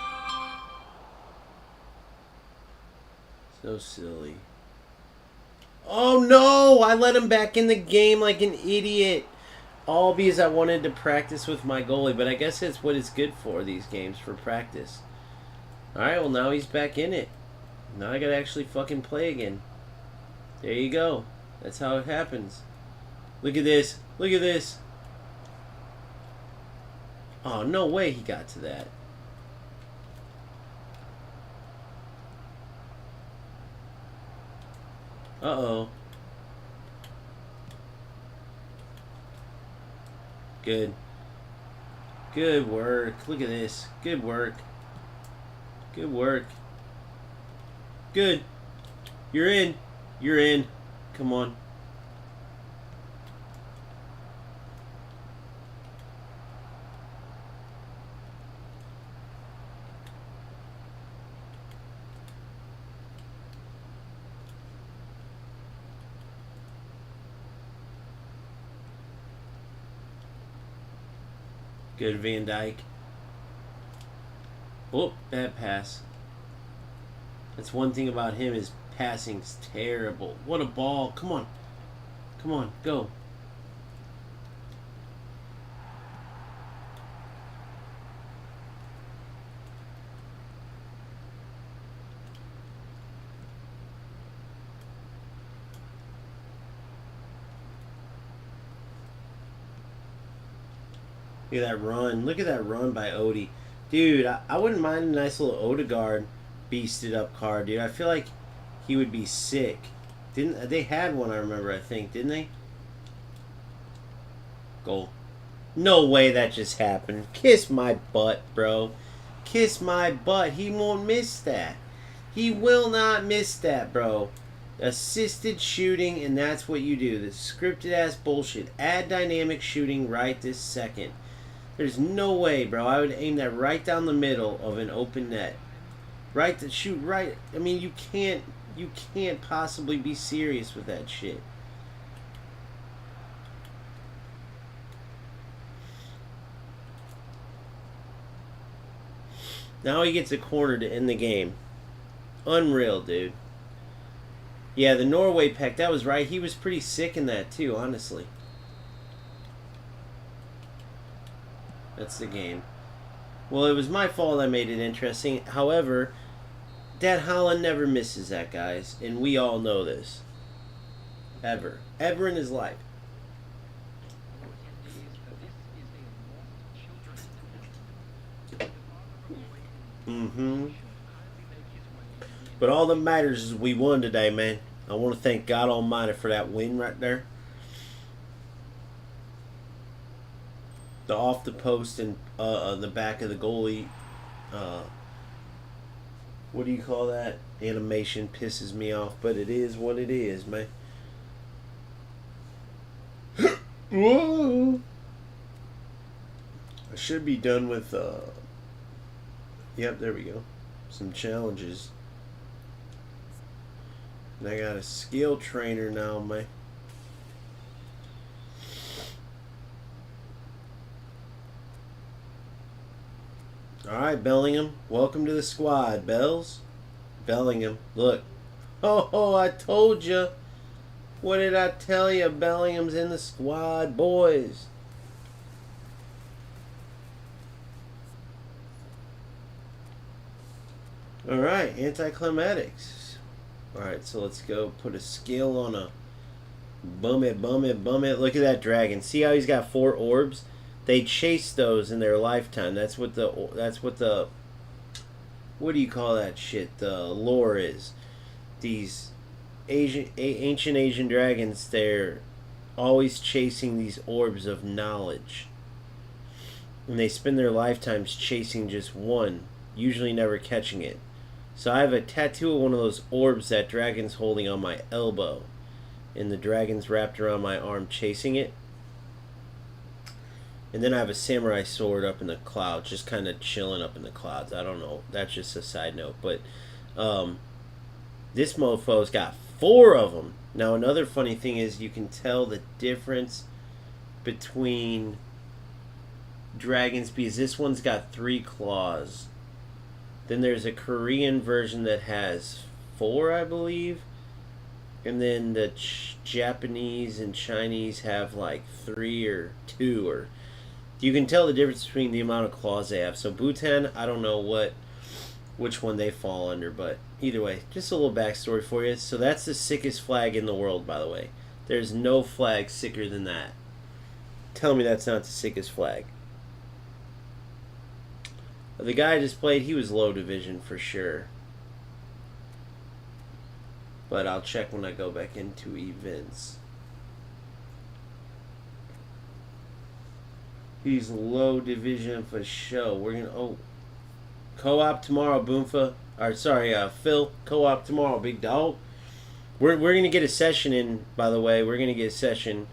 So silly. Oh no! I let him back in the game like an idiot. All because I wanted to practice with my goalie. But I guess that's what it's good for, these games, for practice. Alright, well now he's back in it. Now I gotta actually fucking play again. There you go. That's how it happens. Look at this. Look at this. Oh, no way he got to that. Uh-oh. Good. Good work. Look at this. Good work. Good work. Good. You're in. You're in. Come on. Good, Van Dyke. Oh, bad pass. That's one thing about him, his passing's terrible. What a ball. Come on. Come on, go. Look at that run. Look at that run by Odie. Dude, I wouldn't mind a nice little Odegaard beasted up card, dude. I feel like he would be sick. Didn't they had one, I remember, I think, didn't they? Goal. No way that just happened. Kiss my butt, bro. Kiss my butt. He won't miss that. He will not miss that, bro. Assisted shooting, and that's what you do. This scripted ass bullshit. Add dynamic shooting right this second. There's no way, bro. I would aim that right down the middle of an open net. Right to shoot right. I mean, you can't possibly be serious with that shit. Now he gets a corner to end the game. Unreal, dude. Yeah, the Norway peck, that was right. He was pretty sick in that too, honestly. That's the game. Well, it was my fault I made it interesting. However, Dad Holland never misses that, guys. And we all know this. Ever. Ever in his life. But all that matters is we won today, man. I want to thank God Almighty for that win right there. The off the post and the back of the goalie, what do you call that? Animation pisses me off, but it is what it is, man. Whoa! I should be done with, yep, there we go. Some challenges. And I got a skill trainer now, man. Alright, Bellingham. Welcome to the squad, Bells. Bellingham. Look. Oh, I told you. What did I tell you? Bellingham's in the squad, boys. Alright, anticlimatics. Alright, so let's go put a skill on a bum it. Look at that dragon. See how he's got 4 orbs? They chase those in their lifetime. That's what the what do you call that shit? The lore is. These ancient Asian dragons, they're always chasing these orbs of knowledge. And they spend their lifetimes chasing just one, usually never catching it. So I have a tattoo of one of those orbs that dragon's holding on my elbow. And the dragon's wrapped around my arm chasing it. And then I have a samurai sword up in the clouds, just kind of chilling up in the clouds. I don't know. That's just a side note. But this mofo's got 4 of them. Now, another funny thing is you can tell the difference between dragons because this one's got 3 claws. Then there's a Korean version that has 4, I believe. And then the Japanese and Chinese have like 3 or 2 or... You can tell the difference between the amount of claws they have. So Bhutan, I don't know which one they fall under, but either way, just a little backstory for you. So that's the sickest flag in the world, by the way. There's no flag sicker than that. Tell me that's not the sickest flag. The guy I just played, he was low division for sure. But I'll check when I go back into events. He's low division for show. We're gonna Co-op tomorrow, Boomfa. Or sorry, Phil. Co-op tomorrow, big dog. We're gonna get a session in. By the way, we're gonna get a session,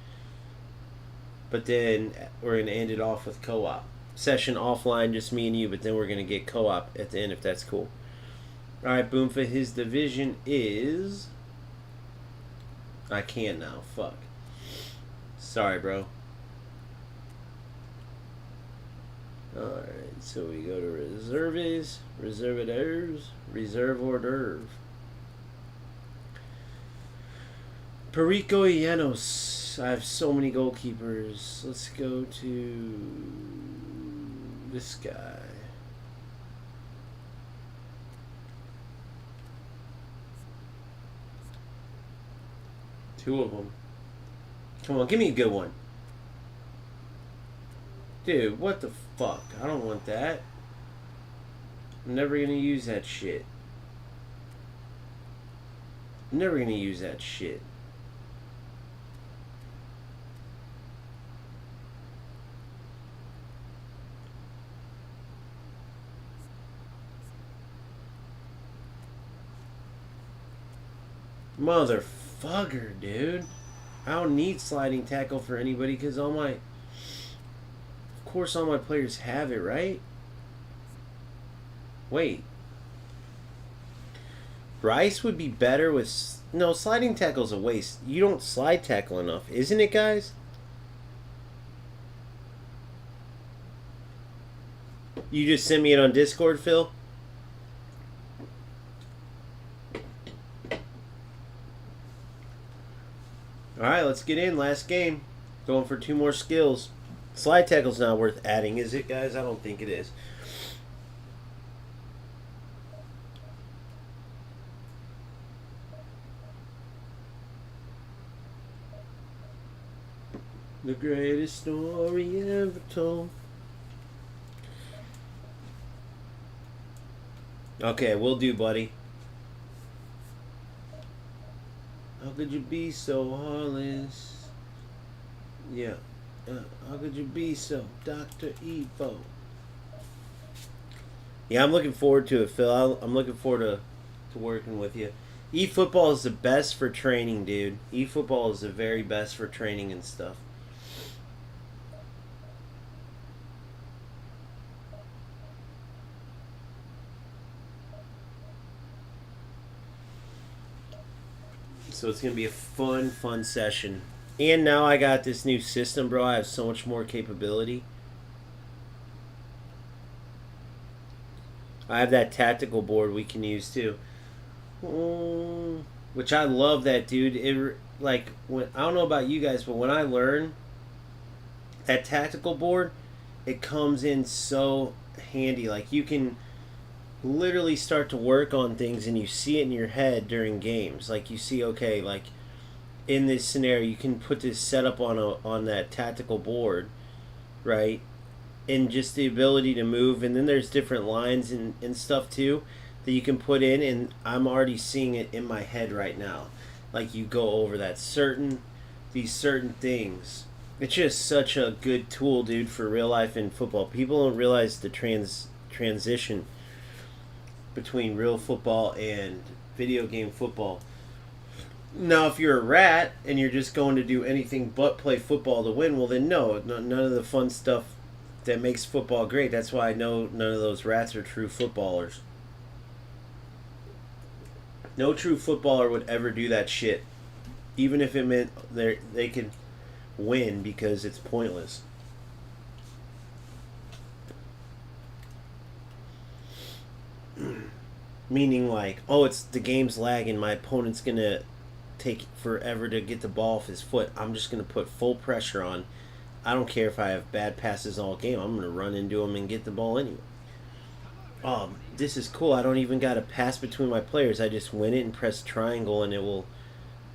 but then we're gonna end it off with co-op session offline, just me and you. But then we're gonna get co-op at the end if that's cool. All right, Boomfa. His division is. I can't now. Fuck. Sorry, bro. Alright, so we go to reserves, reserve hors d'oeuvre. Perico Llanos. I have so many goalkeepers. Let's go to this guy. Two of them. Come on, give me a good one. Dude, what the fuck? I don't want that. I'm never gonna use that shit. I'm never gonna use that shit. Motherfucker, dude. I don't need sliding tackle for anybody because all my... Of course all my players have it, right? Wait. Bryce would be better with... No, sliding tackle's a waste. You don't slide tackle enough, isn't it, guys? You just sent me it on Discord, Phil? Alright, let's get in. Last game. Going for 2 more skills. Slide tackle's not worth adding, is it, guys? I don't think it is. The greatest story ever told. Okay, we'll do, buddy. How could you be so heartless? Yeah. How could you be so Dr. Evo? Yeah, I'm looking forward to it, Phil. I'm looking forward to working with you. eFootball is the best for training, dude. eFootball is the very best for training and stuff. So it's going to be a fun session. And now I got this new system, bro. I have so much more capability. I have that tactical board we can use too. Which I love that, dude. It like when I don't know about you guys, but when I learn that tactical board, it comes in so handy. Like you can literally start to work on things and you see it in your head during games. Like you see, okay, like in this scenario you can put this setup on that tactical board, right? And just the ability to move, and then there's different lines and stuff too that you can put in, and I'm already seeing it in my head right now. Like you go over these certain things. It's just such a good tool, dude, for real life in football. People don't realize the transition between real football and video game football. Now, if you're a rat and you're just going to do anything but play football to win, well then no, none of the fun stuff that makes football great. That's why I know none of those rats are true footballers. No true footballer would ever do that shit, even if it meant they could win, because it's pointless. Meaning like, oh, it's the game's lagging, my opponent's gonna take forever to get the ball off his foot. I'm just gonna put full pressure on. I don't care if I have bad passes all game. I'm gonna run into him and get the ball anyway. This is cool. I don't even got to pass between my players. I just win it and press triangle, and it will,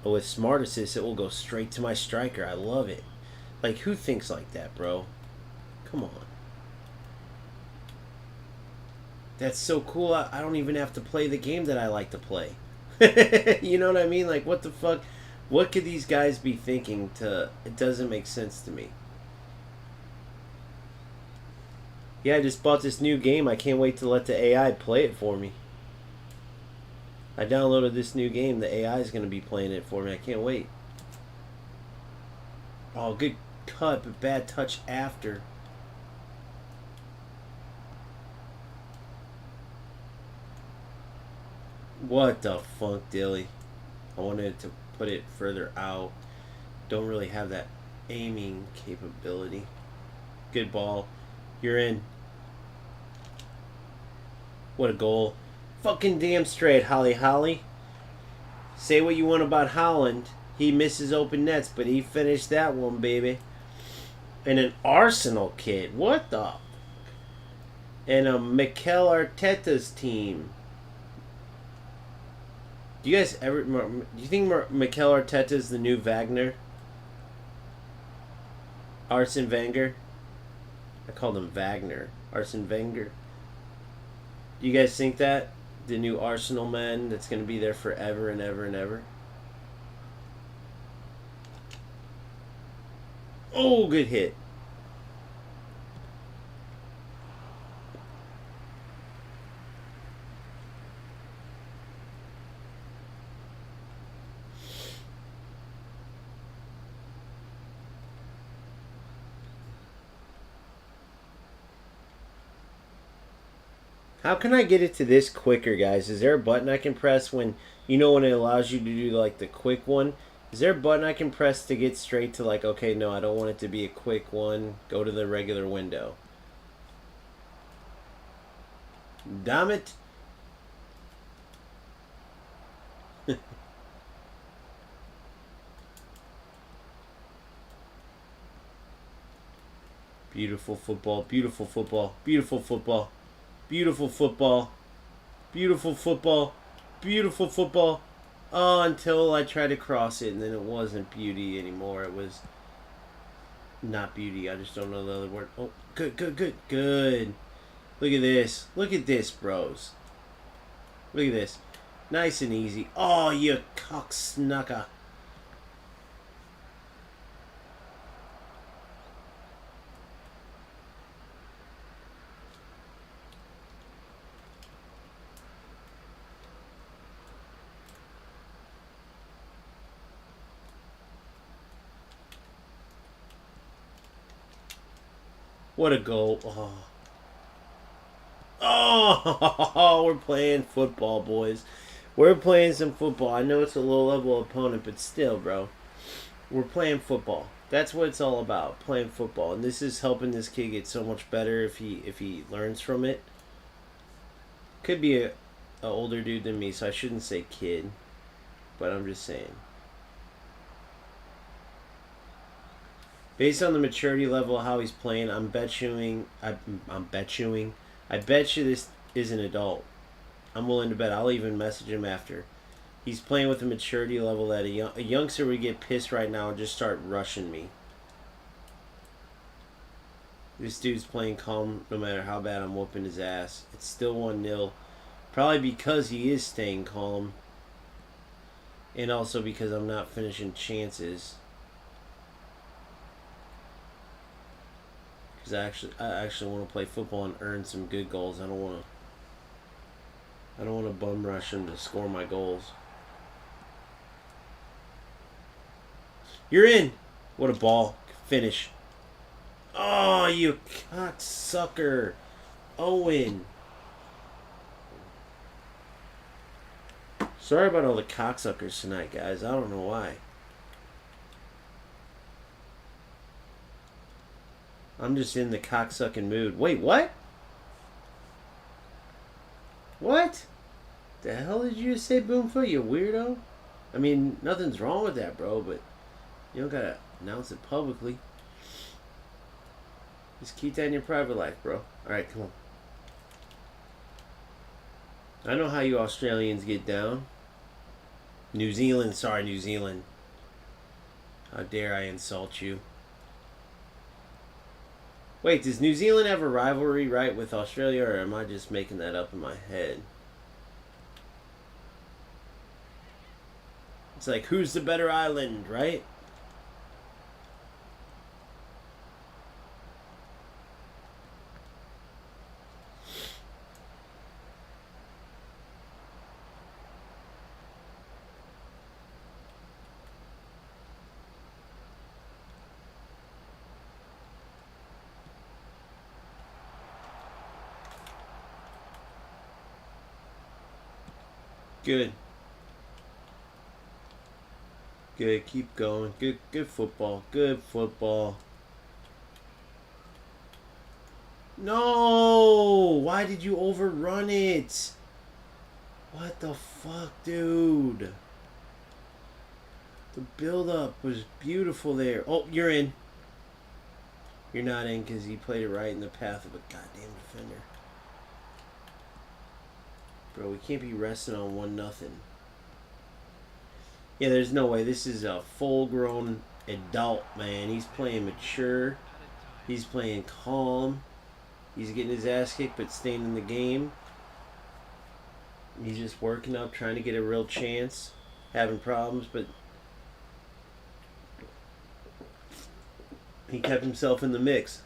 with Smart Assist, it will go straight to my striker. I love it. Like, who thinks like that, bro? Come on. That's so cool. I don't even have to play the game that I like to play. You know what I mean? Like, what the fuck? What could these guys be thinking? It doesn't make sense to me. Yeah, I just bought this new game. I can't wait to let the AI play it for me. I downloaded this new game. The AI is going to be playing it for me. I can't wait. Oh, good cut, but bad touch after. What the funk, Dilly? I wanted to put it further out. Don't really have that aiming capability. Good ball. You're in. What a goal. Fucking damn straight, Holly Holly. Say what you want about Holland. He misses open nets, but he finished that one, baby. And an Arsenal kid. What the? And a Mikel Arteta's team. Do you guys ever? Do you think Mikel Arteta is the new Wagner? Arsene Wenger. I called him Wagner. Arsene Wenger. Do you guys think that the new Arsenal man that's going to be there forever and ever and ever? Oh, good hit. How can I get it to this quicker, guys? Is there a button I can press when when it allows you to do like the quick one? Is there a button I can press to get straight to like, okay, no, I don't want it to be a quick one. Go to the regular window. Damn it. Beautiful football, beautiful football, beautiful football, beautiful football, beautiful football, beautiful football. Oh, until I tried to cross it, and then it wasn't beauty anymore. It was not beauty. I just don't know the other word. Oh, good, good, good, good. Look at this. Look at this, bros. Look at this. Nice and easy. Oh, you cocksnucker. What a goal. Oh. Oh, we're playing football, boys. We're playing some football. I know it's a low level opponent, but still, bro. We're playing football. That's what it's all about, playing football. And this is helping this kid get so much better if he learns from it. Could be a older dude than me, so I shouldn't say kid. But I'm just saying. Based on the maturity level of how he's playing, I'm bet you this is an adult. I'm willing to bet. I'll even message him after. He's playing with a maturity level that a youngster would get pissed right now and just start rushing me. This dude's playing calm no matter how bad I'm whooping his ass. It's still 1-0. Probably because he is staying calm. And also because I'm not finishing chances. Because I actually want to play football and earn some good goals. I don't want to bum rush him to score my goals. You're in. What a ball. Finish. Oh, you cocksucker. Owen. Sorry about all the cocksuckers tonight, guys. I don't know why. I'm just in the cocksucking mood. Wait, what? What? The hell did you just say, Boomfoot, you weirdo? I mean, nothing's wrong with that, bro, but you don't gotta announce it publicly. Just keep that in your private life, bro. Alright, come on. I know how you Australians get down. New Zealand, sorry, New Zealand. How dare I insult you? Wait, does New Zealand have a rivalry, right, with Australia, or am I just making that up in my head? It's like, who's the better island, right? Good. Good. Keep going. Good football. Good football. No! Why did you overrun it? What the fuck, dude? The build-up was beautiful there. Oh, you're in. You're not in because he played it right in the path of a goddamn defender. Bro, we can't be resting on 1-0. Yeah, there's no way. This is a full-grown adult, man. He's playing mature. He's playing calm. He's getting his ass kicked but staying in the game. He's just working up, trying to get a real chance. Having problems, but he kept himself in the mix.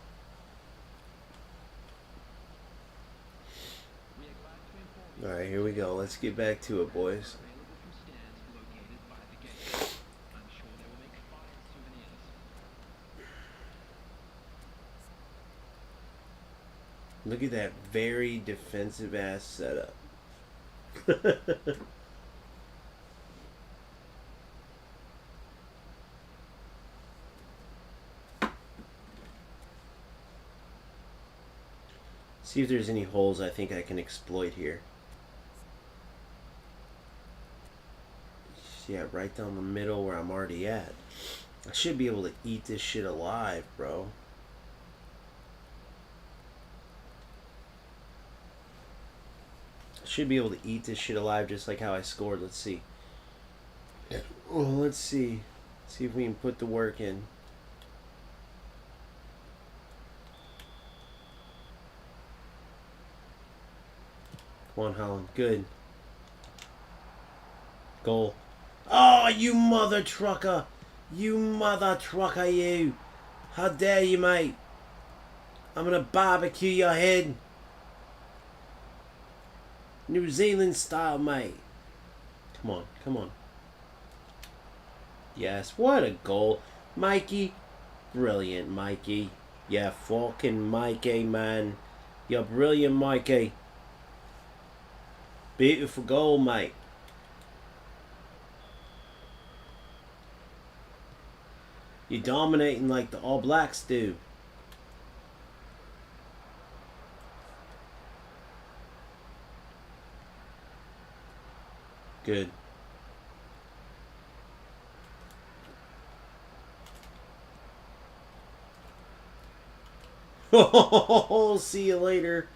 Alright, here we go. Let's get back to it, boys. Look at that very defensive ass setup. See if there's any holes I think I can exploit here. Yeah, right down the middle where I'm already at. I should be able to eat this shit alive, bro. I should be able to eat this shit alive just like how I scored. Let's see. Well, let's see. See if we can put the work in. Come on, Holland. Good. Goal. Oh, you mother trucker. You mother trucker, you. How dare you, mate. I'm going to barbecue your head. New Zealand style, mate. Come on, come on. Yes, what a goal. Mikey. Brilliant, Mikey. Yeah, fucking Mikey, man. You're brilliant, Mikey. Beautiful goal, mate. You're dominating like the All Blacks do. Good. Oh, see you later.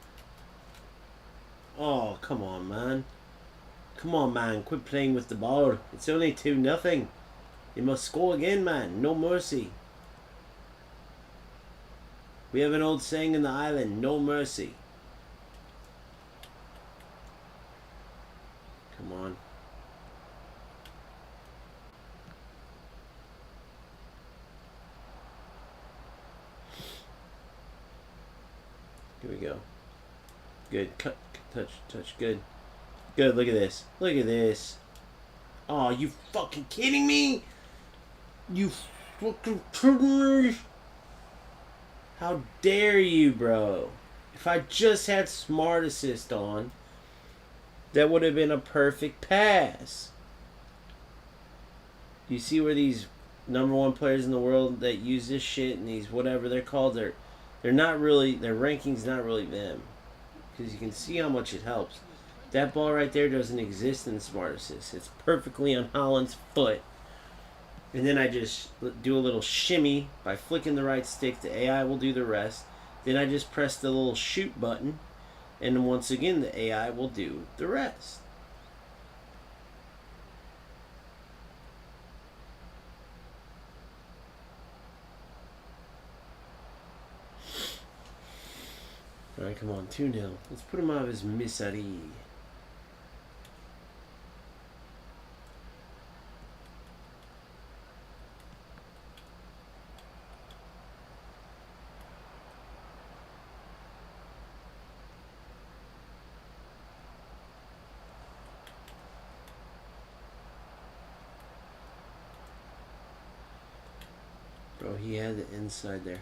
Oh, come on, man. Come on, man. Quit playing with the ball. It's only 2-0. You must score again, man. No mercy. We have an old saying in the island, no mercy. Come on. Here we go. Good. Cut. Touch. Good. Good. Look at this. Look at this. Oh, you fucking kidding me? You fucking kidding me? How dare you, bro? If I just had Smart Assist on, that would have been a perfect pass. You see where these #1 players in the world that use this shit and these whatever they're called, they're not really, their ranking's not really them. Because you can see how much it helps. That ball right there doesn't exist in Smart Assist. It's perfectly on Holland's foot. And then I just do a little shimmy by flicking the right stick. The AI will do the rest. Then I just press the little shoot button. And then once again, the AI will do the rest. Alright, come on. 2-0. Let's put him out of his misery. Bro, he had the inside there.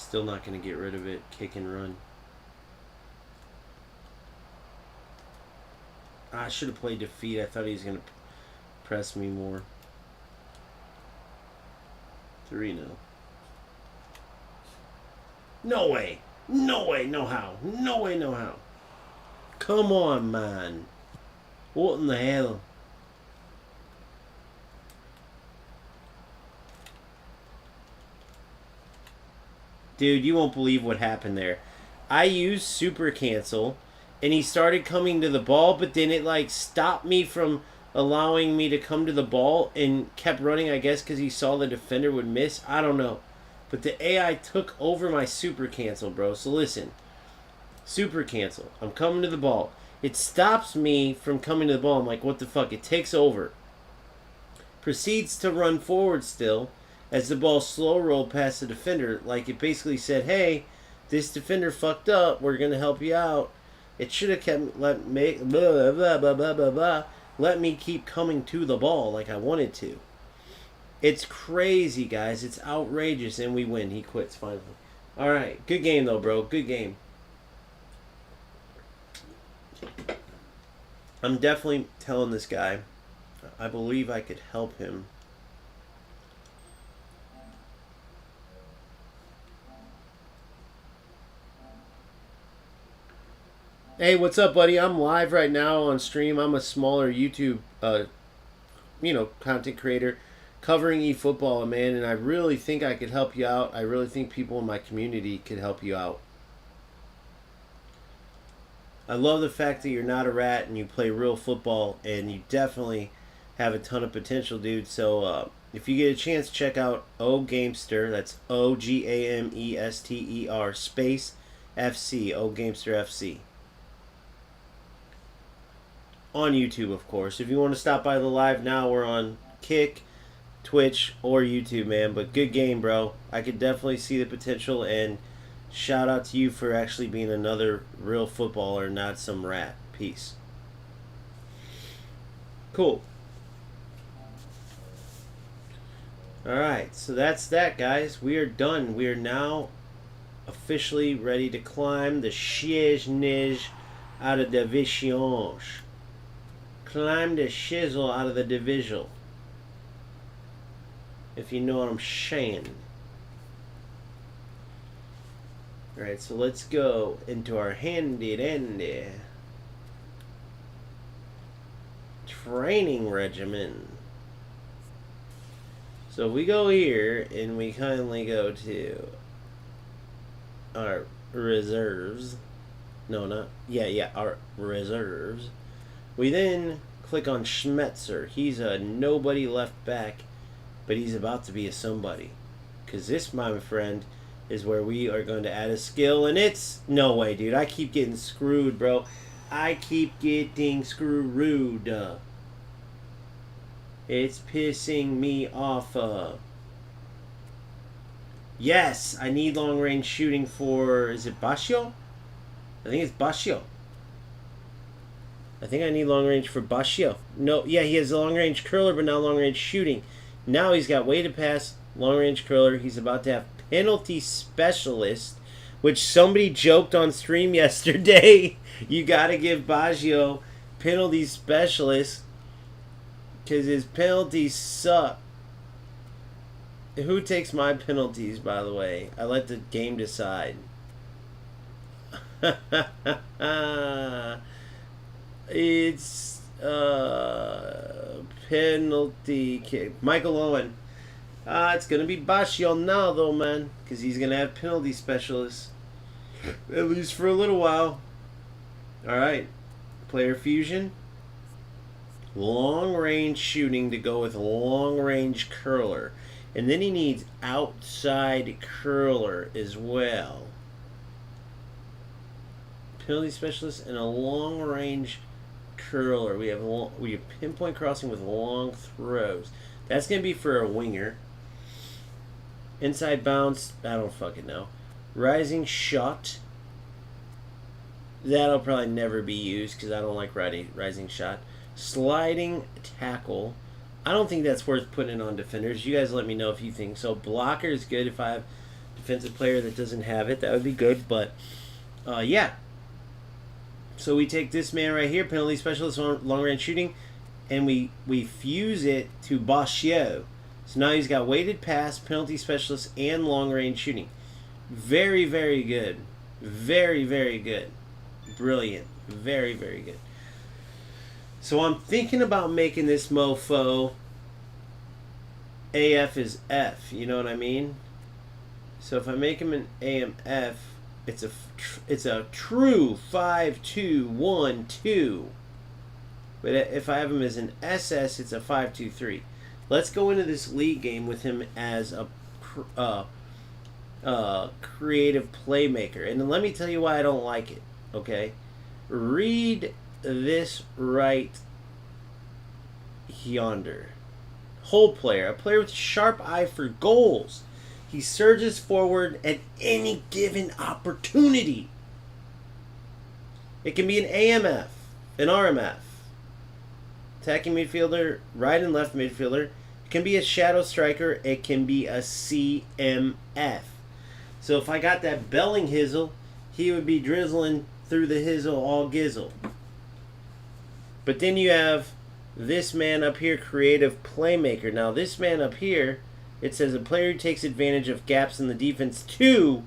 Still not going to get rid of it. Kick and run. I should have played defeat. I thought he was going to press me more. 3-0. No way. No way, no how. No way, no how. Come on, man. What in the hell? Dude, you won't believe what happened there. I used super cancel, and he started coming to the ball, but then it like stopped me from allowing me to come to the ball and kept running, I guess, because he saw the defender would miss. I don't know. But the AI took over my super cancel, bro. So listen. Super cancel. I'm coming to the ball. It stops me from coming to the ball. I'm like, what the fuck? It takes over. Proceeds to run forward still as the ball slow rolled past the defender. Like it basically said, hey, this defender fucked up. We're going to help you out. It should have kept let me blah, blah, blah, blah, blah, blah. Let me keep coming to the ball like I wanted to. It's crazy, guys. It's outrageous. And we win. He quits finally. All right. Good game, though, bro. Good game. I'm definitely telling this guy I believe I could help him. Hey, what's up, buddy? I'm live right now on stream. I'm a smaller YouTube, content creator covering eFootball, man, and I really think I could help you out. I really think people in my community could help you out. I love the fact that you're not a rat and you play real football, and you definitely have a ton of potential, dude. So if you get a chance, check out OGamester. That's OGAMESTER space FC. OGamester FC. On YouTube, of course. If you want to stop by the live now, we're on Kick, Twitch, or YouTube, man. But good game, bro. I could definitely see the potential, and shout out to you for actually being another real footballer, not some rat. Peace. Cool. Alright, so that's that, guys. We are done. We are now officially ready to climb the shiznij out of the divisions. Climb the shizzle out of the division. If you know what I'm saying. Alright, so let's go into our handy dandy training regimen. So we go here and we kindly go to our reserves. No, not. Yeah, our reserves. We then click on Schmetzer. He's a nobody left back, but he's about to be a somebody. Because this, my friend, is where we are going to add a skill, and it's... No way, dude. I keep getting screwed, bro. I keep getting screwed. It's pissing me off. Yes, I need long-range shooting for... Is it Bascio? I think it's Bascio. I think I need long range for Bascio. No, yeah, he has a long range curler, but not long range shooting. Now he's got way to pass, long range curler. He's about to have penalty specialist, which somebody joked on stream yesterday. You got to give Baggio penalty specialist because his penalties suck. Who takes my penalties, by the way? I let the game decide. It's penalty kick. Michael Owen. It's going to be Bascio now, though, man. Because he's going to have penalty specialists. At least for a little while. Alright. Player fusion. Long range shooting to go with long range curler. And then he needs outside curler as well. Penalty specialist and a long range curler. We have pinpoint crossing with long throws. That's going to be for a winger. Inside bounce. I don't fucking know. Rising shot. That'll probably never be used because I don't like rising shot. Sliding tackle. I don't think that's worth putting on defenders. You guys let me know if you think so. Blocker is good if I have defensive player that doesn't have it. That would be good, but yeah. So we take this man right here, penalty specialist on long range shooting, and we fuse it to Bascio. So now he's got weighted pass, penalty specialist, and long range shooting. Very, very good. Very, very good. Brilliant. Very, very good. So I'm thinking about making this mofo AF is F. You know what I mean? So if I make him an AMF, it's a true 5-2-1-2. But if I have him as an SS, it's a 5-2-3. Let's go into this league game with him as a creative playmaker. And then let me tell you why I don't like it. Okay? Read this right yonder. Hole player. A player with a sharp eye for goals. He surges forward at any given opportunity. It can be an AMF, an RMF. Attacking midfielder, right and left midfielder. It can be a shadow striker. It can be a CMF. So if I got that belling hizzle, he would be drizzling through the hizzle all gizzle. But then you have this man up here, creative playmaker. Now this man up here, it says a player who takes advantage of gaps in the defense to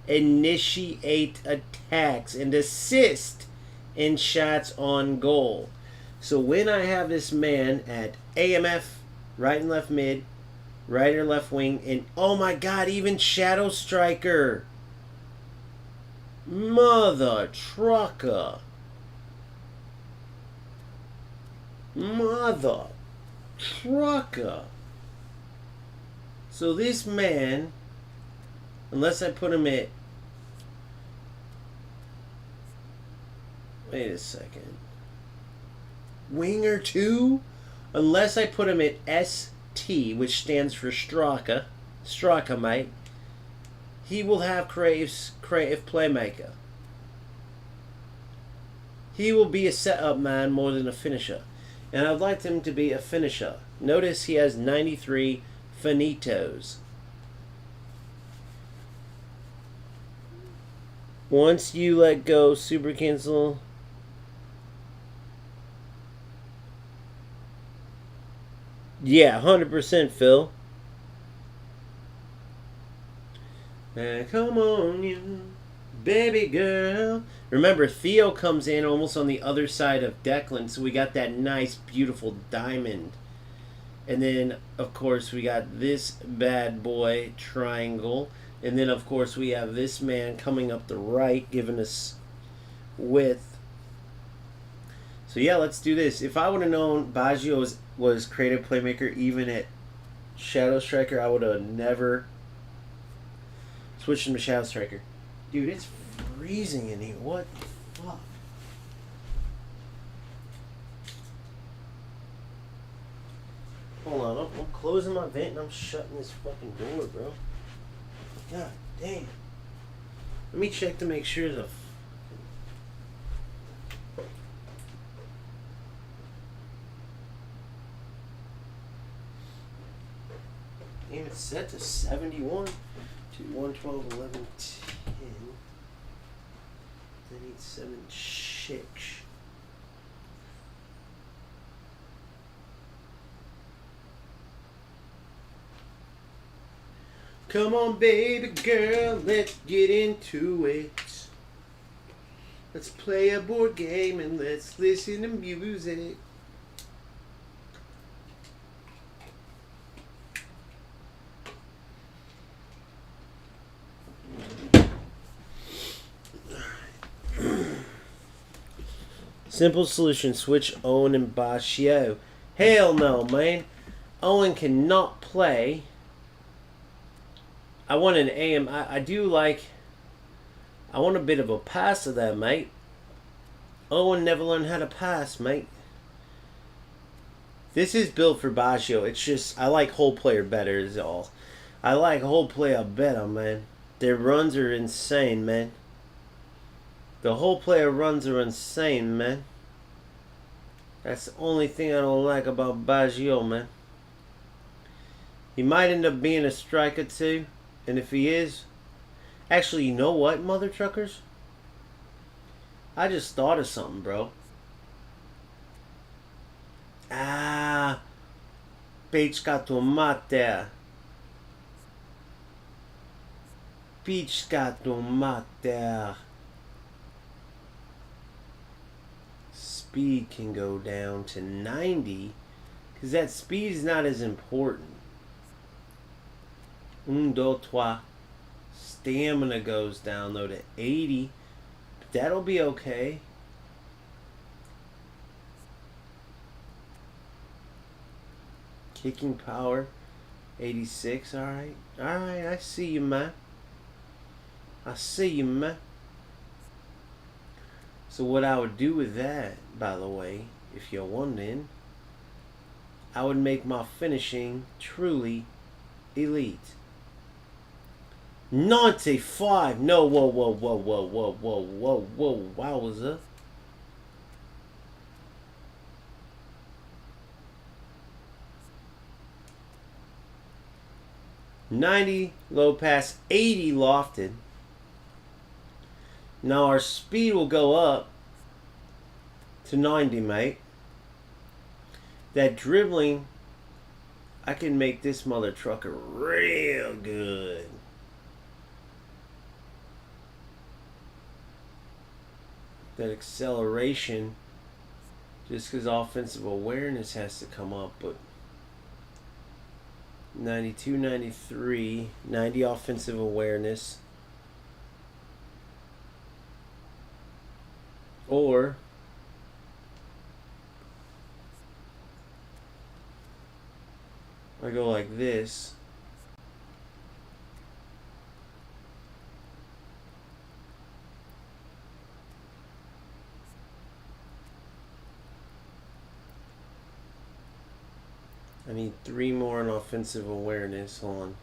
initiate attacks and assist in shots on goal. So when I have this man at AMF, right and left mid, right or left wing, and oh my god, even shadow striker. Mother trucker. Mother trucker. So this man, unless I put him at, wait a second, winger 2, unless I put him at ST, which stands for Straka, mate, he will have creative playmaker. He will be a setup man more than a finisher. And I'd like him to be a finisher. Notice he has 93 finitos. Once you let go, super cancel. Yeah, 100% Phil. Come on, you baby girl. Remember, Theo comes in almost on the other side of Declan, so we got that nice, beautiful diamond. And then, of course, we got this bad boy triangle. And then, of course, we have this man coming up the right, giving us width. So, yeah, let's do this. If I would have known Baggio was creative playmaker even at Shadow Striker, I would have never switched him to Shadow Striker. Dude, it's freezing in here. What the fuck? Hold on, I'm closing my vent and I'm shutting this fucking door, bro. God damn. Let me check to make sure the... Damn, it's set to 71 to 112, 11, 10. I need 7 6. Come on, baby girl, let's get into it. Let's play a board game and let's listen to music. Simple solution, switch Owen and Bascio. Hell no, man. Owen cannot play. I want an AM. I do like... I want a bit of a pass of that, mate. Owen never learned how to pass, mate. This is built for Bascio. It's just... I like whole player better is all. I like whole player better, man. Their runs are insane, man. The whole player runs are insane, man. That's the only thing I don't like about Baggio, man. He might end up being a striker too. And if he is, Actually, you know what, mother truckers? I just thought of something, bro. Ah, pečka tomate. Pečka tomate. Speed can go down to 90 because that speed is not as important. Un, deux, trois. Stamina goes down though to 80. But that'll be okay. Kicking power 86. Alright. Alright, I see you, man. I see you, man. So what I would do with that, by the way, if you're wondering, I would make my finishing truly elite. 95. No, whoa, whoa, whoa, whoa, whoa, whoa, whoa, whoa, wowza. $90 low pass, 80 lofted. Now our speed will go up to 90, mate. That dribbling, I can make this mother trucker real good. That acceleration, just because offensive awareness has to come up, but 92, 93, 90 offensive awareness. Or I go like this. I need 3 more in offensive awareness. Hold on.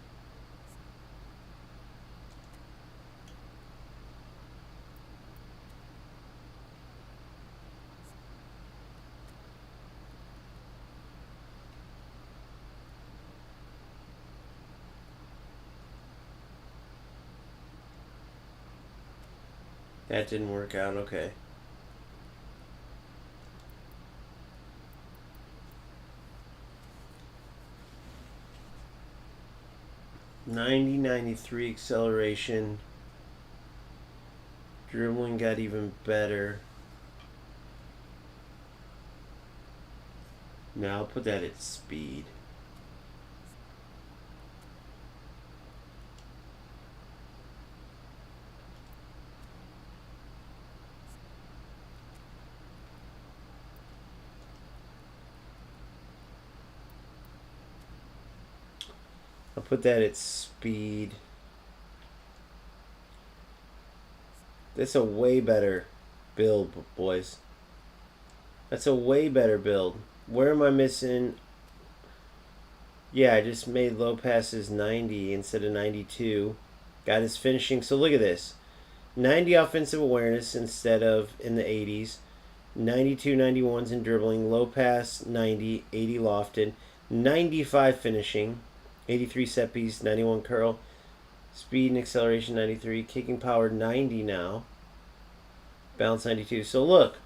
That didn't work out. Okay. '90, 93 acceleration. Dribbling got even better. Now I'll put that at speed. I'll put that at speed. That's a way better build, boys. That's a way better build. Where am I missing? Yeah, I just made low passes 90 instead of 92. Got his finishing. So look at this. 90 offensive awareness instead of in the 80s. 92, 91s in dribbling. Low pass 90, 80 lofted. 95 finishing. 83 set piece, 91 curl. Speed and acceleration 93. Kicking power 90 now. Balance 92. So look.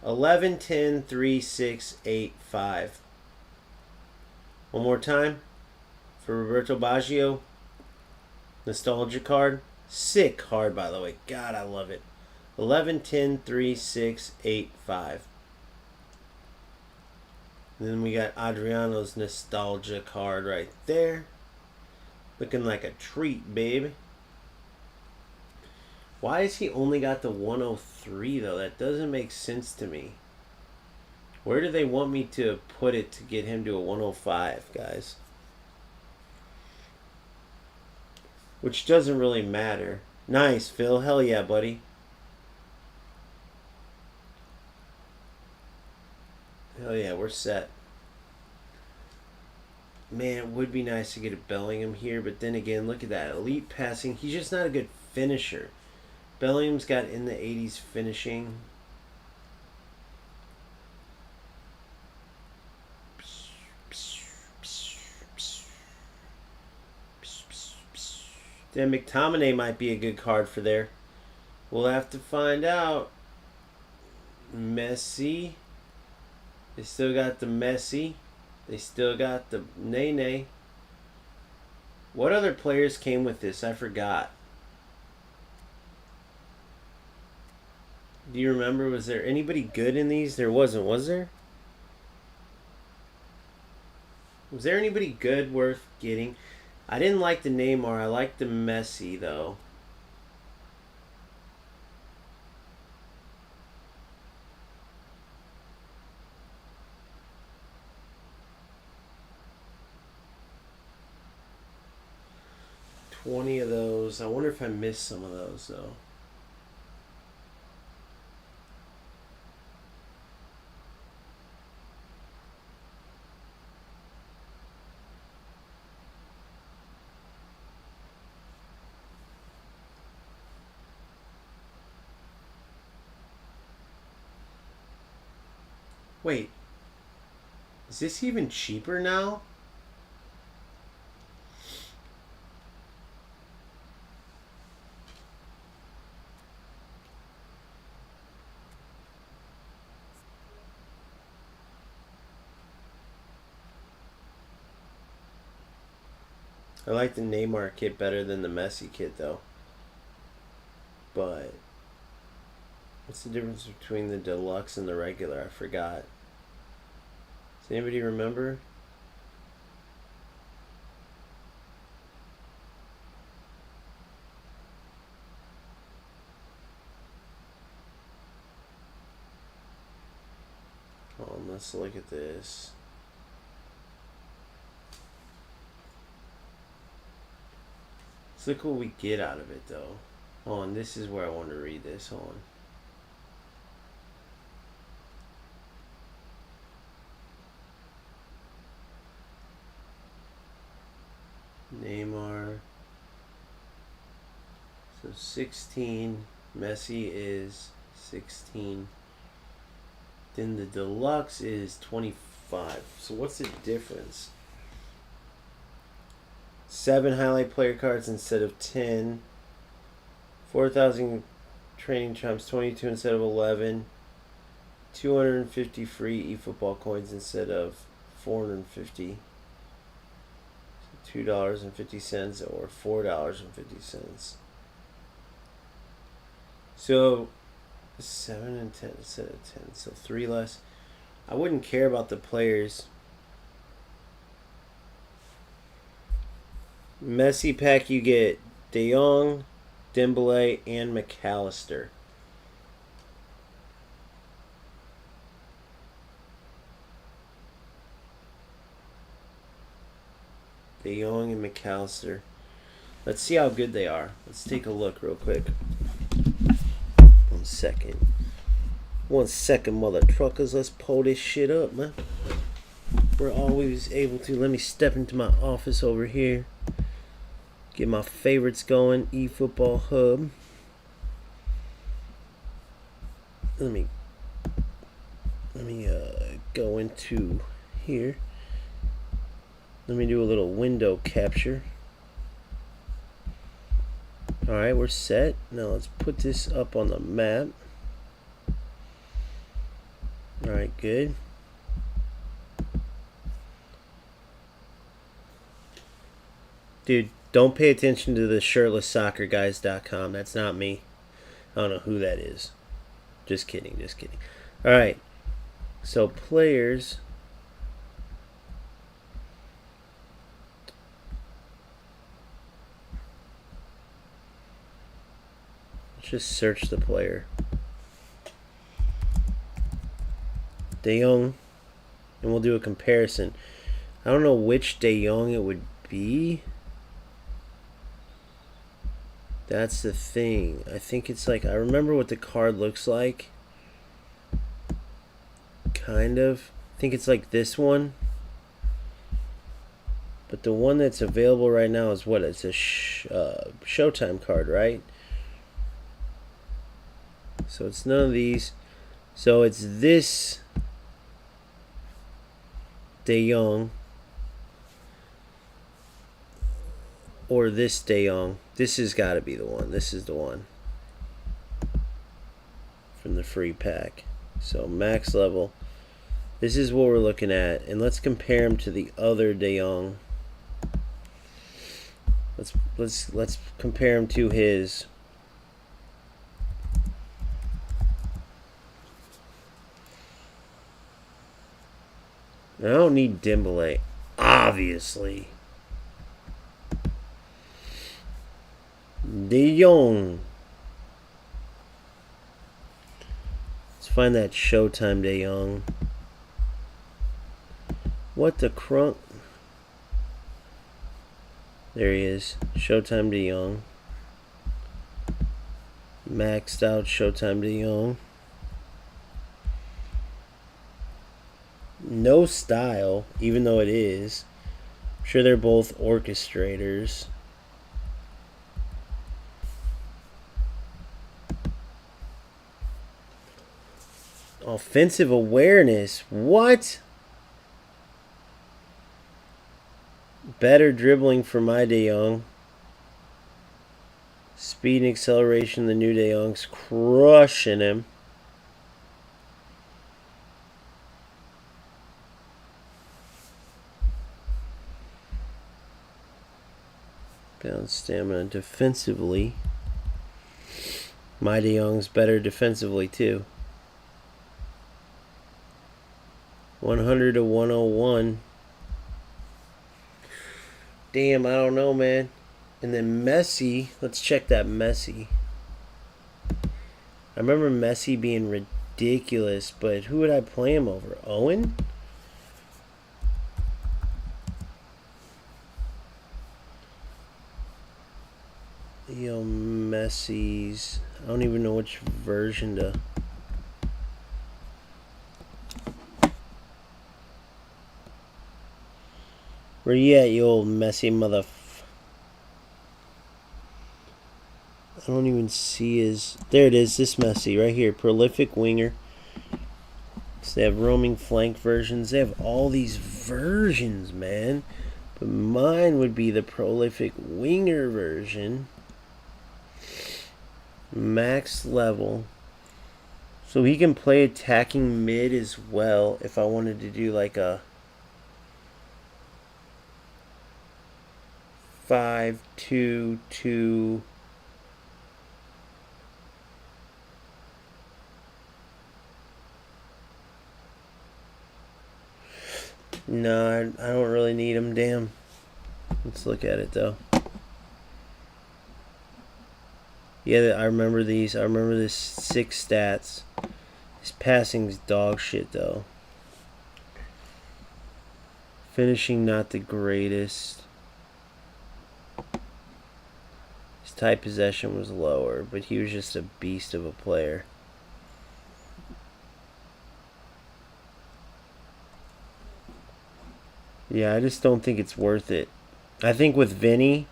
11, 10, 3, 6, 8, 5. One more time for Roberto Baggio. Nostalgia card. Sick card, by the way. God, I love it. 11, 10, 3, 6, 8, 5. And then we got Adriano's nostalgia card right there. Looking like a treat, baby. Why has he only got the 103, though? That doesn't make sense to me. Where do they want me to put it to get him to a 105, guys? Which doesn't really matter. Nice, Phil. Hell yeah, buddy. Hell yeah, we're set. Man, it would be nice to get a Bellingham here, but then again, look at that. Elite passing. He's just not a good finisher. Bellingham's got in the 80s finishing. Then McTominay might be a good card for there. We'll have to find out. Messi. They still got the Messi. They still got the Nene. What other players came with this? I forgot. Do you remember? Was there anybody good in these? There wasn't, was there? Was there anybody good worth getting? I didn't like the Neymar. I liked the Messi, though. $20 of those. I wonder if I missed some of those, though. Wait. Is this even cheaper now? I like the Neymar kit better than the Messi kit, though. But what's the difference between the deluxe and the regular? I forgot. Does anybody remember? Oh, let's look at this. Let's look what we get out of it, though. Hold on, this is where I want to read this. Hold on. Neymar. So 16. Messi is 16. Then the deluxe is 25. So what's the difference? 7 highlight player cards instead of 10. 4,000 training champs, 22 instead of 11. 250 free eFootball coins instead of 450. $2.50 or $4.50. So 7 and 10 instead of 10, so 3 less. I wouldn't care about the players. Messi pack, you get De Jong, Dembele, and McAllister. De Jong and McAllister. Let's see how good they are. Let's take a look real quick. 1 second. 1 second, mother truckers. Let's pull this shit up, man. We're always able to. Let me step into my office over here. Get my favorites going. eFootball Hub. Let me go into here. Let me do a little window capture. Alright, we're set. Now let's put this up on the map. Alright, good. Dude, don't pay attention to the shirtlesssoccerguys.com. That's not me. I don't know who that is. Just kidding, just kidding. Alright. So players. Let's just search the player. De Jong. And we'll do a comparison. I don't know which De Jong it would be. That's the thing. I think it's like, I remember what the card looks like. Kind of. I think it's like this one. But the one that's available right now is what? It's a Showtime card, right? So it's none of these. So it's this De Jong. or this De Jong. This has got to be the one. This is the one from the free pack. So max level. This is what we're looking at, and let's compare him to the other De Jong. Let's compare him to his. I don't need Dembele, obviously. De Jong. Let's find that Showtime De Jong. What the crunk? There he is. Showtime De Jong. Maxed out Showtime De Jong. No style, even though it is. I'm sure they're both orchestrators. Offensive awareness. What? Better dribbling for my De Jong. Speed and acceleration, the new De Jong's crushing him. Balance stamina defensively. My De Jong's better defensively too. 100 to 101. Damn, I don't know, man. And then Messi. Let's check that Messi. I remember Messi being ridiculous, but who would I play him over? Owen? Yo, Messi's. I don't even know which version to. Where you at, you old Messi mother? I don't even see his. There it is, this Messi right here. Prolific winger. So they have roaming flank versions. They have all these versions, man. But mine would be the prolific winger version. Max level. So he can play attacking mid as well if I wanted to do like a 5-2-2. No, I don't really need him. Damn. Let's look at it though. Yeah, I remember these. I remember this 6 stats. His passing's dog shit though. Finishing not the greatest. His tight possession was lower, but he was just a beast of a player. Yeah, I just don't think it's worth it. I think with Vinny,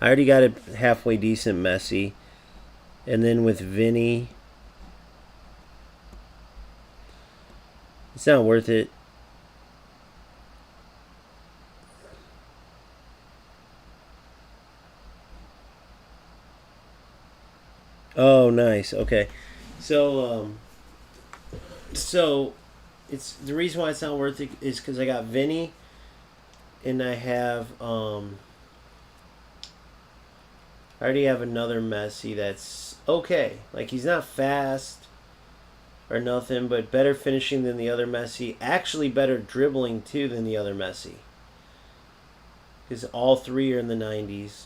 I already got a halfway decent Messi. And then with Vinny, it's not worth it. Oh, nice. Okay. So it's the reason why it's not worth it is because I got Vinny, and I have I already have another Messi that's okay. Like, he's not fast or nothing, but better finishing than the other Messi. Actually, better dribbling too than the other Messi. Because all three are in the 90s.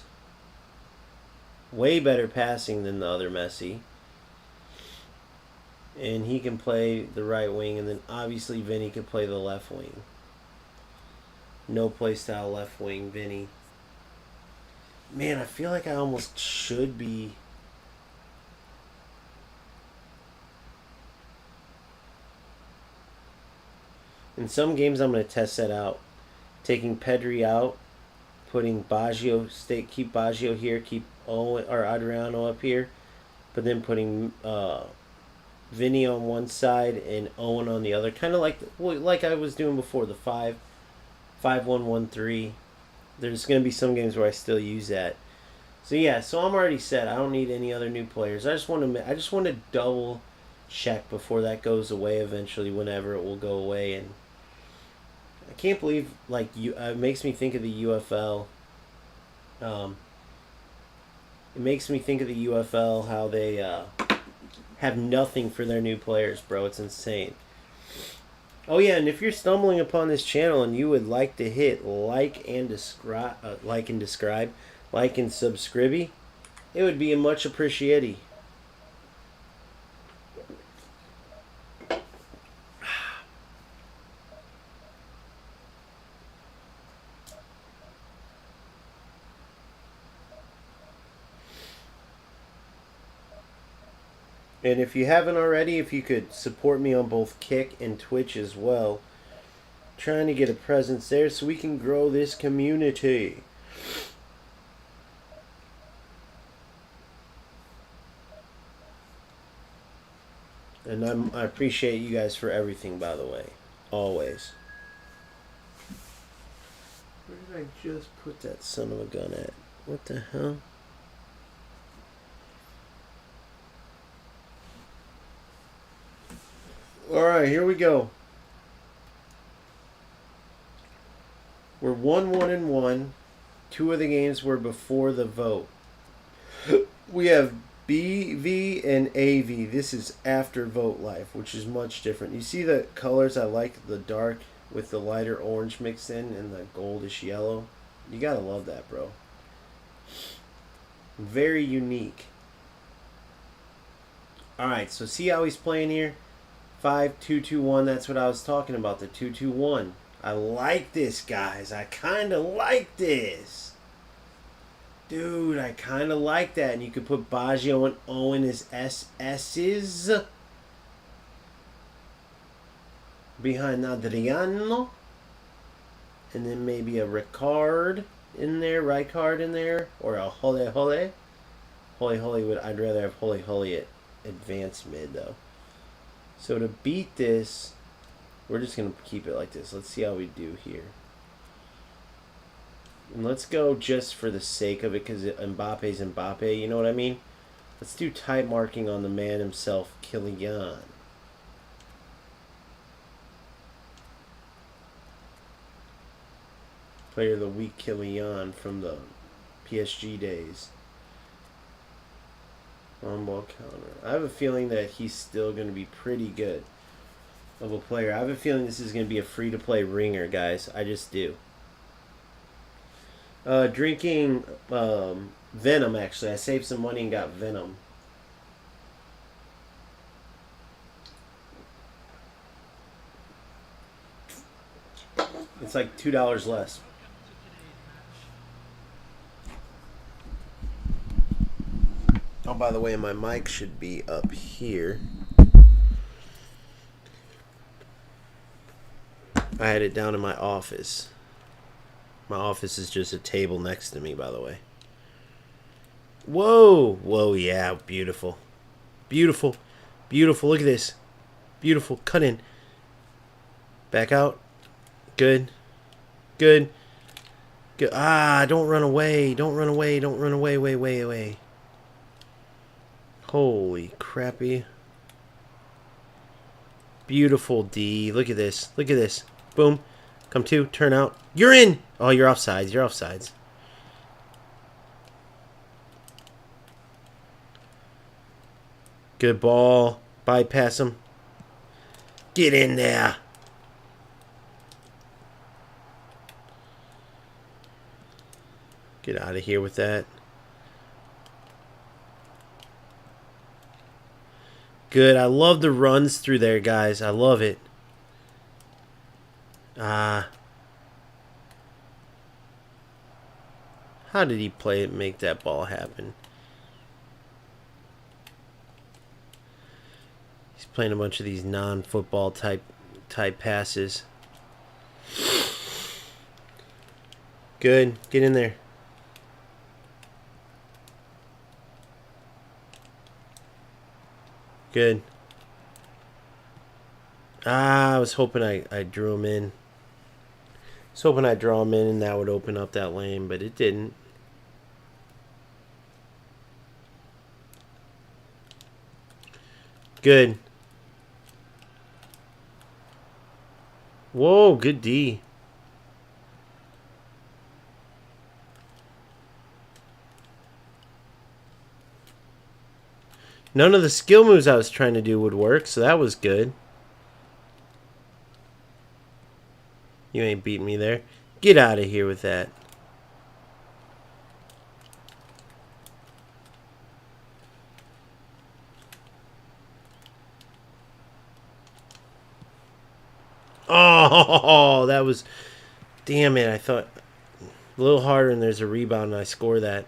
Way better passing than the other Messi. And he can play the right wing, and then obviously Vinny can play the left wing. No play style left wing, Vinny. Man, I feel like I almost should be. In some games, I'm going to test that out. Taking Pedri out, putting Baggio, keep Baggio here, keep Owen or Adriano up here, but then putting Vinny on one side and Owen on the other, kind of like I was doing before, the 5-1-1-3. there's going to be some games where I still use that. So yeah, so I'm already set. I don't need any other new players. I just want to double check before that goes away eventually, whenever it will go away. And I can't believe, like, it makes me think of the UFL. It makes me think of the UFL, how they have nothing for their new players, bro. It's insane. Oh yeah, and if you're stumbling upon this channel and you would like to hit like and subscribe, it would be much appreciated. And if you haven't already, if you could support me on both Kick and Twitch as well. Trying to get a presence there so we can grow this community. And I appreciate you guys for everything, by the way. Always. Where did I just put that son of a gun at? What the hell? Alright, here we go. We're 1-1-1. 2 of the games were before the vote. We have BV and AV. This is after vote life, which is much different. You see the colors? I like the dark with the lighter orange mixed in and the goldish yellow. You gotta love that, bro. Very unique. Alright, so see how he's playing here? 5-2-2-1. That's what I was talking about, the 2-2-1. I like this, guys. I kind of like this. Dude, I kind of like that. And you could put Baggio and Owen as SS's behind Adriano. And then maybe a Ricard in there, or a Hole Hole. Hole Hole I'd rather have Hole Hole at advanced mid, though. So to beat this, we're just going to keep it like this. Let's see how we do here. And let's go just for the sake of it, because Mbappe's Mbappe, you know what I mean? Let's do tight marking on the man himself, Kylian. Player of the week, Kylian, from the PSG days. On-ball counter. I have a feeling that he's still going to be pretty good of a player. I have a feeling this is going to be a free-to-play ringer, guys. I just do. Drinking Venom, actually. I saved some money and got Venom. It's like $2 less. Oh, by the way, my mic should be up here. I had it down in my office. My office is just a table next to me, by the way. Whoa! Whoa, yeah, beautiful. Beautiful. Beautiful. Look at this. Beautiful. Cut in. Back out. Good. Good. Good. Ah, don't run away. Don't run away. Don't run away. Wait. Holy crappy. Beautiful D. Look at this. Look at this. Boom. Come to. Turn out. You're in! Oh, you're offsides. You're offsides. Good ball. Bypass him. Get in there. Get out of here with that. Good. I love the runs through there, guys. I love it. How did he play it, make that ball happen? He's playing a bunch of these non-football type passes. Good. Get in there. Good. I was hoping I drew him in. was hoping I'd draw him in and that would open up that lane, but it didn't. Good. Whoa, good D. None of the skill moves I was trying to do would work, so that was good. You ain't beating me there. Get out of here with that. Oh, that was... Damn it, I thought... A little harder and there's a rebound and I score that.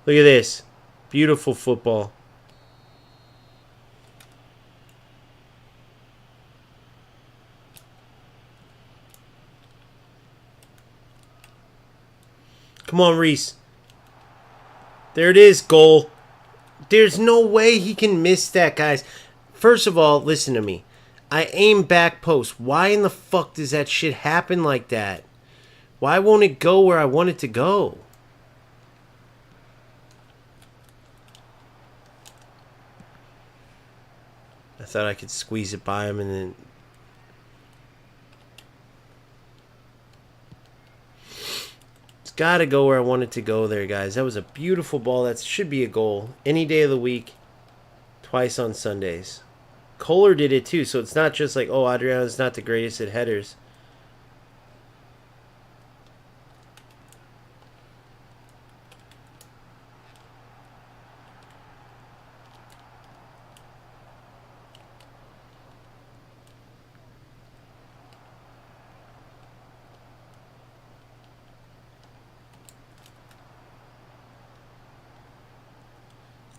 Look at this. Beautiful football. Come on, Reese. There it is, goal. There's no way he can miss that, guys. First of all, listen to me. I aim back post. Why in the fuck does that shit happen like that? Why won't it go where I want it to go? I thought I could squeeze it by him and then... It's got to go where I want it to go there, guys. That was a beautiful ball. That should be a goal. Any day of the week. Twice on Sundays. Kohler did it too, so it's not just like, oh, Adriano's not the greatest at headers.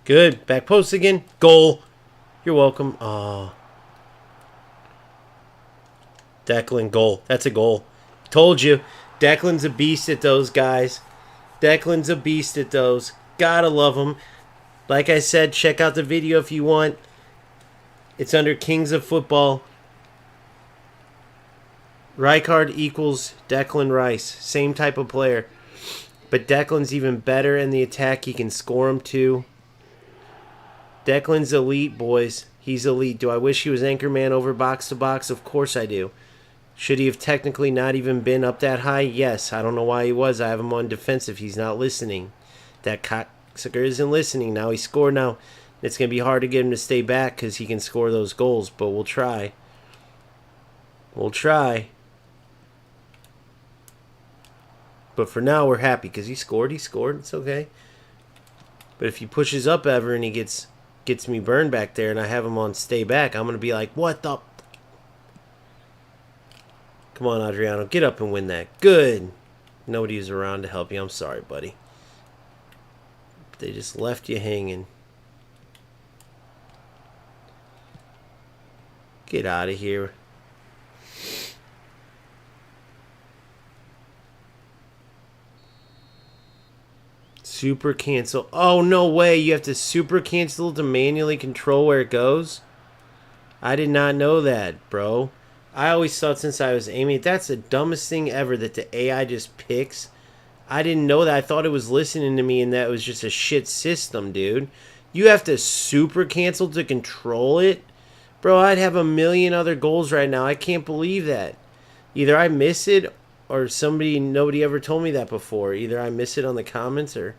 Good. Back post again. Goal. You're welcome. Oh. Declan, goal. That's a goal. Told you. Declan's a beast at those, guys. Declan's a beast at those. Gotta love him. Like I said, check out the video if you want. It's under Kings of Football. Rijkaard equals Declan Rice. Same type of player. But Declan's even better in the attack. He can score him too. Declan's elite, boys. He's elite. Do I wish he was anchorman over box to box? Of course I do. Should he have technically not even been up that high? Yes. I don't know why he was. I have him on defensive. He's not listening. That cocksucker isn't listening. Now he scored. Now it's going to be hard to get him to stay back because he can score those goals. But we'll try. We'll try. But for now, we're happy because he scored. He scored. It's okay. But if he pushes up ever and he gets me burned back there and I have him on stay back, I'm going to be like, what the... Come on, Adriano. Get up and win that. Good. Nobody was around to help you. I'm sorry, buddy. They just left you hanging. Get out of here. Super cancel. Oh, no way. You have to super cancel to manually control where it goes? I did not know that, bro. I always thought since I was aiming, that's the dumbest thing ever that the AI just picks. I didn't know that. I thought it was listening to me and that was just a shit system, dude. You have to super cancel to control it? Bro, I'd have a million other goals right now. I can't believe that. Either I miss it or nobody ever told me that before. Either I miss it on the comments or...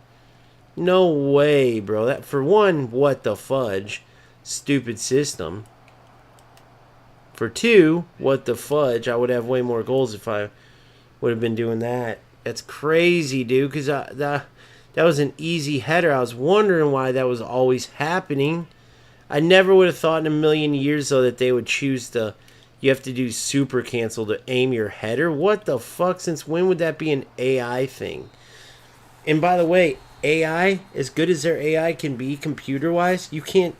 No way, bro. That, for one, what the fudge? Stupid system. For two, what the fudge? I would have way more goals if I would have been doing that. That's crazy, dude, because that was an easy header. I was wondering why that was always happening. I never would have thought in a million years, though, that they would choose to... You have to do super cancel to aim your header? What the fuck? Since when would that be an AI thing? And by the way, AI, as good as their AI can be computer-wise, you can't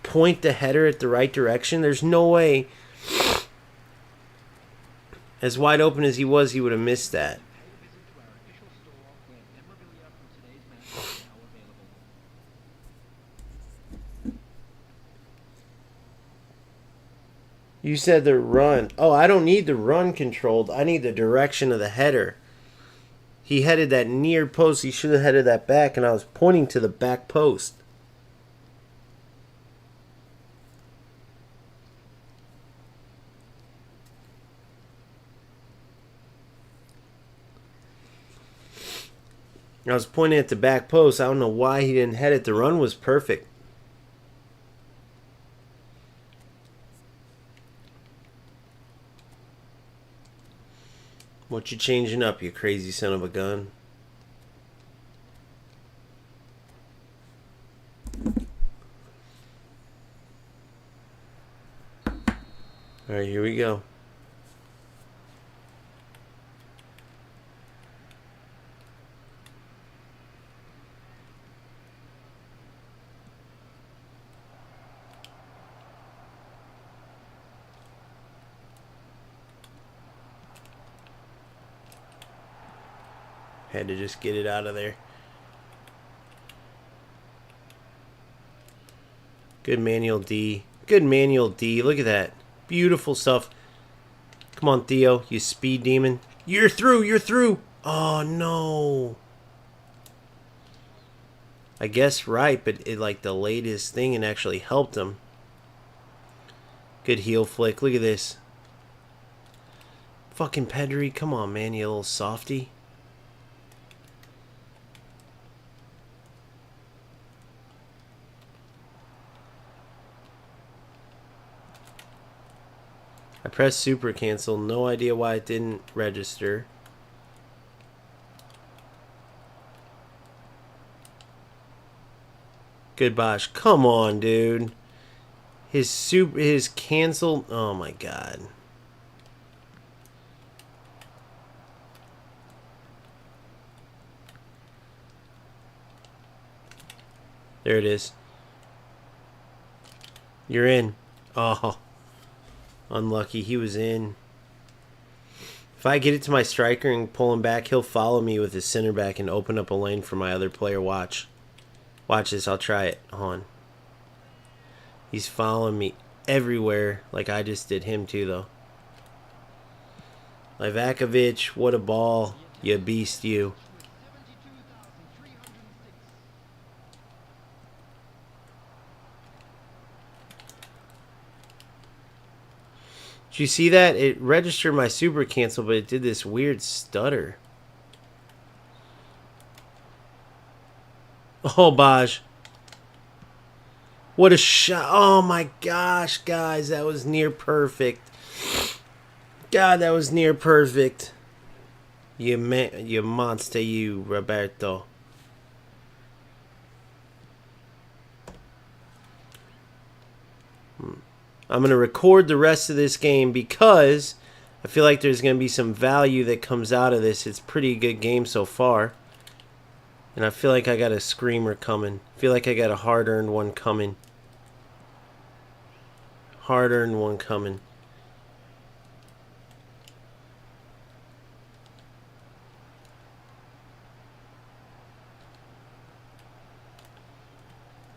point the header at the right direction. There's no way. As wide open as he was, he would have missed that. You said the run. Oh, I don't need the run controlled. I need the direction of the header. He headed that near post. He should have headed that back, and I was pointing to the back post. I was pointing at the back post. I don't know why he didn't head it. The run was perfect. What you changing up, you crazy son of a gun? All right, here we go. Had to just get it out of there. Good manual D. Good manual D. Look at that. Beautiful stuff. Come on, Theo, you speed demon. You're through. You're through. Oh, no. I guess right, but it like delayed his thing and actually helped him. Good heel flick. Look at this. Fucking Pedri. Come on, man, you little softy. I pressed super cancel. No idea why it didn't register. Good Bosch. Come on, dude. His cancel. Oh my god. There it is. You're in. Oh. Unlucky. He was in. If I get it to my striker and pull him back, he'll follow me with his center back and open up a lane for my other player. Watch. Watch this. I'll try it. Hold on. He's following me everywhere like I just did him too, though. Livakovic, what a ball. You beast, you. Did you see that? It registered my super cancel, but it did this weird stutter. Oh, Baj. What a shot. Oh, my gosh, guys. That was near perfect. God, that was near perfect. You monster, you, Roberto. I'm going to record the rest of this game because I feel like there's going to be some value that comes out of this. It's a pretty good game so far. And I feel like I got a screamer coming. I feel like I got a hard-earned one coming. Hard-earned one coming.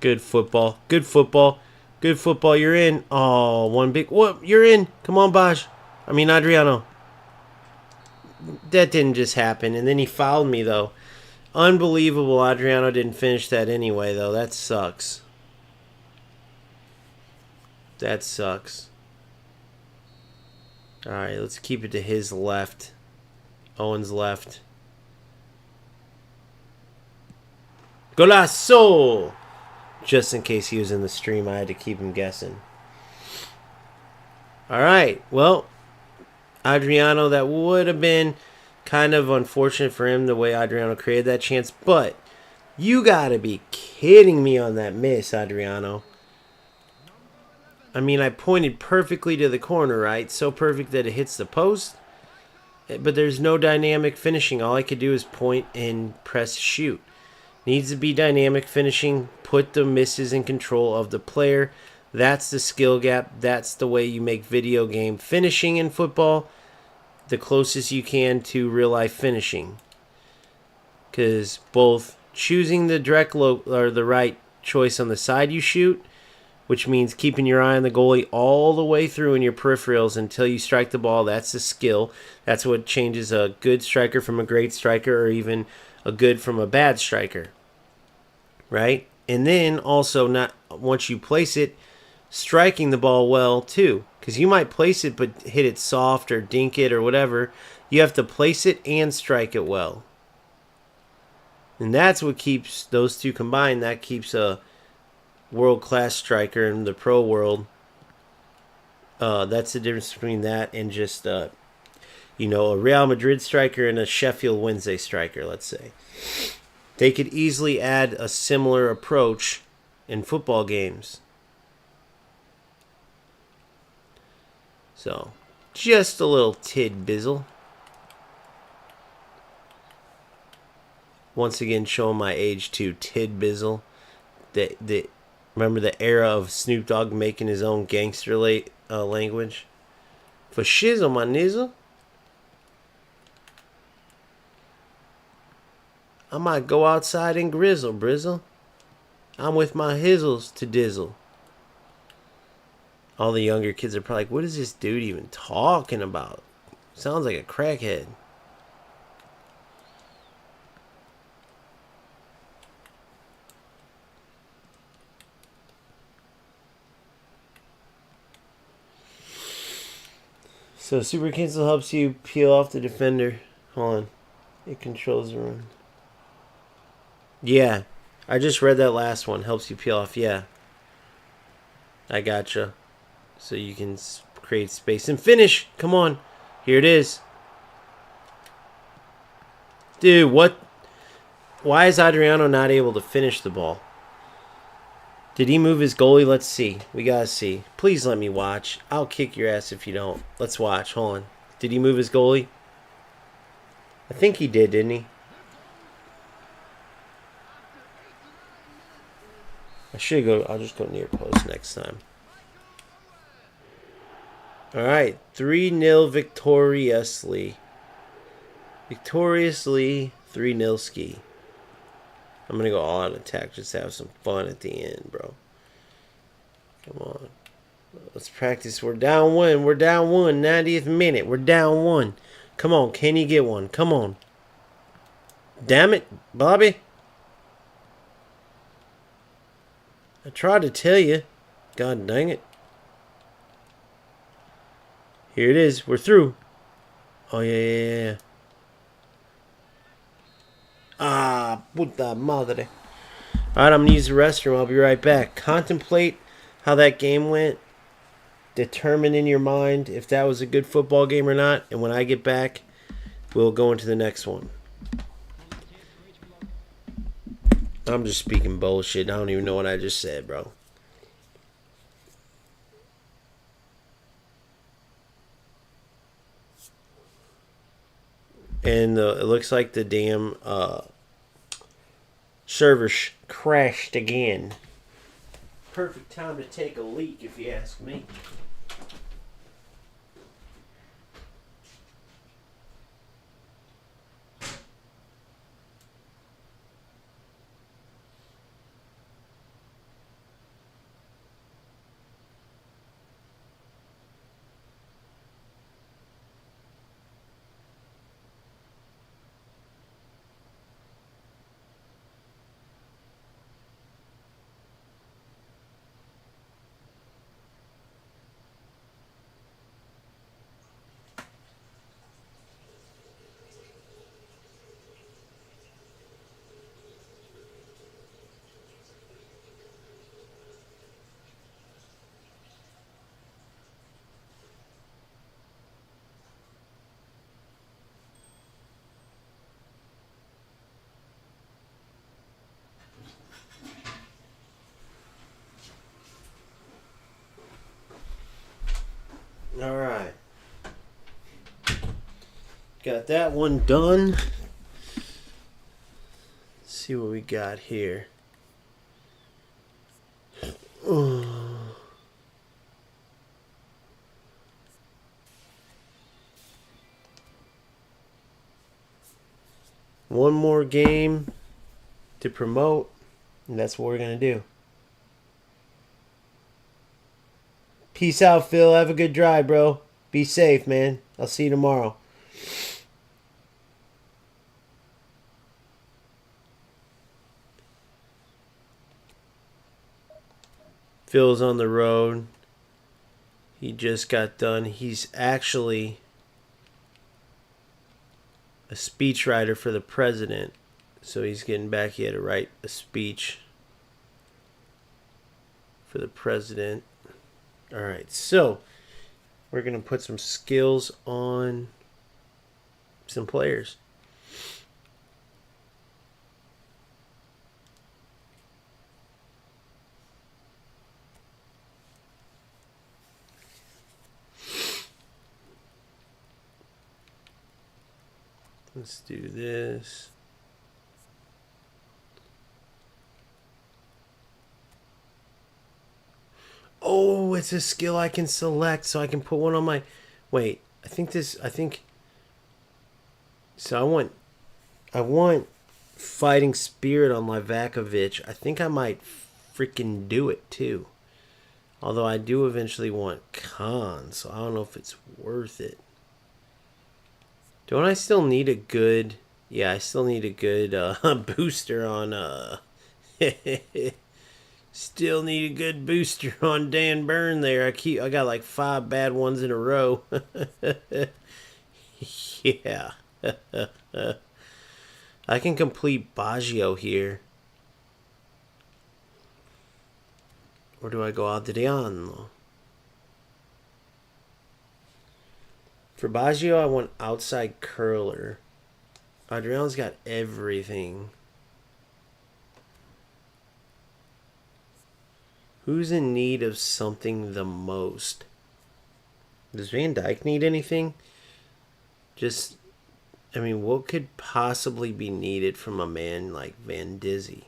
Good football. Good football. Good football. You're in. Oh, one big. What? You're in. Come on, Baj. I mean, Adriano. That didn't just happen. And then he fouled me, though. Unbelievable. Adriano didn't finish that anyway, though. That sucks. That sucks. All right, let's keep it to his left. Owen's left. Golazo! Just in case he was in the stream, I had to keep him guessing. All right. Well, Adriano, that would have been kind of unfortunate for him the way Adriano created that chance. But you got to be kidding me on that miss, Adriano. I mean, I pointed perfectly to the corner, right? So perfect that it hits the post. But there's no dynamic finishing. All I could do is point and press shoot. Needs to be dynamic finishing. Put the misses in control of the player. That's the skill gap. That's the way you make video game finishing in football the closest you can to real life finishing. Because both choosing the direct or the right choice on the side you shoot, which means keeping your eye on the goalie all the way through in your peripherals until you strike the ball. That's a skill. That's what changes a good striker from a great striker, or even a good from a bad striker, right? And then also, not once you place it, striking the ball well too, because you might place it but hit it soft or dink it or whatever. You have to place it and strike it well, and that's what keeps those two combined. That keeps a world-class striker in the pro world. That's the difference between that and just a Real Madrid striker and a Sheffield Wednesday striker, let's say. They could easily add a similar approach in football games. So, just a little tidbizzle. Once again, showing my age too, tidbizzle. Remember the era of Snoop Dogg making his own gangster language? For shizzle, my nizzle. I might go outside and grizzle, brizzle. I'm with my hizzles to dizzle. All the younger kids are probably like, what is this dude even talking about? Sounds like a crackhead. So Super Cancel helps you peel off the defender. Hold on. It controls the run. Yeah. I just read that last one. Helps you peel off. Yeah. I gotcha. So you can create space and finish. Come on. Here it is. Dude, what? Why is Adriano not able to finish the ball? Did he move his goalie? Let's see. We gotta see. Please let me watch. I'll kick your ass if you don't. Let's watch. Hold on. Did he move his goalie? I think he did, didn't he? I should go. I'll just go near post next time. Alright. 3-0 victoriously. Victoriously 3-0 ski. I'm going to go all out attack. Just have some fun at the end, bro. Come on. Let's practice. We're down one. We're down one. 90th minute. We're down one. Come on. Can you get one? Come on. Damn it, Bobby. I tried to tell you. God dang it. Here it is. We're through. Oh, yeah. Ah, puta madre. Alright, I'm going to use the restroom. I'll be right back. Contemplate how that game went. Determine in your mind if that was a good football game or not. And when I get back, we'll go into the next one. I'm just speaking bullshit. I don't even know what I just said, bro. And it looks like the damn server crashed again. Perfect time to take a leak, if you ask me. Alright. Got that one done. Let's see what we got here. One more game to promote, and that's what we're going to do. Peace out, Phil. Have a good drive, bro. Be safe, man. I'll see you tomorrow. Phil's on the road. He just got done. He's actually a speechwriter for the president. So he's getting back. He had to write a speech for the president. All right, so we're going to put some skills on some players. Let's do this. Oh, it's a skill I can select, so I can put one on my... Wait, I think... So I want fighting spirit on Livakovic. I think I might freaking do it, too. Although I do eventually want Khan, so I don't know if it's worth it. Don't I still need a good... Yeah, I still need a good booster on... Still need a good booster on Dan Byrne there. I got like 5 bad ones in a row. Yeah. I can complete Baggio here. Or do I go Adriano? For Baggio, I want outside curler. Adriano's got everything. Who's in need of something the most? Does Van Dijk need anything? Just, I mean, what could possibly be needed from a man like Van Dizzy?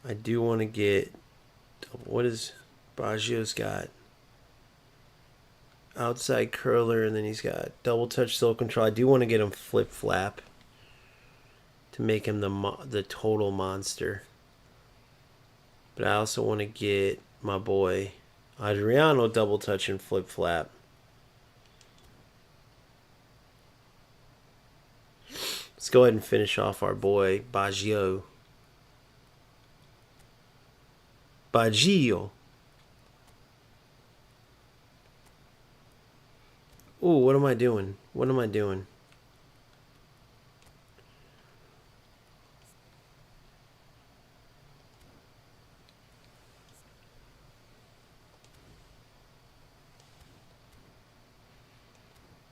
I do want to get... What is... Baggio's got... Outside curler, and then he's got double touch soul control. I do want to get him flip flap to make him the total monster. But I also want to get my boy Adriano double touch and flip flap. Let's go ahead and finish off our boy Baggio. Baggio. Ooh, what am I doing? What am I doing?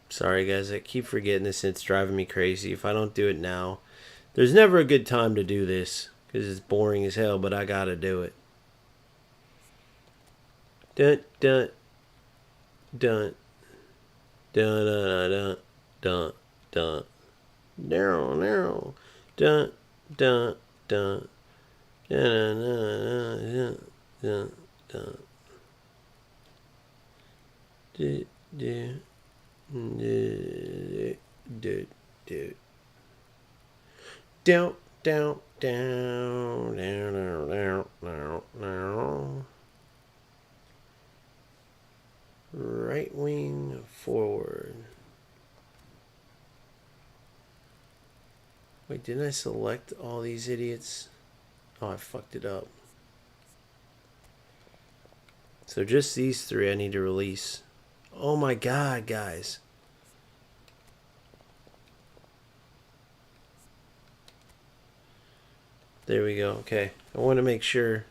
Sorry, guys. I keep forgetting this and it's driving me crazy. If I don't do it now, there's never a good time to do this because it's boring as hell, but I gotta do it. Dun, dun, dun, dun, dun, dun, dun, dun, dun, dun, dun, dun, dun, dun, dun, dun. Down, down, down, down, down, down, down. Right wing forward. Wait, didn't I select all these idiots? Oh, I fucked it up. So just these 3 I need to release. Oh my god, guys. There we go. Okay. I want to make sure.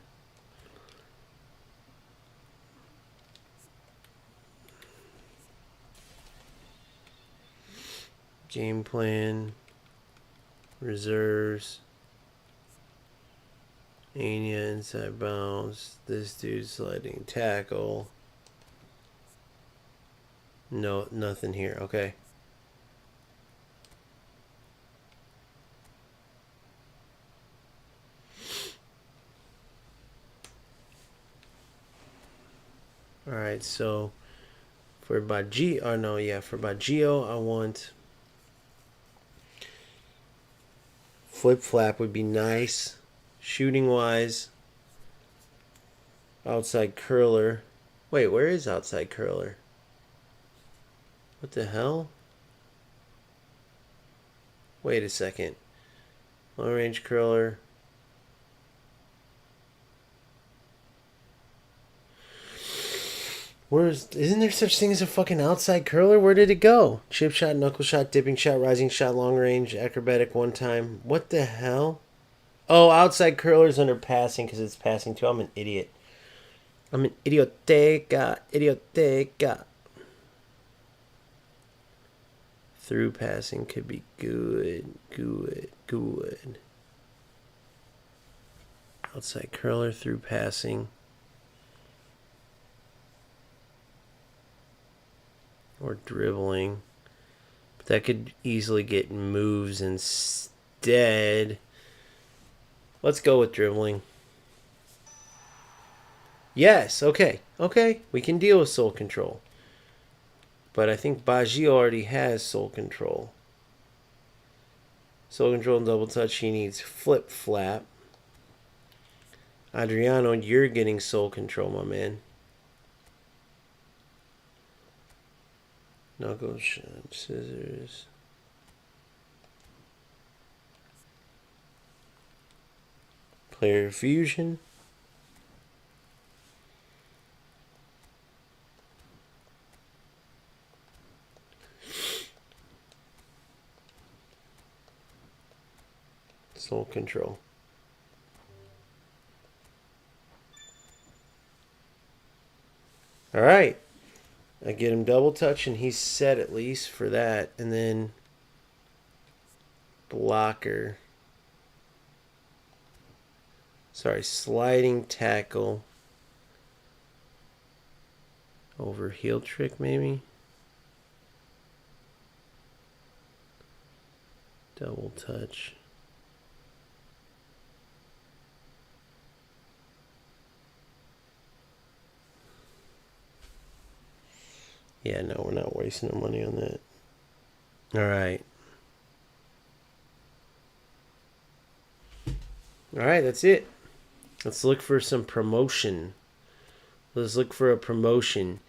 Game plan. Reserves. Anya inside bounds. This dude sliding tackle. No, nothing here. Okay. Alright, so for Baggio, oh no, yeah, for Baggio, I want flip flap would be nice. Shooting wise, outside curler. Wait, where is outside curler? What the hell? Wait a second. Long range curler. Isn't there such thing as a fucking outside curler? Where did it go? Chip shot, knuckle shot, dipping shot, rising shot, long range, acrobatic one time. What the hell? Oh, outside curler's under passing because it's passing too. I'm an idiot. I'm an idioteca. Through passing could be good. Outside curler, through passing. Or dribbling. But that could easily get moves instead. Let's go with dribbling. Yes, okay. Okay, we can deal with soul control. But I think Baggio already has soul control. Soul control and double touch, he needs flip flap. Adriano, you're getting soul control, my man. Knuckle shot, scissors. Player fusion. Soul control. All right. I get him double touch and he's set at least for that. And then blocker. Sorry, sliding tackle. Over heel trick maybe. Double touch. Yeah, no, we're not wasting our money on that. All right. All right, that's it. Let's look for some promotion. Let's look for a promotion.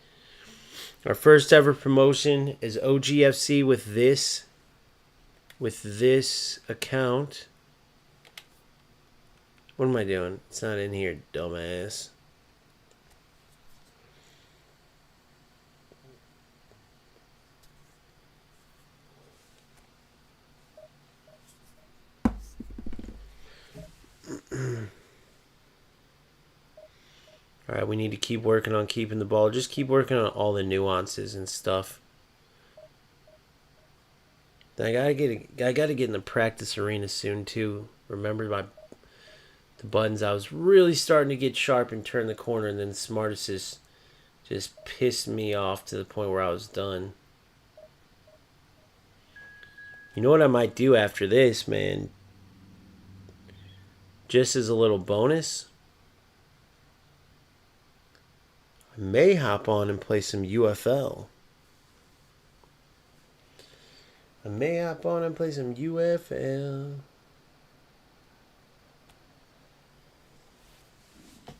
Our first ever promotion is OGFC with this account. What am I doing? It's not in here, dumbass. Alright, we need to keep working on keeping the ball. Just keep working on all the nuances and stuff. I gotta get in the practice arena soon too. Remember the buttons. I was really starting to get sharp and turn the corner, and then Smartest just pissed me off to the point where I was done. You know what I might do after this, man? Just as a little bonus, I may hop on and play some UFL.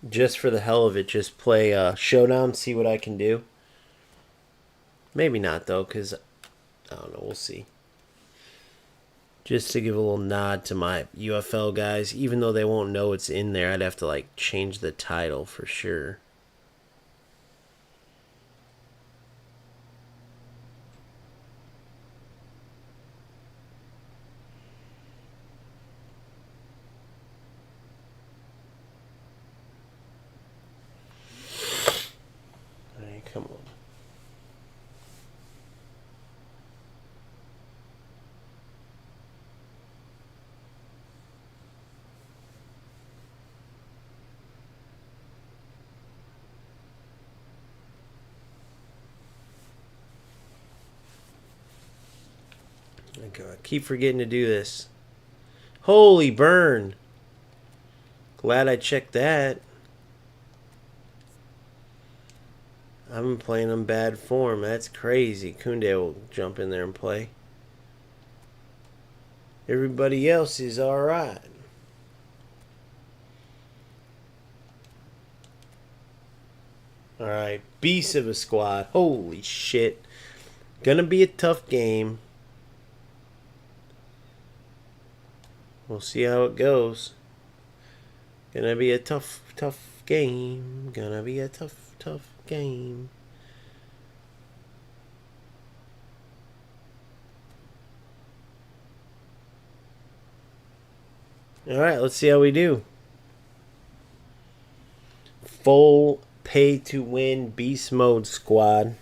Just for the hell of it, just play Showdown, see what I can do. Maybe not, though, because, I don't know, we'll see. Just to give a little nod to my UFL guys, even though they won't know it's in there, I'd have to, like, change the title for sure. Come on. I keep forgetting to do this. Holy burn. Glad I checked that. I've been playing in bad form. That's crazy. Kunde will jump in there and play. Everybody else is alright. Alright, beast of a squad. Holy shit. Gonna be a tough game. We'll see how it goes. Gonna be a tough game. Gonna be a tough game. Alright, let's see how we do. Full pay to win beast mode squad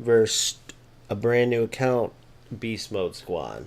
versus a brand new account beast mode squad.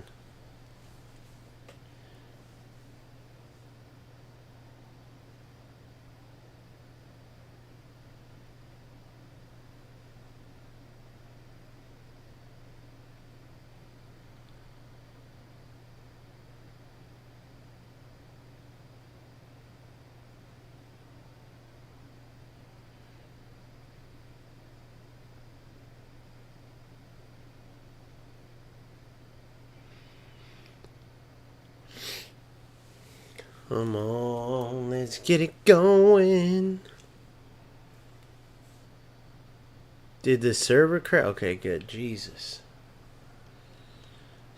Come on, let's get it going. Did the server crash? Okay, good. Jesus.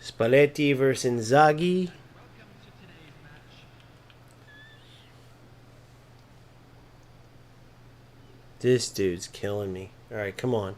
Spalletti versus Inzaghi. This dude's killing me. Alright, come on.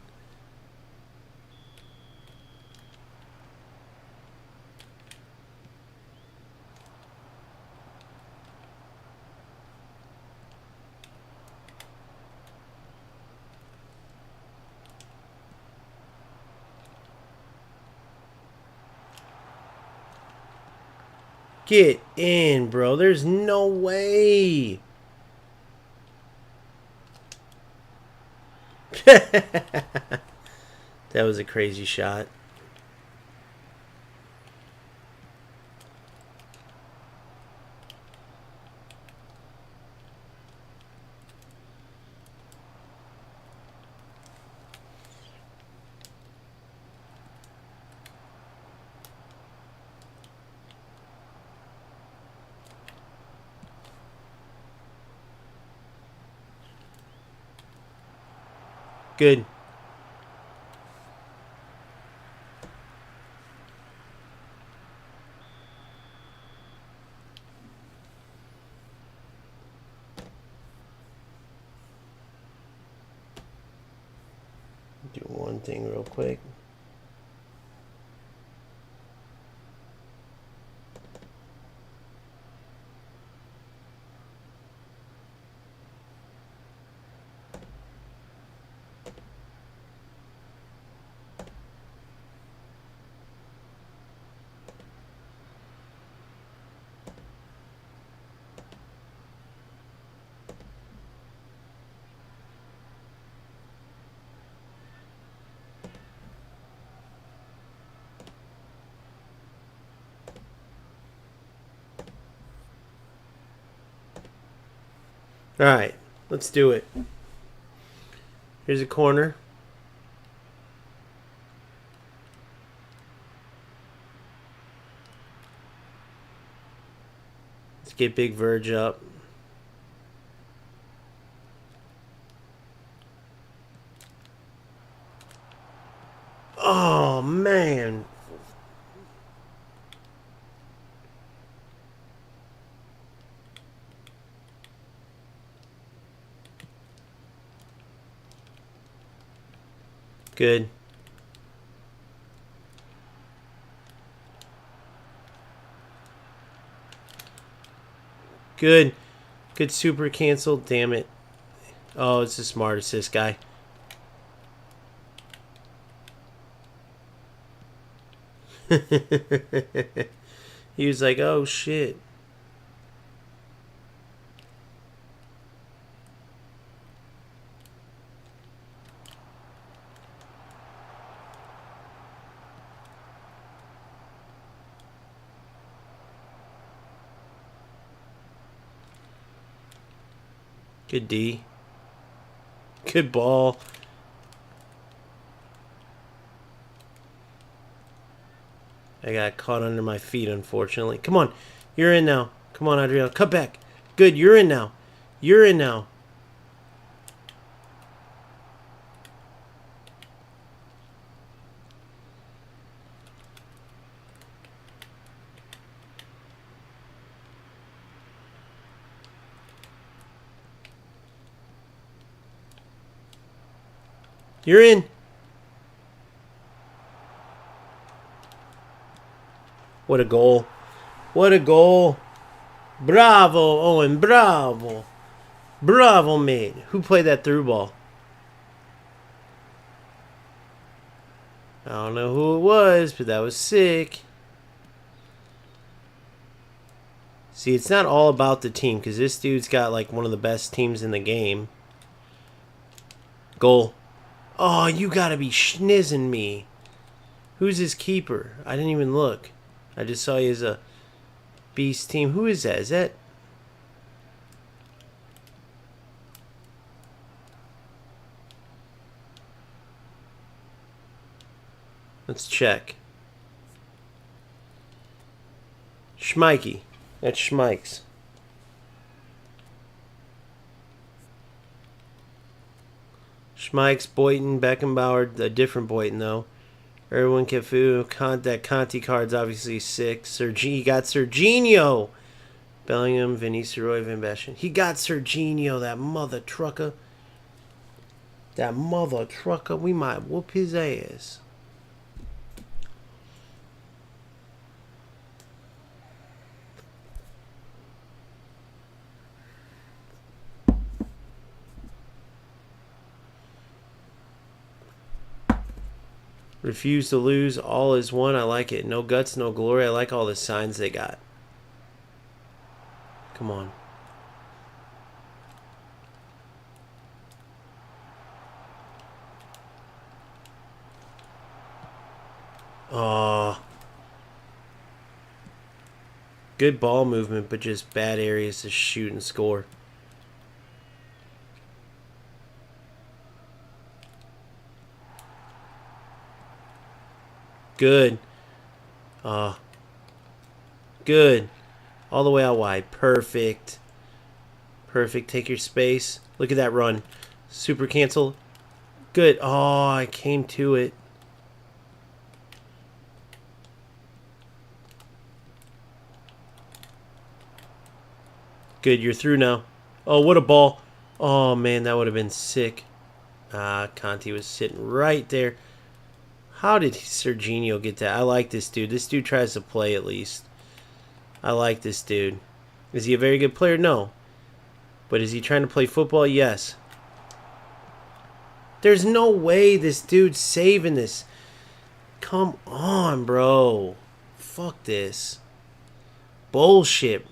Get in, bro. There's no way. That was a crazy shot. Good. Do one thing real quick. Alright, let's do it. Here's a corner. Let's get Big Verge up. Oh, man. Good. Good. Good super cancel. Damn it. Oh, it's a smart assist guy. He was like, oh shit. Good D. Good ball. I got caught under my feet, unfortunately. Come on. You're in now. Come on, Adriano. Cut back. Good. You're in now. You're in now. You're in. What a goal. What a goal. Bravo, Owen. Bravo. Bravo, mate. Who played that through ball? I don't know who it was, but that was sick. See, it's not all about the team, because this dude's got like one of the best teams in the game. Goal. Oh, you gotta be schnizzing me. Who's his keeper? I didn't even look. I just saw he has a beast team. Who is that? Is that... Let's check. Schmeike. That's Schmeikes. Schmeikes, Boyton, Beckenbauer, a different Boyton though. Erwin Cafu, that Conti card's obviously sick. He got Serginho. Bellingham, Vinicius, Roy, Van Basten. He got Serginho, that mother trucker. That mother trucker. We might whoop his ass. Refuse to lose. All is one. I like it. No guts, no glory. I like all the signs they got. Come on. Oh. Good ball movement, but just bad areas to shoot and score. Good. Good. All the way out wide. Perfect. Perfect. Take your space. Look at that run. Super cancel. Good. Oh, I came to it. Good. You're through now. Oh, what a ball. Oh, man, that would have been sick. Conti was sitting right there. How did Serginho get that? I like this dude. This dude tries to play at least. I like this dude. Is he a very good player? No. But is he trying to play football? Yes. There's no way this dude's saving this. Come on, bro. Fuck this. Bullshit.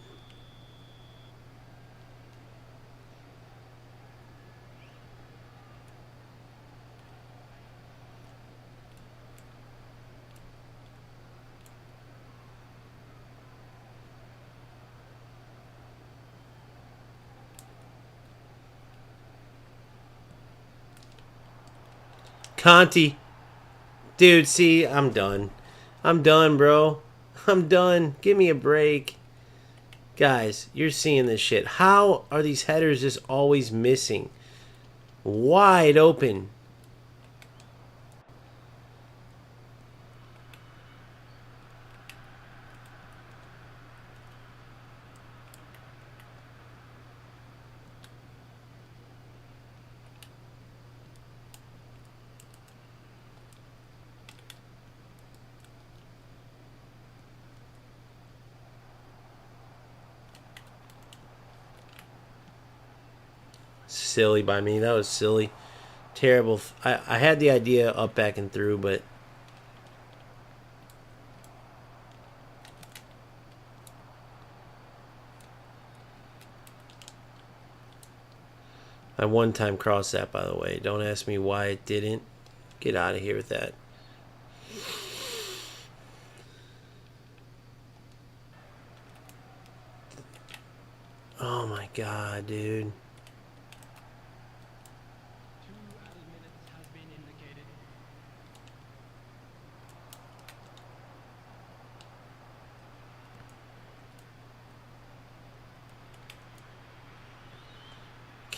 Conti. Dude, see, I'm done. I'm done, bro. I'm done. Give me a break. Guys, you're seeing this shit. How are these headers just always missing? Wide open. Silly by me. That was silly. Terrible. I had the idea up, back, and through, but... I one-time crossed that, by the way. Don't ask me why it didn't. Get out of here with that. Oh my god, dude.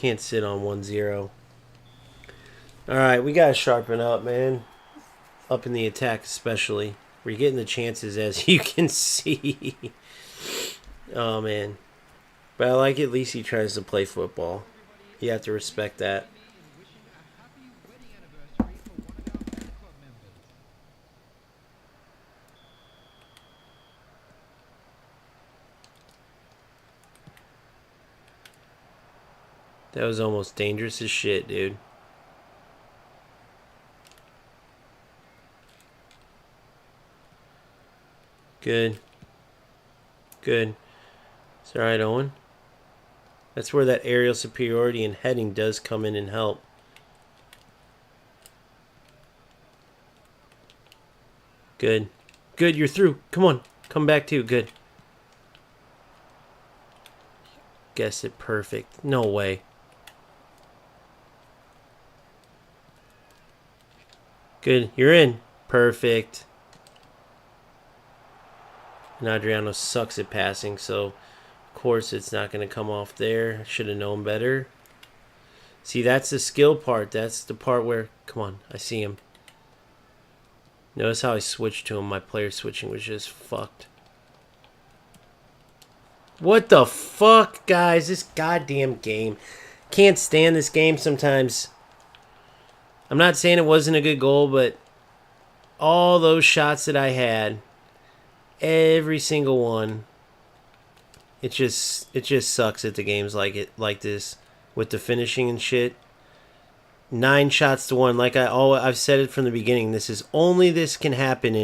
can't sit on 1-0. All right, we got to sharpen up, man. Up in the attack especially. We're getting the chances, as you can see. Oh, man. But I like at least he tries to play football. You have to respect that. That was almost dangerous as shit, dude. Good. Good. It's alright, Owen. That's where that aerial superiority and heading does come in and help. Good. Good, you're through. Come on. Come back too. Good. Guess it perfect. No way. Good. You're in. Perfect. And Adriano sucks at passing, so of course it's not going to come off there. Should have known better. See, that's the skill part. That's the part where, come on, I see him. Notice how I switched to him. My player switching was just fucked. What the fuck, guys? This goddamn game. Can't stand this game sometimes. I'm not saying it wasn't a good goal, but all those shots that I had, every single one, it just sucks at the games like this with the finishing and shit. 9 shots to 1. Like I've said it from the beginning. This can happen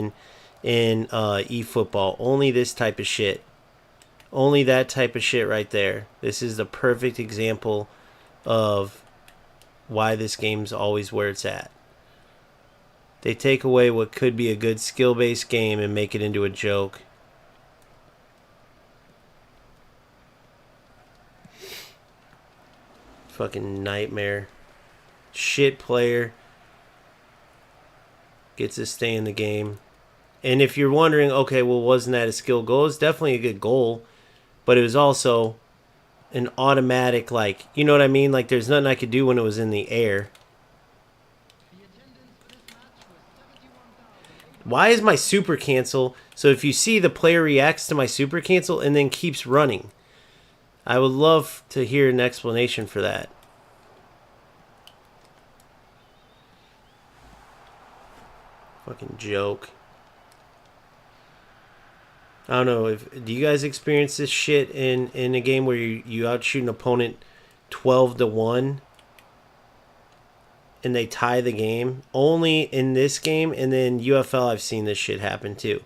in eFootball. Only this type of shit. Only that type of shit right there. This is the perfect example of why this game's always where it's at. They take away what could be a good skill-based game and make it into a joke. Fucking nightmare. Shit player. Gets to stay in the game. And if you're wondering, okay, well, wasn't that a skill goal? It's definitely a good goal. But it was also an automatic, like, you know what I mean? Like, there's nothing I could do when it was in the air. Why is my super cancel? So if you see, the player reacts to my super cancel and then keeps running. I would love to hear an explanation for that. Fucking joke. I don't know, do you guys experience this shit in a game where you outshoot an opponent 12-1 and they tie the game? Only in this game, and then UFL I've seen this shit happen too.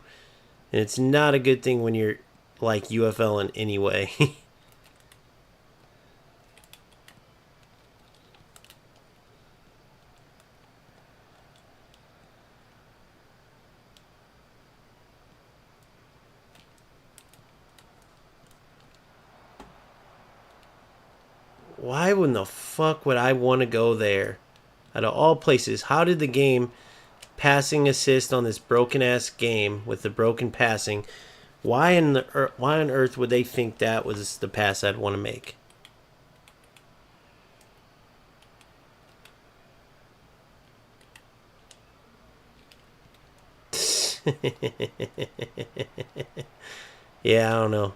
And it's not a good thing when you're like UFL in any way. Why in the fuck would I want to go there? Out of all places, how did the game passing assist on this broken ass game with the broken passing? Why on earth would they think that was the pass I'd want to make? Yeah, I don't know.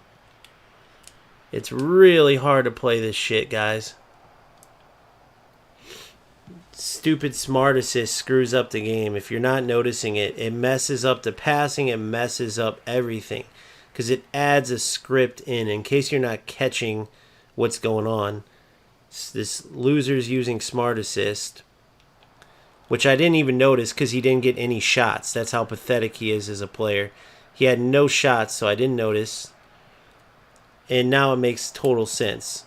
It's really hard to play this shit, guys. Stupid smart assist screws up the game. If you're not noticing it, it messes up the passing, it messes up everything. Because it adds a script in case you're not catching what's going on. This loser's using smart assist, which I didn't even notice because he didn't get any shots. That's how pathetic he is as a player. He had no shots, so I didn't notice. And now it makes total sense.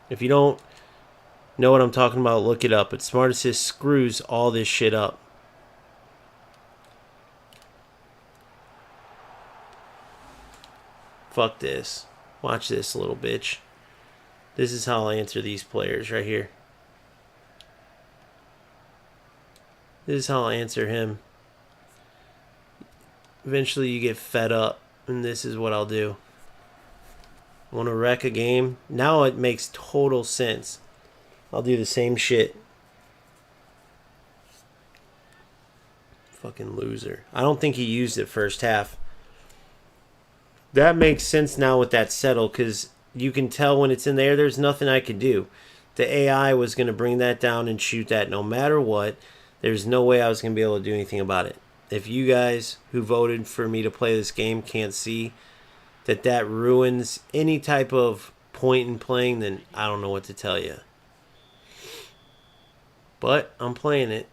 If you don't know what I'm talking about, look it up. But Smart Assist screws all this shit up. Fuck this. Watch this, little bitch. This is how I'll answer these players right here. This is how I'll answer him. Eventually you get fed up, and this is what I'll do. Want to wreck a game? Now it makes total sense. I'll do the same shit. Fucking loser. I don't think he used it first half. That makes sense now with that settle, because you can tell when it's in there, there's nothing I could do. The AI was going to bring that down and shoot that no matter what. There's no way I was going to be able to do anything about it. If you guys who voted for me to play this game can't see that that ruins any type of point in playing, then I don't know what to tell you. But I'm playing it.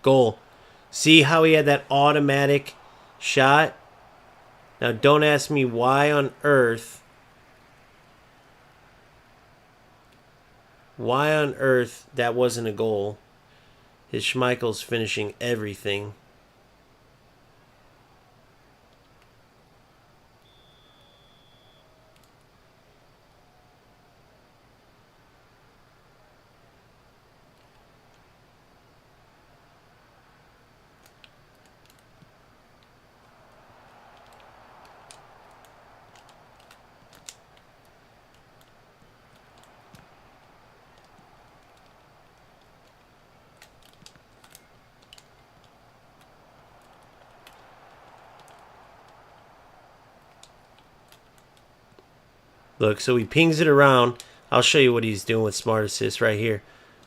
Goal. See how he had that automatic shot? Now don't ask me why on earth that wasn't a goal. His Schmeichel's finishing everything. Look, so he pings it around. I'll show you what he's doing with smart assist right here.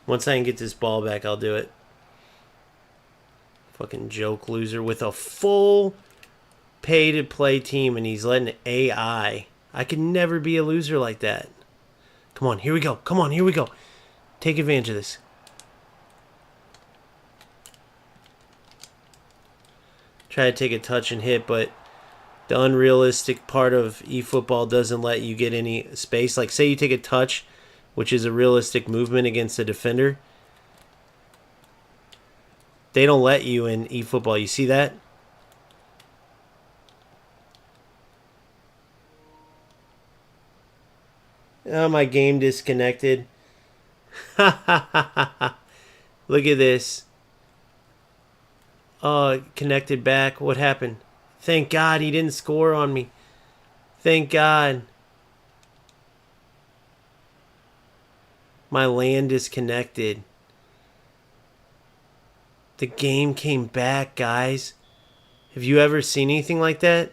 Once I can get this ball back, I'll do it. Fucking joke loser with a full pay-to-play team, and he's letting AI. I could never be a loser like that. Come on, here we go. Come on, here we go. Take advantage of this. Try to take a touch and hit, but the unrealistic part of eFootball doesn't let you get any space. Like, say you take a touch, which is a realistic movement against a defender. They don't let you in eFootball. You see that? Oh, my game disconnected. Look at this. Oh, connected back. What happened? Thank God he didn't score on me. Thank God. My LAN disconnected. The game came back, guys. Have you ever seen anything like that?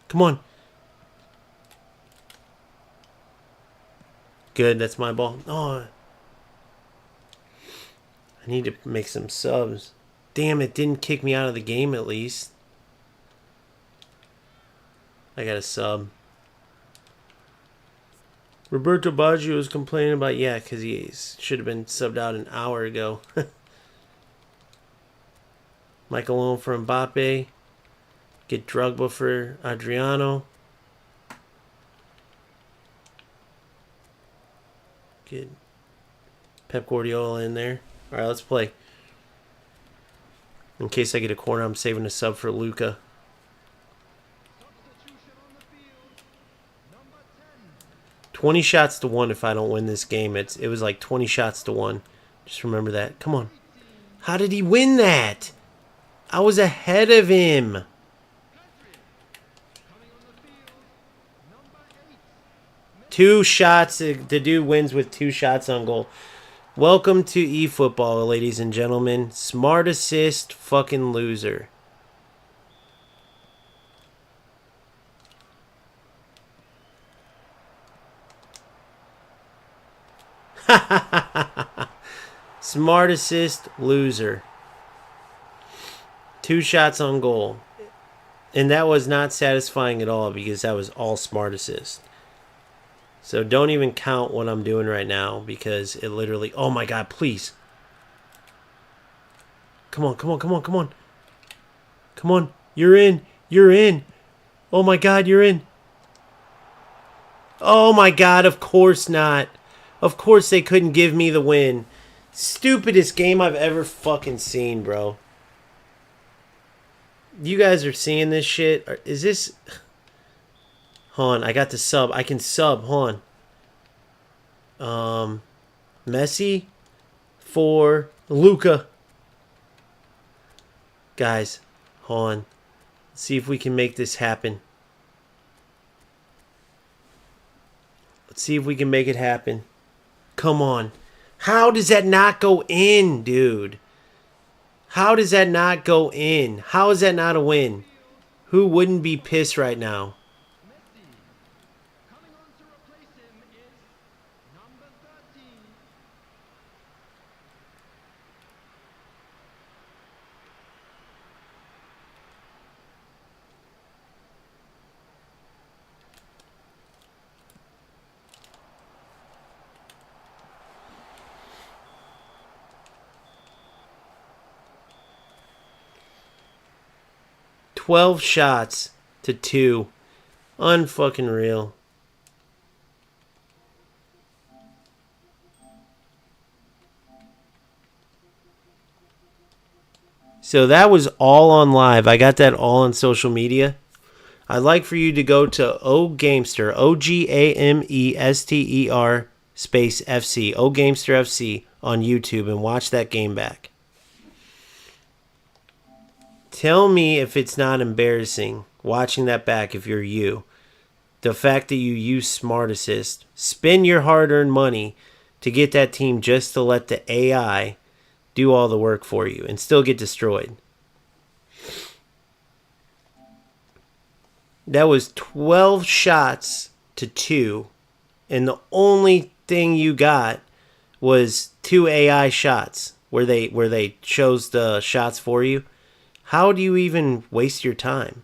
Come on. Good, that's my ball. Oh, I need to make some subs. Damn, it didn't kick me out of the game at least. I got a sub. Roberto Baggio was complaining about, yeah, because he should have been subbed out an hour ago. Michael Owen for Mbappe. Get Drogba for Adriano. Get Pep Guardiola in there. All right, let's play. In case I get a corner, I'm saving a sub for Luca. $20 shots to 1 if I don't win this game. It was like 20 shots to 1. Just remember that. Come on. How did he win that? I was ahead of him. Two shots. The dude wins with 2 shots on goal. Welcome to eFootball, ladies and gentlemen. Smart assist, fucking loser. Smart assist, loser. 2 shots on goal. And that was not satisfying at all because that was all smart assist. So don't even count what I'm doing right now because it literally... Oh my God, please. Come on, come on, come on, come on. Come on, you're in. You're in. Oh my God, you're in. Oh my God, of course not. Of course they couldn't give me the win. Stupidest game I've ever fucking seen, bro. You guys are seeing this shit? Is this... Hold on, I got the sub. I can sub. Hold on. Messi for Luca. Guys, hold on. Let's see if we can make this happen. Let's see if we can make it happen. Come on. How does that not go in, dude? How does that not go in? How is that not a win? Who wouldn't be pissed right now? 12 shots to 2. Unfucking real. So that was all on live. I got that all on social media. I'd like for you to go to OGamester, OGAMESTER space FC, OGamester FC on YouTube and watch that game back. Tell me if it's not embarrassing watching that back if you're you. The fact that you use Smart Assist, spend your hard-earned money to get that team just to let the AI do all the work for you and still get destroyed. That was 12 shots to 2, and the only thing you got was 2 AI shots where they chose the shots for you. How do you even waste your time?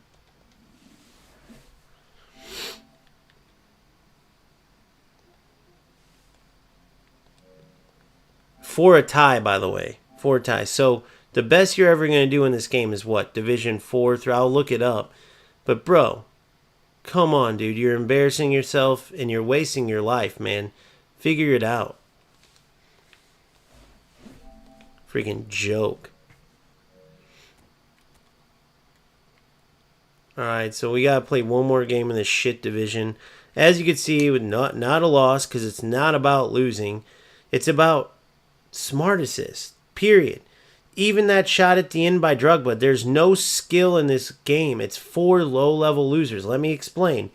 For a tie, by the way. For a tie. So the best you're ever going to do in this game is what? Division 4 through. I'll look it up. But bro, come on, dude. You're embarrassing yourself and you're wasting your life, man. Figure it out. Freaking joke. Alright, so we got to play one more game in this shit division. As you can see, with not a loss, because it's not about losing. It's about Smart Assist. Period. Even that shot at the end by Drogba, there's no skill in this game. It's 4 low-level losers. Let me explain.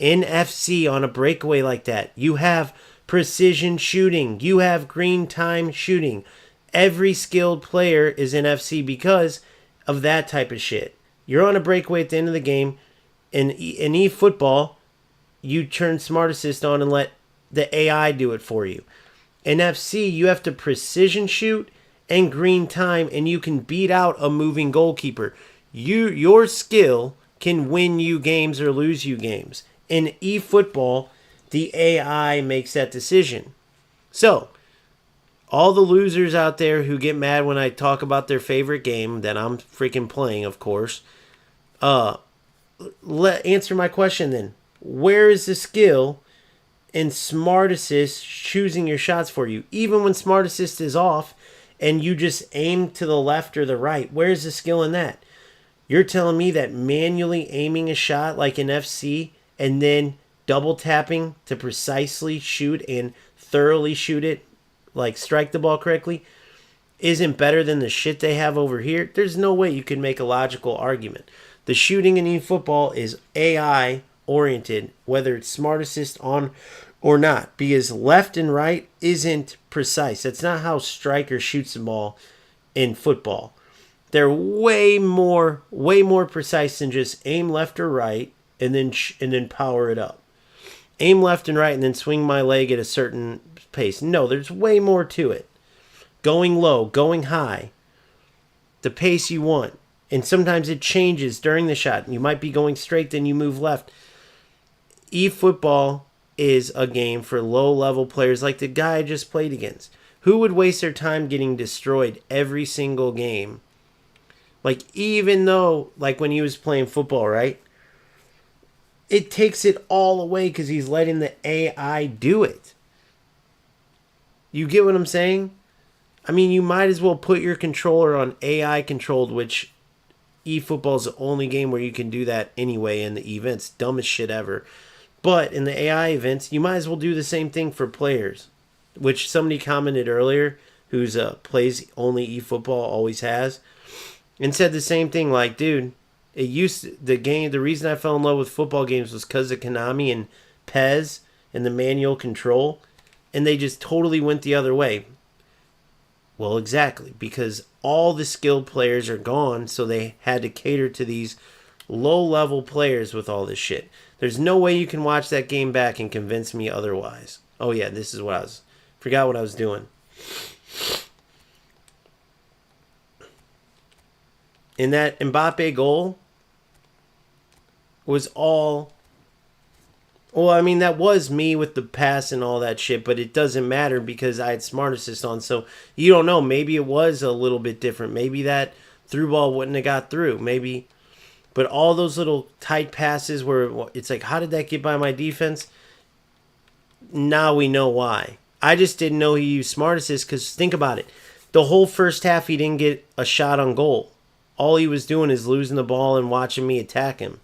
In FC, on a breakaway like that, you have precision shooting. You have green time shooting. Every skilled player is in FC because of that type of shit. You're on a breakaway at the end of the game. In eFootball, you turn Smart Assist on and let the AI do it for you. In FC, you have to precision shoot and green time, and you can beat out a moving goalkeeper. Your skill can win you games or lose you games. In eFootball, the AI makes that decision. So, all the losers out there who get mad when I talk about their favorite game that I'm freaking playing, of course, answer my question then. Where is the skill in Smart Assist choosing your shots for you? Even when Smart Assist is off and you just aim to the left or the right, where's the skill in that? You're telling me that manually aiming a shot like in FC and then double tapping to precisely shoot and thoroughly shoot it, like strike the ball correctly, isn't better than the shit they have over here? There's no way you can make a logical argument. The shooting in eFootball is AI oriented, whether it's Smart Assist on or not, because left and right isn't precise. That's not how striker shoots the ball in football. They're way more precise than just aim left or right and then power it up. Aim left and right and then swing my leg at a certain pace. No, there's way more to it. Going low, going high, the pace you want. And sometimes it changes during the shot. You might be going straight, then you move left. eFootball is a game for low-level players like the guy I just played against. Who would waste their time getting destroyed every single game? Like, even though, like when he was playing football, right? It takes it all away because he's letting the AI do it. You get what I'm saying? I mean, you might as well put your controller on AI controlled, which eFootball is the only game where you can do that anyway in the events. Dumbest shit ever. But in the AI events, you might as well do the same thing for players, which somebody commented earlier who's plays only eFootball, always has, and said the same thing. Like, dude, the reason I fell in love with football games was because of Konami and Pez and the manual control, and they just totally went the other way. Well, exactly, because all the skilled players are gone, so they had to cater to these low-level players with all this shit. There's no way you can watch that game back and convince me otherwise. Oh yeah, this is what I was... Forgot what I was doing. And that Mbappe goal was all... Well, I mean, that was me with the pass and all that shit, but it doesn't matter because I had Smart Assist on, so you don't know. Maybe it was a little bit different. Maybe that through ball wouldn't have got through. Maybe... But all those little tight passes where it's like, how did that get by my defense? Now we know why. I just didn't know he used Smart Assist because think about it. The whole first half he didn't get a shot on goal. All he was doing is losing the ball and watching me attack him.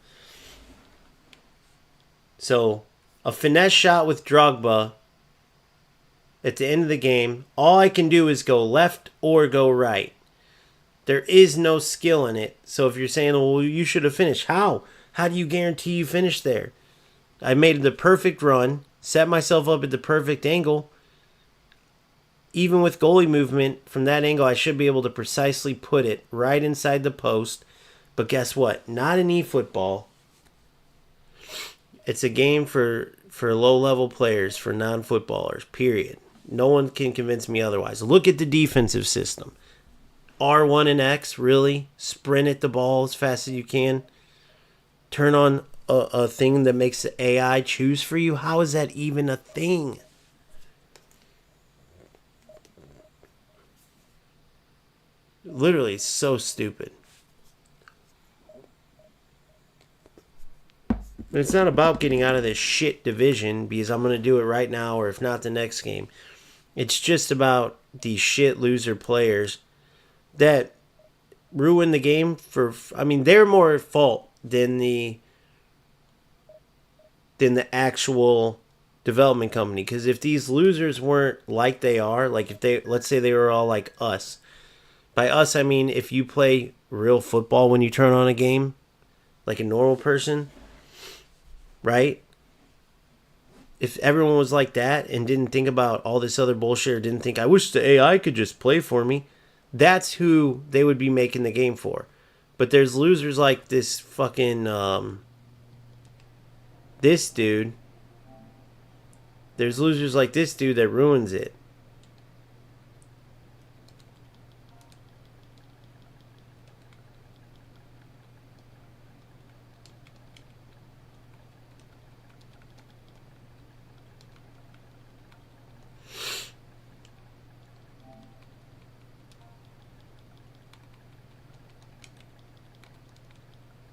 So, a finesse shot with Drogba at the end of the game, all I can do is go left or go right. There is no skill in it. So if you're saying, well, you should have finished. How? How do you guarantee you finish there? I made the perfect run, set myself up at the perfect angle. Even with goalie movement, from that angle, I should be able to precisely put it right inside the post. But guess what? Not an eFootball. It's a game for low-level players, for non-footballers, period. No one can convince me otherwise. Look at the defensive system. R1 and X, really? Sprint at the ball as fast as you can? Turn on a thing that makes the AI choose for you? How is that even a thing? Literally, it's so stupid. But it's not about getting out of this shit division because I'm going to do it right now or if not the next game. It's just about these shit loser players that ruin the game for... I mean, they're more at fault than the actual development company. Because if these losers weren't like they are, like if they... Let's say they were all like us. By us, I mean if you play real football when you turn on a game, like a normal person, right? If everyone was like that and didn't think about all this other bullshit or didn't think, I wish the AI could just play for me, that's who they would be making the game for. But there's losers like this fucking, this dude. There's losers like this dude that ruins it.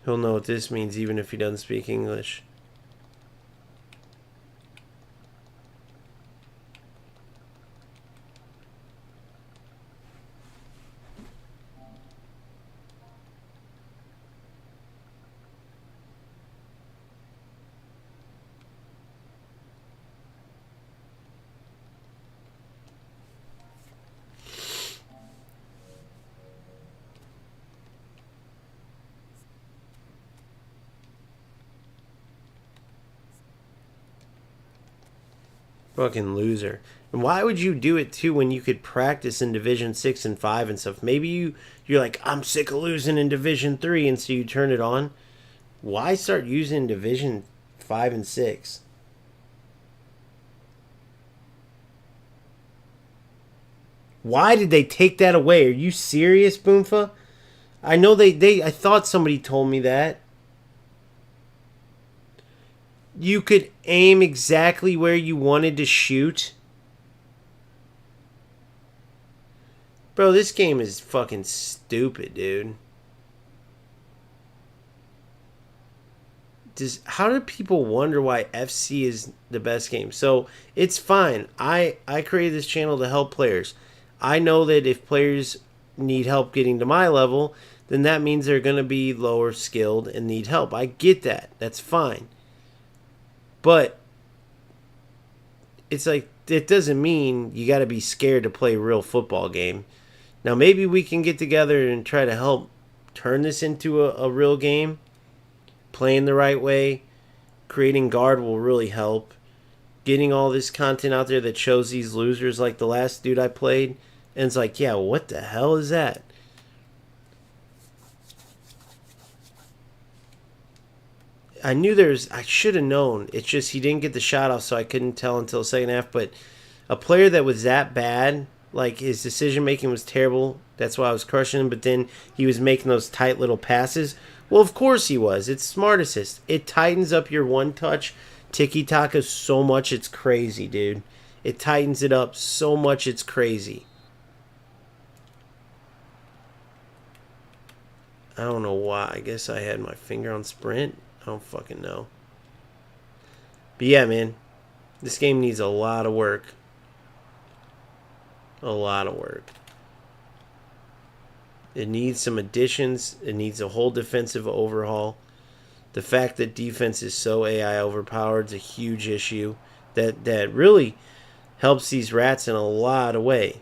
He'll know what this means even if he doesn't speak English. Fucking loser. And why would you do it too when you could practice in Division 6 and 5 and stuff? Maybe you're like, I'm sick of losing in Division 3, and so you turn it on. Why start using Division 5 and 6? Why did they take that away? Are you serious, Boomfa? I know I thought somebody told me that. You could aim exactly where you wanted to shoot. Bro, this game is fucking stupid, dude. How do people wonder why FC is the best game? So, it's fine. I created this channel to help players. I know that if players need help getting to my level, then that means they're going to be lower skilled and need help. I get that. That's fine. But it's like, it doesn't mean you got to be scared to play a real football game. Now, maybe we can get together and try to help turn this into a real game. Playing the right way, creating guard will really help. Getting all this content out there that shows these losers like the last dude I played. And it's like, yeah, what the hell is that? I knew I should have known. It's just he didn't get the shot off, so I couldn't tell until the second half. But a player that was that bad, like his decision making was terrible. That's why I was crushing him. But then he was making those tight little passes. Well, of course he was. It's smart assist. It tightens up your one touch tiki-taka so much it's crazy, dude. It tightens it up so much it's crazy. I don't know why. I guess I had my finger on sprint. I don't fucking know. But yeah, man. This game needs a lot of work. A lot of work. It needs some additions. It needs a whole defensive overhaul. The fact that defense is so AI overpowered is a huge issue that really helps these rats in a lot of ways.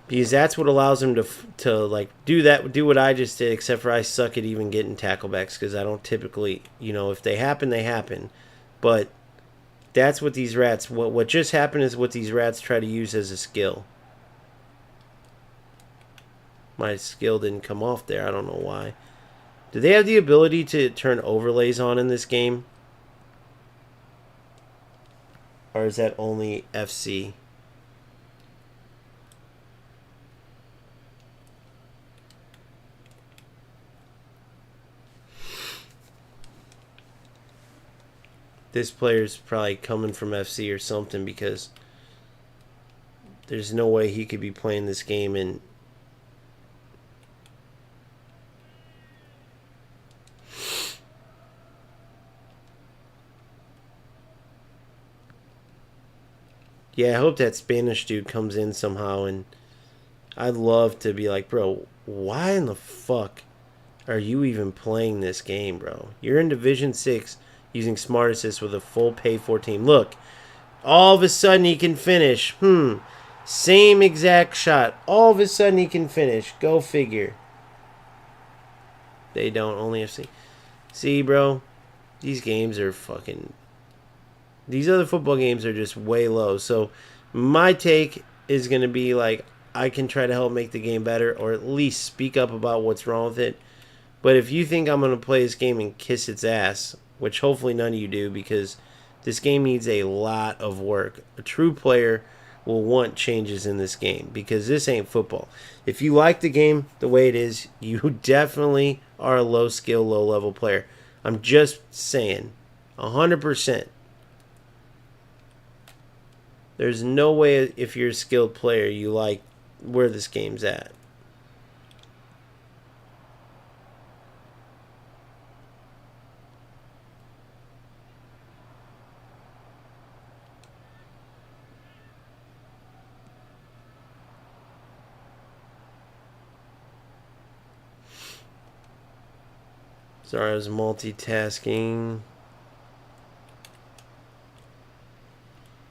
Because that's what allows them to like do what I just did, except for I suck at even getting tacklebacks because I don't typically, if they happen, they happen. But that's what these rats, what just happened is what these rats try to use as a skill. My skill didn't come off there. I don't know why. Do they have the ability to turn overlays on in this game? Or is that only FC? This player's probably coming from FC or something because there's no way he could be playing this game and yeah, I hope that Spanish dude comes in somehow, and I'd love to be like, bro, why in the fuck are you even playing this game, bro? You're in Division 6 using Smart Assist with a full pay 4 team. Look, all of a sudden he can finish. Same exact shot. All of a sudden he can finish. Go figure. They don't, only FC. See, bro, these games are fucking... These other football games are just way low. So my take is going to be like, I can try to help make the game better or at least speak up about what's wrong with it. But if you think I'm going to play this game and kiss its ass, which hopefully none of you do because this game needs a lot of work. A true player will want changes in this game because this ain't football. If you like the game the way it is, you definitely are a low skill, low level player. I'm just saying, 100%. There's no way if you're a skilled player you like where this game's at. Sorry, I was multitasking.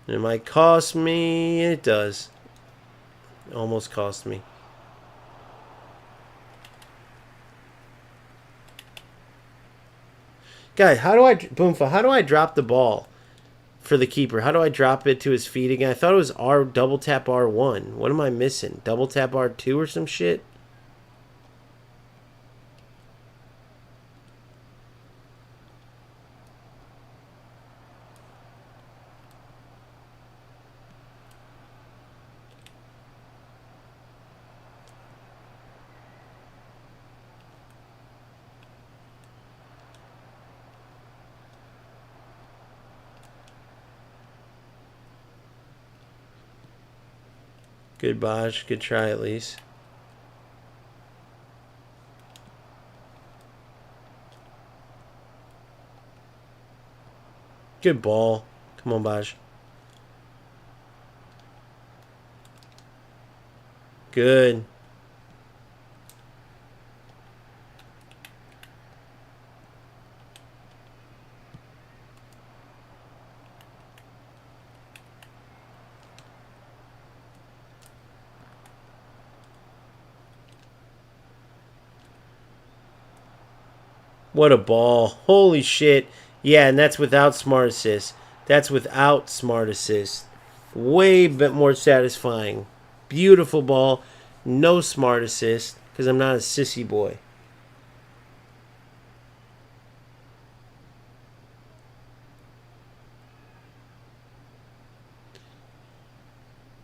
It might cost me. It does. It almost cost me. Guys, Boomfa, how do I drop the ball for the keeper? How do I drop it to his feet again? I thought it was double tap R1. What am I missing? Double tap R2 or some shit? Good Bosch. Good try at least. Good ball. Come on, Baj. Good. What a ball. Holy shit. Yeah, and that's without smart assist. That's without smart assist. Way bit more satisfying. Beautiful ball. No smart assist because I'm not a sissy boy.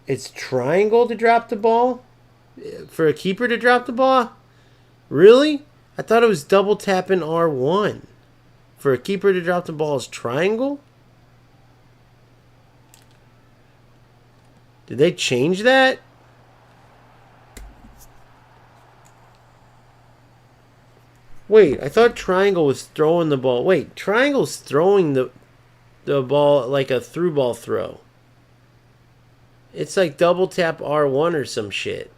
It's triangle to drop the ball? For a keeper to drop the ball? Really? I thought it was double tapping R1. For a keeper to drop the ball is triangle? Did they change that? Wait, I thought triangle was throwing the ball. Wait, triangle's throwing the ball like a through ball throw. It's like double tap R1 or some shit.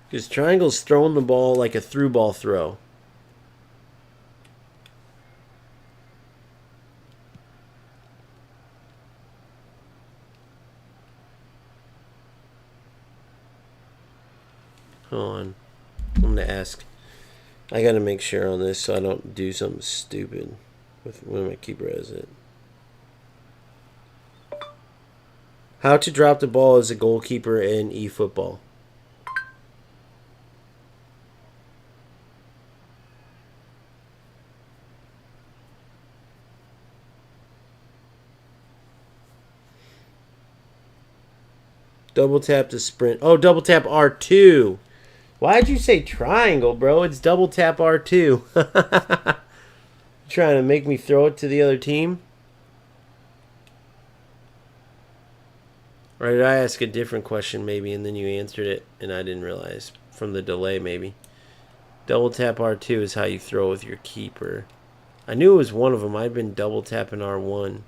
Because triangle's throwing the ball like a through ball throw. Hold on. I'm going to ask. I got to make sure on this so I don't do something stupid with when my keeper has it. How to drop the ball as a goalkeeper in eFootball. Double tap to sprint. Oh, double tap R2. Why'd you say triangle, bro? It's double tap R2. Trying to make me throw it to the other team? Or did I ask a different question maybe and then you answered it and I didn't realize from the delay maybe? Double tap R2 is how you throw with your keeper. I knew it was one of them. I'd been double tapping R1.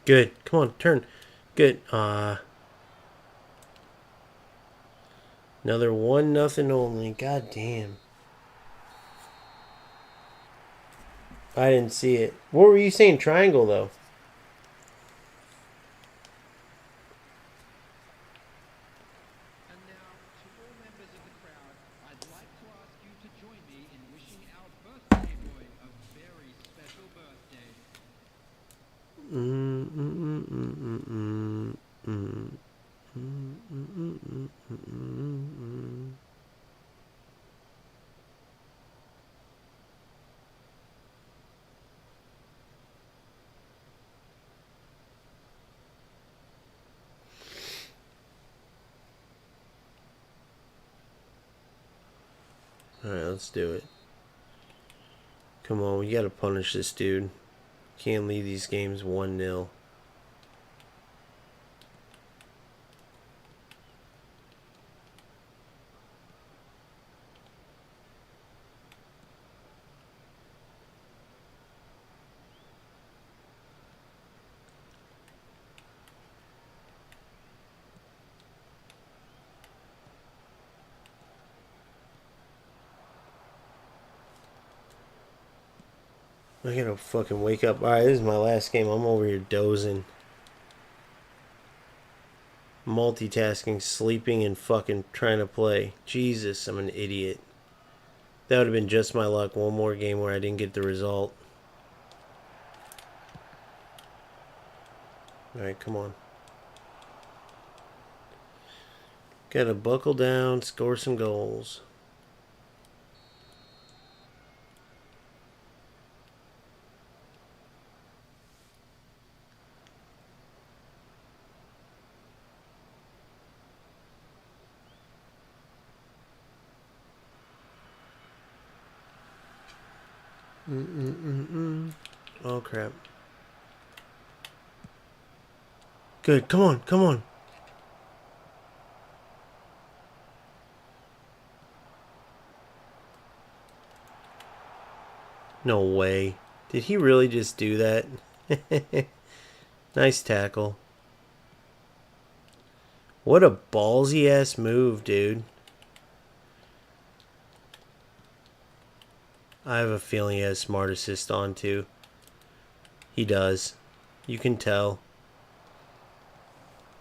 Good. Come on, turn. Good. Another 1-0 only. God damn. I didn't see it. What were you saying? Triangle, though. And now, to all members of the crowd, I'd like to ask you to join me in wishing our birthday boy a very special birthday. Alright, let's do it. Come on, we gotta punish this dude. Can't leave these games 1-0. I gotta fucking wake up. Alright, this is my last game. I'm over here dozing. Multitasking, sleeping, and fucking trying to play. Jesus, I'm an idiot. That would have been just my luck. One more game where I didn't get the result. Alright, come on. Gotta buckle down, score some goals. Oh, crap. Good, come on, come on. No way. Did he really just do that? Nice tackle. What a ballsy ass move, dude. I have a feeling he has smart assist on too. He does. You can tell.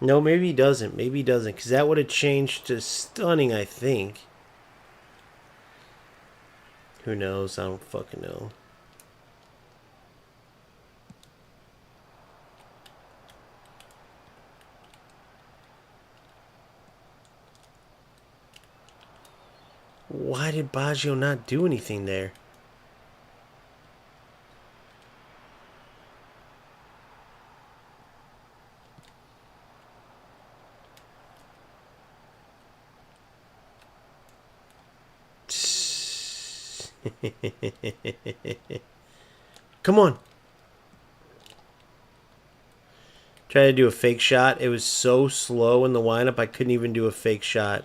No, maybe he doesn't. Maybe he doesn't. Because that would have changed to stunning, I think. Who knows? I don't fucking know. Why did Baggio not do anything there? Come on. Try to do a fake shot. It was so slow in the lineup, I couldn't even do a fake shot.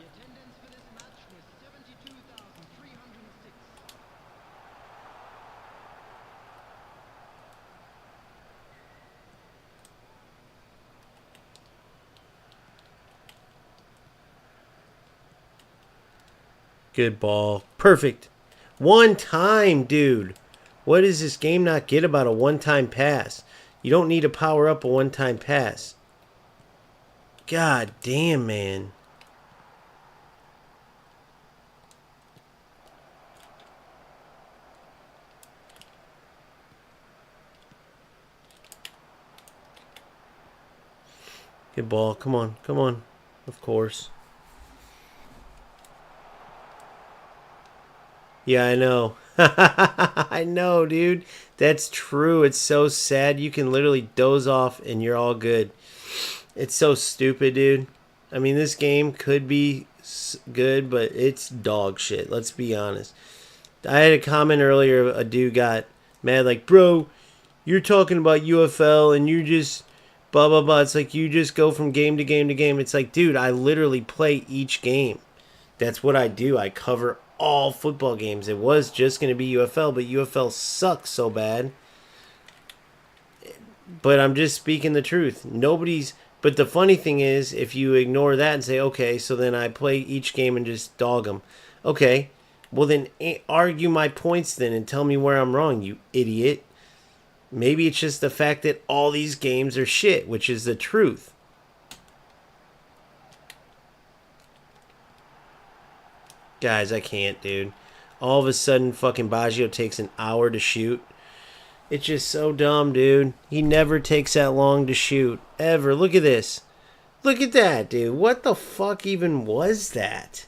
Good ball. Perfect. One time, dude. What does this game not get about a one-time pass? You don't need to power up a one-time pass. God damn, man. Good ball. Come on. Come on. Of course. Yeah, I know. I know, dude. That's true. It's so sad. You can literally doze off and you're all good. It's so stupid, dude. I mean, this game could be good, but it's dog shit. Let's be honest. I had a comment earlier. A dude got mad, like, bro, you're talking about UFL and you just blah, blah, blah. It's like you just go from game to game to game. It's like, dude, I literally play each game. That's what I do. I cover all football games. It was just going to be UFL, but UFL sucks so bad. But I'm just speaking the truth. Nobody's. But the funny thing is, if you ignore that and say, okay, so then I play each game and just dog them. Okay, well then argue my points then and tell me where I'm wrong, you idiot. Maybe it's just the fact that all these games are shit, which is the truth. Guys, I can't, dude. All of a sudden, fucking Baggio takes an hour to shoot. It's just so dumb, dude. He never takes that long to shoot. Ever. Look at this. Look at that, dude. What the fuck even was that?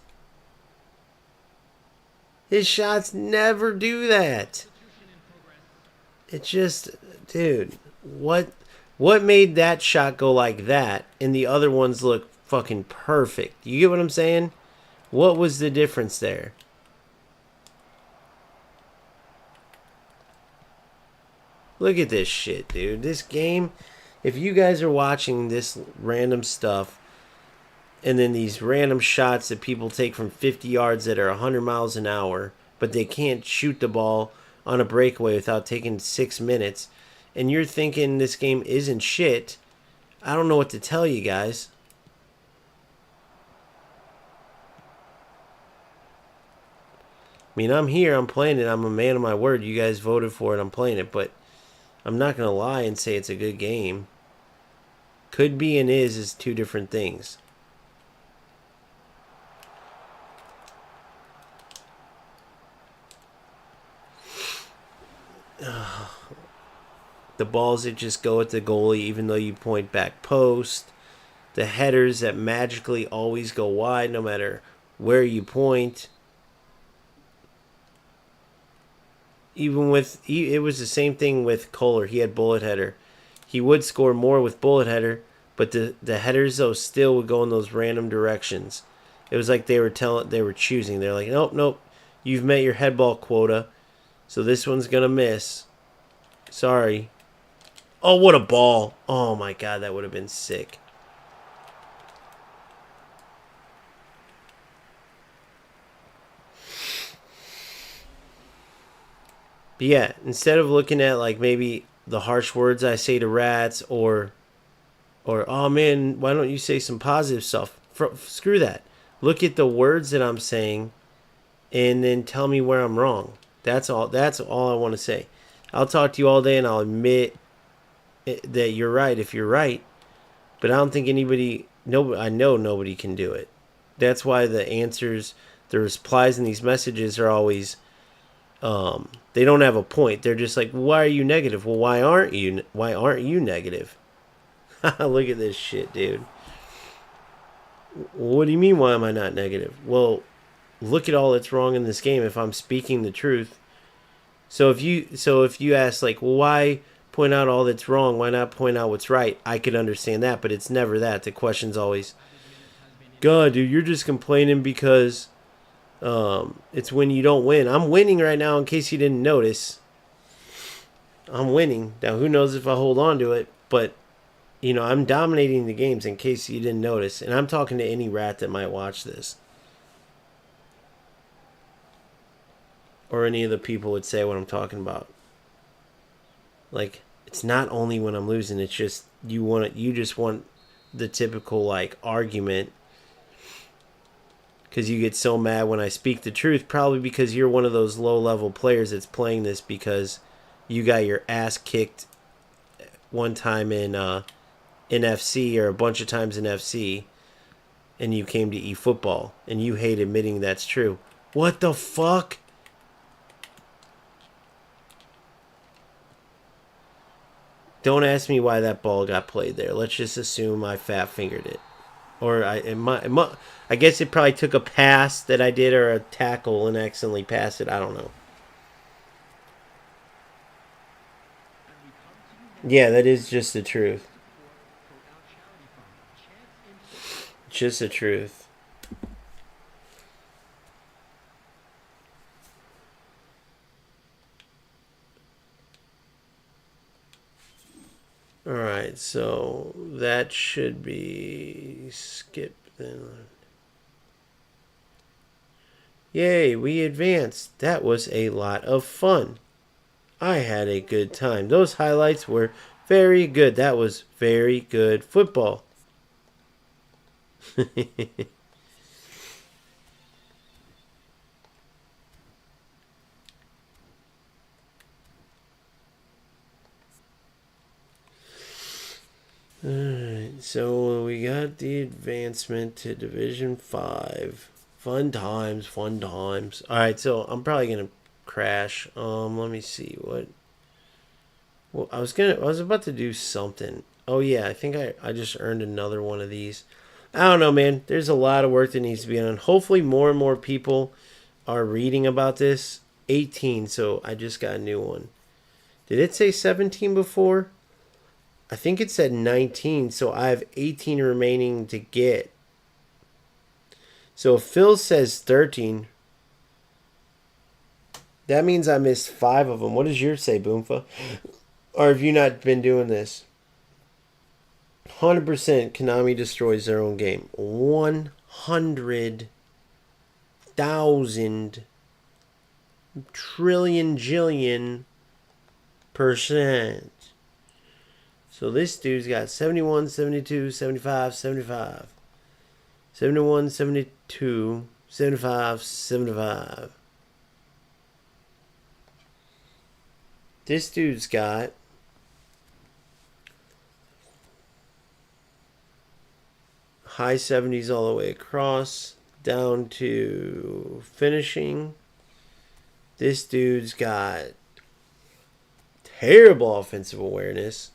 His shots never do that. It's just, dude, what made that shot go like that and the other ones look fucking perfect? You get what I'm saying? What was the difference there? Look at this shit, dude. This game, if you guys are watching this random stuff and then these random shots that people take from 50 yards that are 100 miles an hour, but they can't shoot the ball on a breakaway without taking 6 minutes, and you're thinking this game isn't shit, I don't know what to tell you guys. I mean, I'm here, I'm playing it, I'm a man of my word. You guys voted for it, I'm playing it, but I'm not going to lie and say it's a good game. Could be and is two different things. the balls that just go at the goalie even though you point back post, the headers that magically always go wide no matter where you point. Even with, it was the same thing with Kohler. He had bullet header. He would score more with bullet header, but the headers though still would go in those random directions. It was like they were choosing. They're like, nope, nope, you've met your head ball quota, so this one's gonna miss. Sorry. Oh, what a ball! Oh my god, that would have been sick. But yeah, instead of looking at like maybe the harsh words I say to rats or oh man, why don't you say some positive stuff? Screw that. Look at the words that I'm saying and then tell me where I'm wrong. That's all I want to say. I'll talk to you all day and I'll admit that you're right if you're right, but I don't think I know nobody can do it. That's why the answers, the replies in these messages are always they don't have a point. They're just like, why are you negative? Well, why aren't you negative? Look at this shit, dude. What do you mean, why am I not negative? Well, look at all that's wrong in this game if I'm speaking the truth. So if you ask like, well, why point out all that's wrong, why not point out what's right? I could understand that, but it's never that. The question's always, God, dude, you're just complaining because it's when you don't win. I'm winning right now in case you didn't notice. I'm winning. Now, who knows if I hold on to it, but you know, I'm dominating the games in case you didn't notice. And I'm talking to any rat that might watch this. Or any of the people would say what I'm talking about. Like, it's not only when I'm losing, it's just you just want the typical like argument. Because you get so mad when I speak the truth, probably because you're one of those low-level players that's playing this because you got your ass kicked one time in FC or a bunch of times in FC, and you came to eFootball, and you hate admitting that's true. What the fuck? Don't ask me why that ball got played there. Let's just assume I fat-fingered it. Or I guess it probably took a pass that I did or a tackle and accidentally passed it. I don't know. Yeah, that is just the truth. Just the truth. Alright, so that should be skip then. Yay, we advanced. That was a lot of fun. I had a good time. Those highlights were very good. That was very good football. Alright, so we got the advancement to Division 5. Fun times, fun times. Alright, so I'm probably gonna crash. Let me see what. Well, I was about to do something. Oh yeah, I think I just earned another one of these. I don't know, man. There's a lot of work that needs to be done. Hopefully more and more people are reading about this. 18, so I just got a new one. Did it say 17 before? I think it said 19, so I have 18 remaining to get. So if Phil says 13, that means I missed 5 of them. What does yours say, Boomfa? Or have you not been doing this? 100% Konami destroys their own game. 100,000 trillion jillion %. So this dude's got 71, 72, 75, 75. 71, 72, 75, 75. This dude's got high 70s all the way across, down to finishing. This dude's got terrible offensive awareness.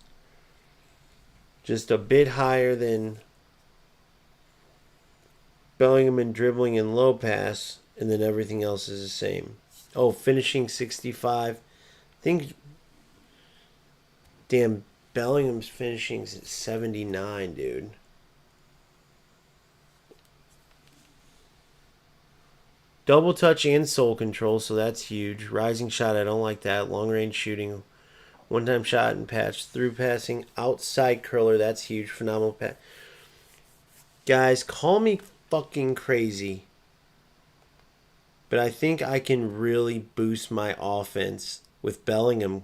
Just a bit higher than Bellingham in dribbling and low pass, and then everything else is the same. Oh, finishing 65. I think, damn, Bellingham's finishing at 79, dude. Double touch and soul control, so that's huge. Rising shot, I don't like that. Long range shooting. One time shot and patch. Through passing. Outside curler, that's huge. Phenomenal pass. Guys, call me fucking crazy, but I think I can really boost my offense with Bellingham.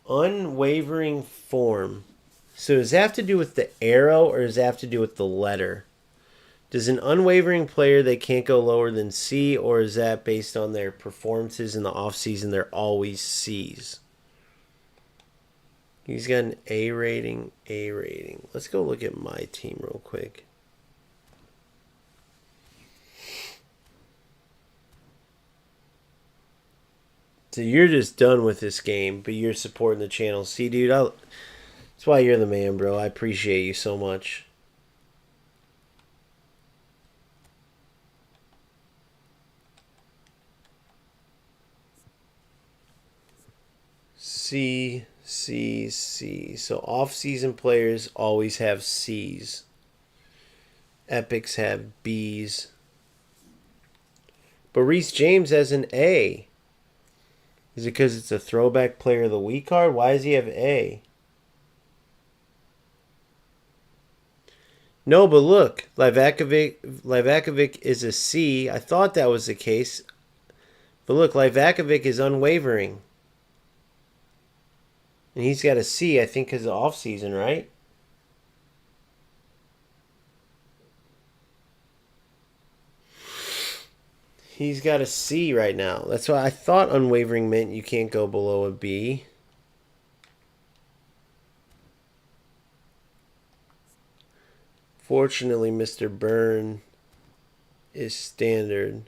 Unwavering form. So does that have to do with the arrow or does that have to do with the letter? Does an unwavering player, they can't go lower than C, or is that based on their performances in the offseason? They're always C's. He's got an A rating, A rating. Let's go look at my team real quick. So you're just done with this game, but you're supporting the channel. See, dude, that's why you're the man, bro. I appreciate you so much. C, C, C. So off-season players always have C's. Epics have B's. But Reece James has an A. Is it because it's a throwback player of the week card? Why does he have A? No, but look, Livakovic is a C. I thought that was the case. But look, Livakovic is unwavering. And he's got a C, I think, because of off-season, right? He's got a C right now. That's why I thought unwavering meant you can't go below a B. Fortunately, Mr. Byrne is standard.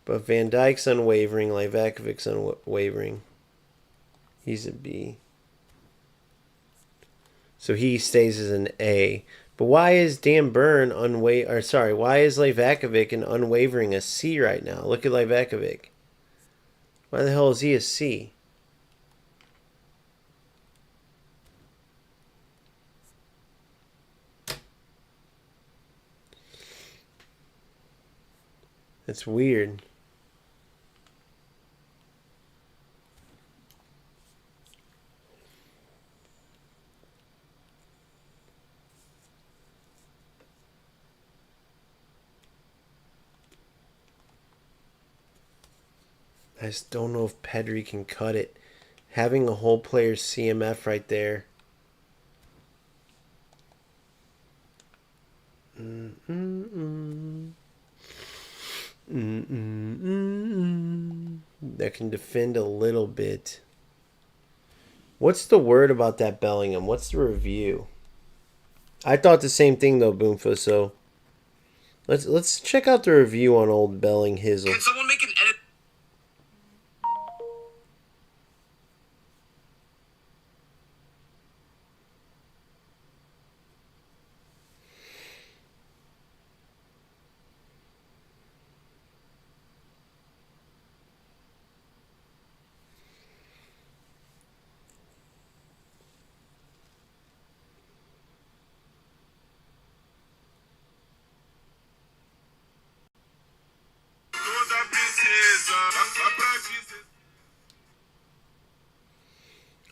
But Van Dijk's unwavering. Livakovic's unwavering. He's a B. So he stays as an A. But why is Dan Byrne why is Livakovic an unwavering a C right now? Look at Livakovic. Why the hell is he a C? That's weird. I just don't know if Pedri can cut it. Having a whole player's CMF right there. That can defend a little bit. What's the word about that Bellingham? What's the review? I thought the same thing though, Boomfa. So let's check out the review on old Belling Hizzle. Can someone make an edit?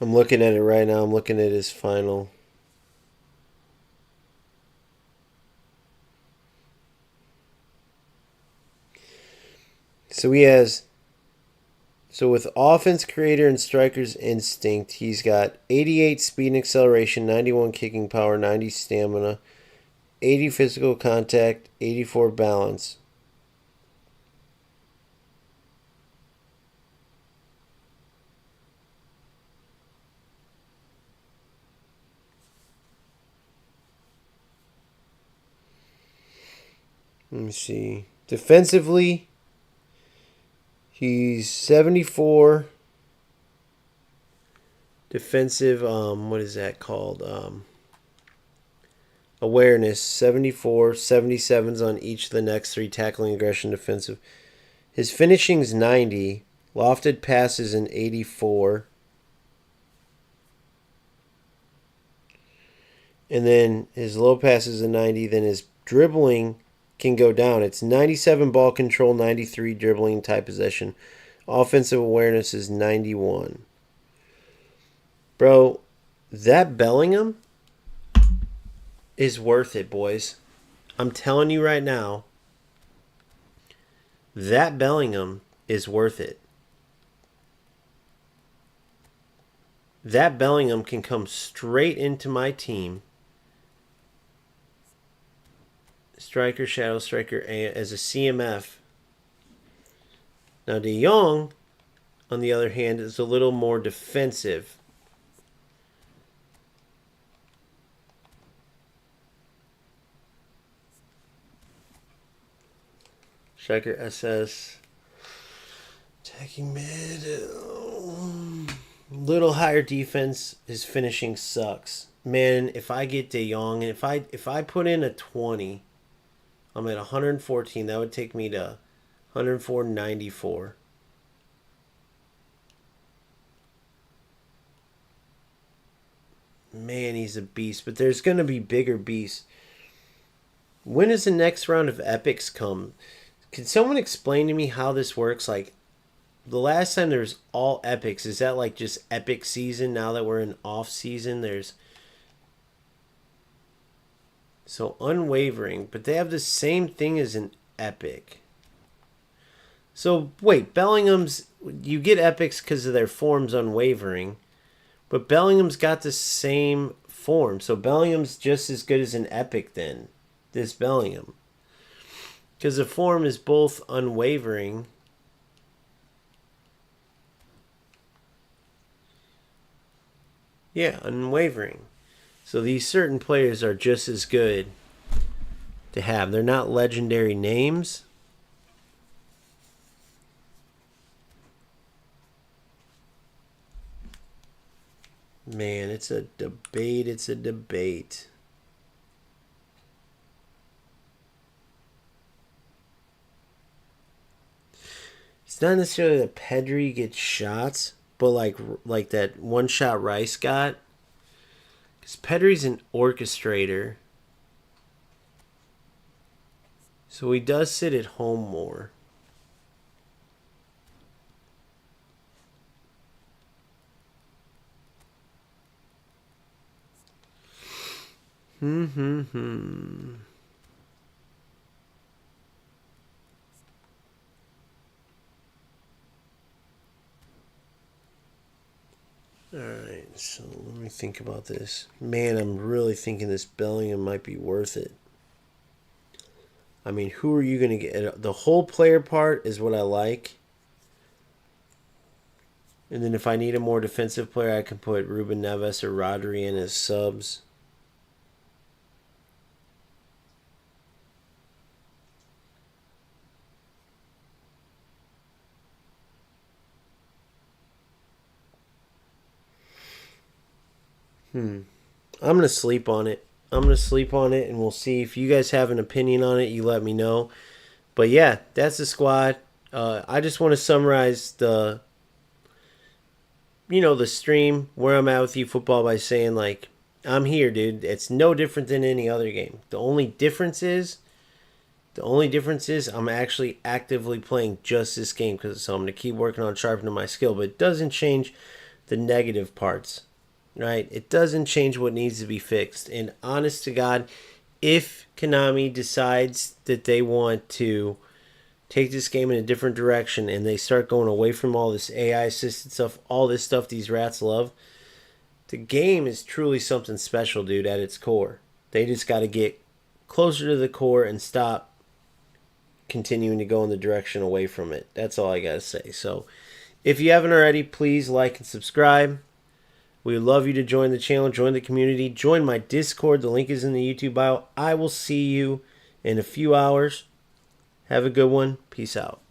I'm looking at it right now. I'm looking at his final. So with offense creator and striker's instinct, he's got 88 speed and acceleration, 91 kicking power, 90 stamina, 80 physical contact, 84 balance. Let me see. Defensively, he's 74. Defensive, what is that called? Awareness, 74. 77's on each of the next three: tackling, aggression, defensive. His finishing's 90. Lofted passes an 84. And then his low pass is a 90. Then his dribbling can go down. It's 97 ball control, 93 dribbling type possession. Offensive awareness is 91. Bro, that Bellingham is worth it, boys. I'm telling you right now, that Bellingham is worth it. That Bellingham can come straight into my team. Striker, shadow striker, as a CMF. Now, De Jong, on the other hand, is a little more defensive. Striker, SS. Attacking mid. Little higher defense. His finishing sucks. Man, if I get De Jong, and if I put in a 20, I'm at 114. That would take me to 104.94. Man, he's a beast. But there's going to be bigger beasts. When does the next round of epics come? Can someone explain to me how this works? Like, the last time there was all epics, is that like just epic season? Now that we're in off season, there's... So, unwavering. But they have the same thing as an epic. So, wait. Bellingham's... You get epics because of their form's unwavering. But Bellingham's got the same form. So, Bellingham's just as good as an epic then. This Bellingham. Because the form is both unwavering. Yeah, unwavering. So these certain players are just as good to have. They're not legendary names. Man, it's a debate. It's a debate. It's not necessarily that Pedri gets shots, but like that one shot Rice got. Because Pedri's an orchestrator. So he does sit at home more. Alright, so let me think about this. Man, I'm really thinking this Bellingham might be worth it. I mean, who are you going to get? The whole player part is what I like. And then if I need a more defensive player, I can put Ruben Neves or Rodri in as subs. I'm going to sleep on it. I'm going to sleep on it, and we'll see. If you guys have an opinion on it, you let me know. But yeah, that's the squad. I just want to summarize the stream, where I'm at with eFootball, by saying, like, I'm here, dude. It's no different than any other game. The only difference is I'm actually actively playing just this game, so I'm going to keep working on sharpening my skill. But it doesn't change the negative parts. Right? It doesn't change what needs to be fixed. And honest to God, if Konami decides that they want to take this game in a different direction and they start going away from all this AI assisted stuff, all this stuff these rats love, the game is truly something special, dude, at its core. They just got to get closer to the core and stop continuing to go in the direction away from it. That's all I got to say. So if you haven't already, please like and subscribe. We would love you to join the channel, join the community, join my Discord. The link is in the YouTube bio. I will see you in a few hours. Have a good one. Peace out.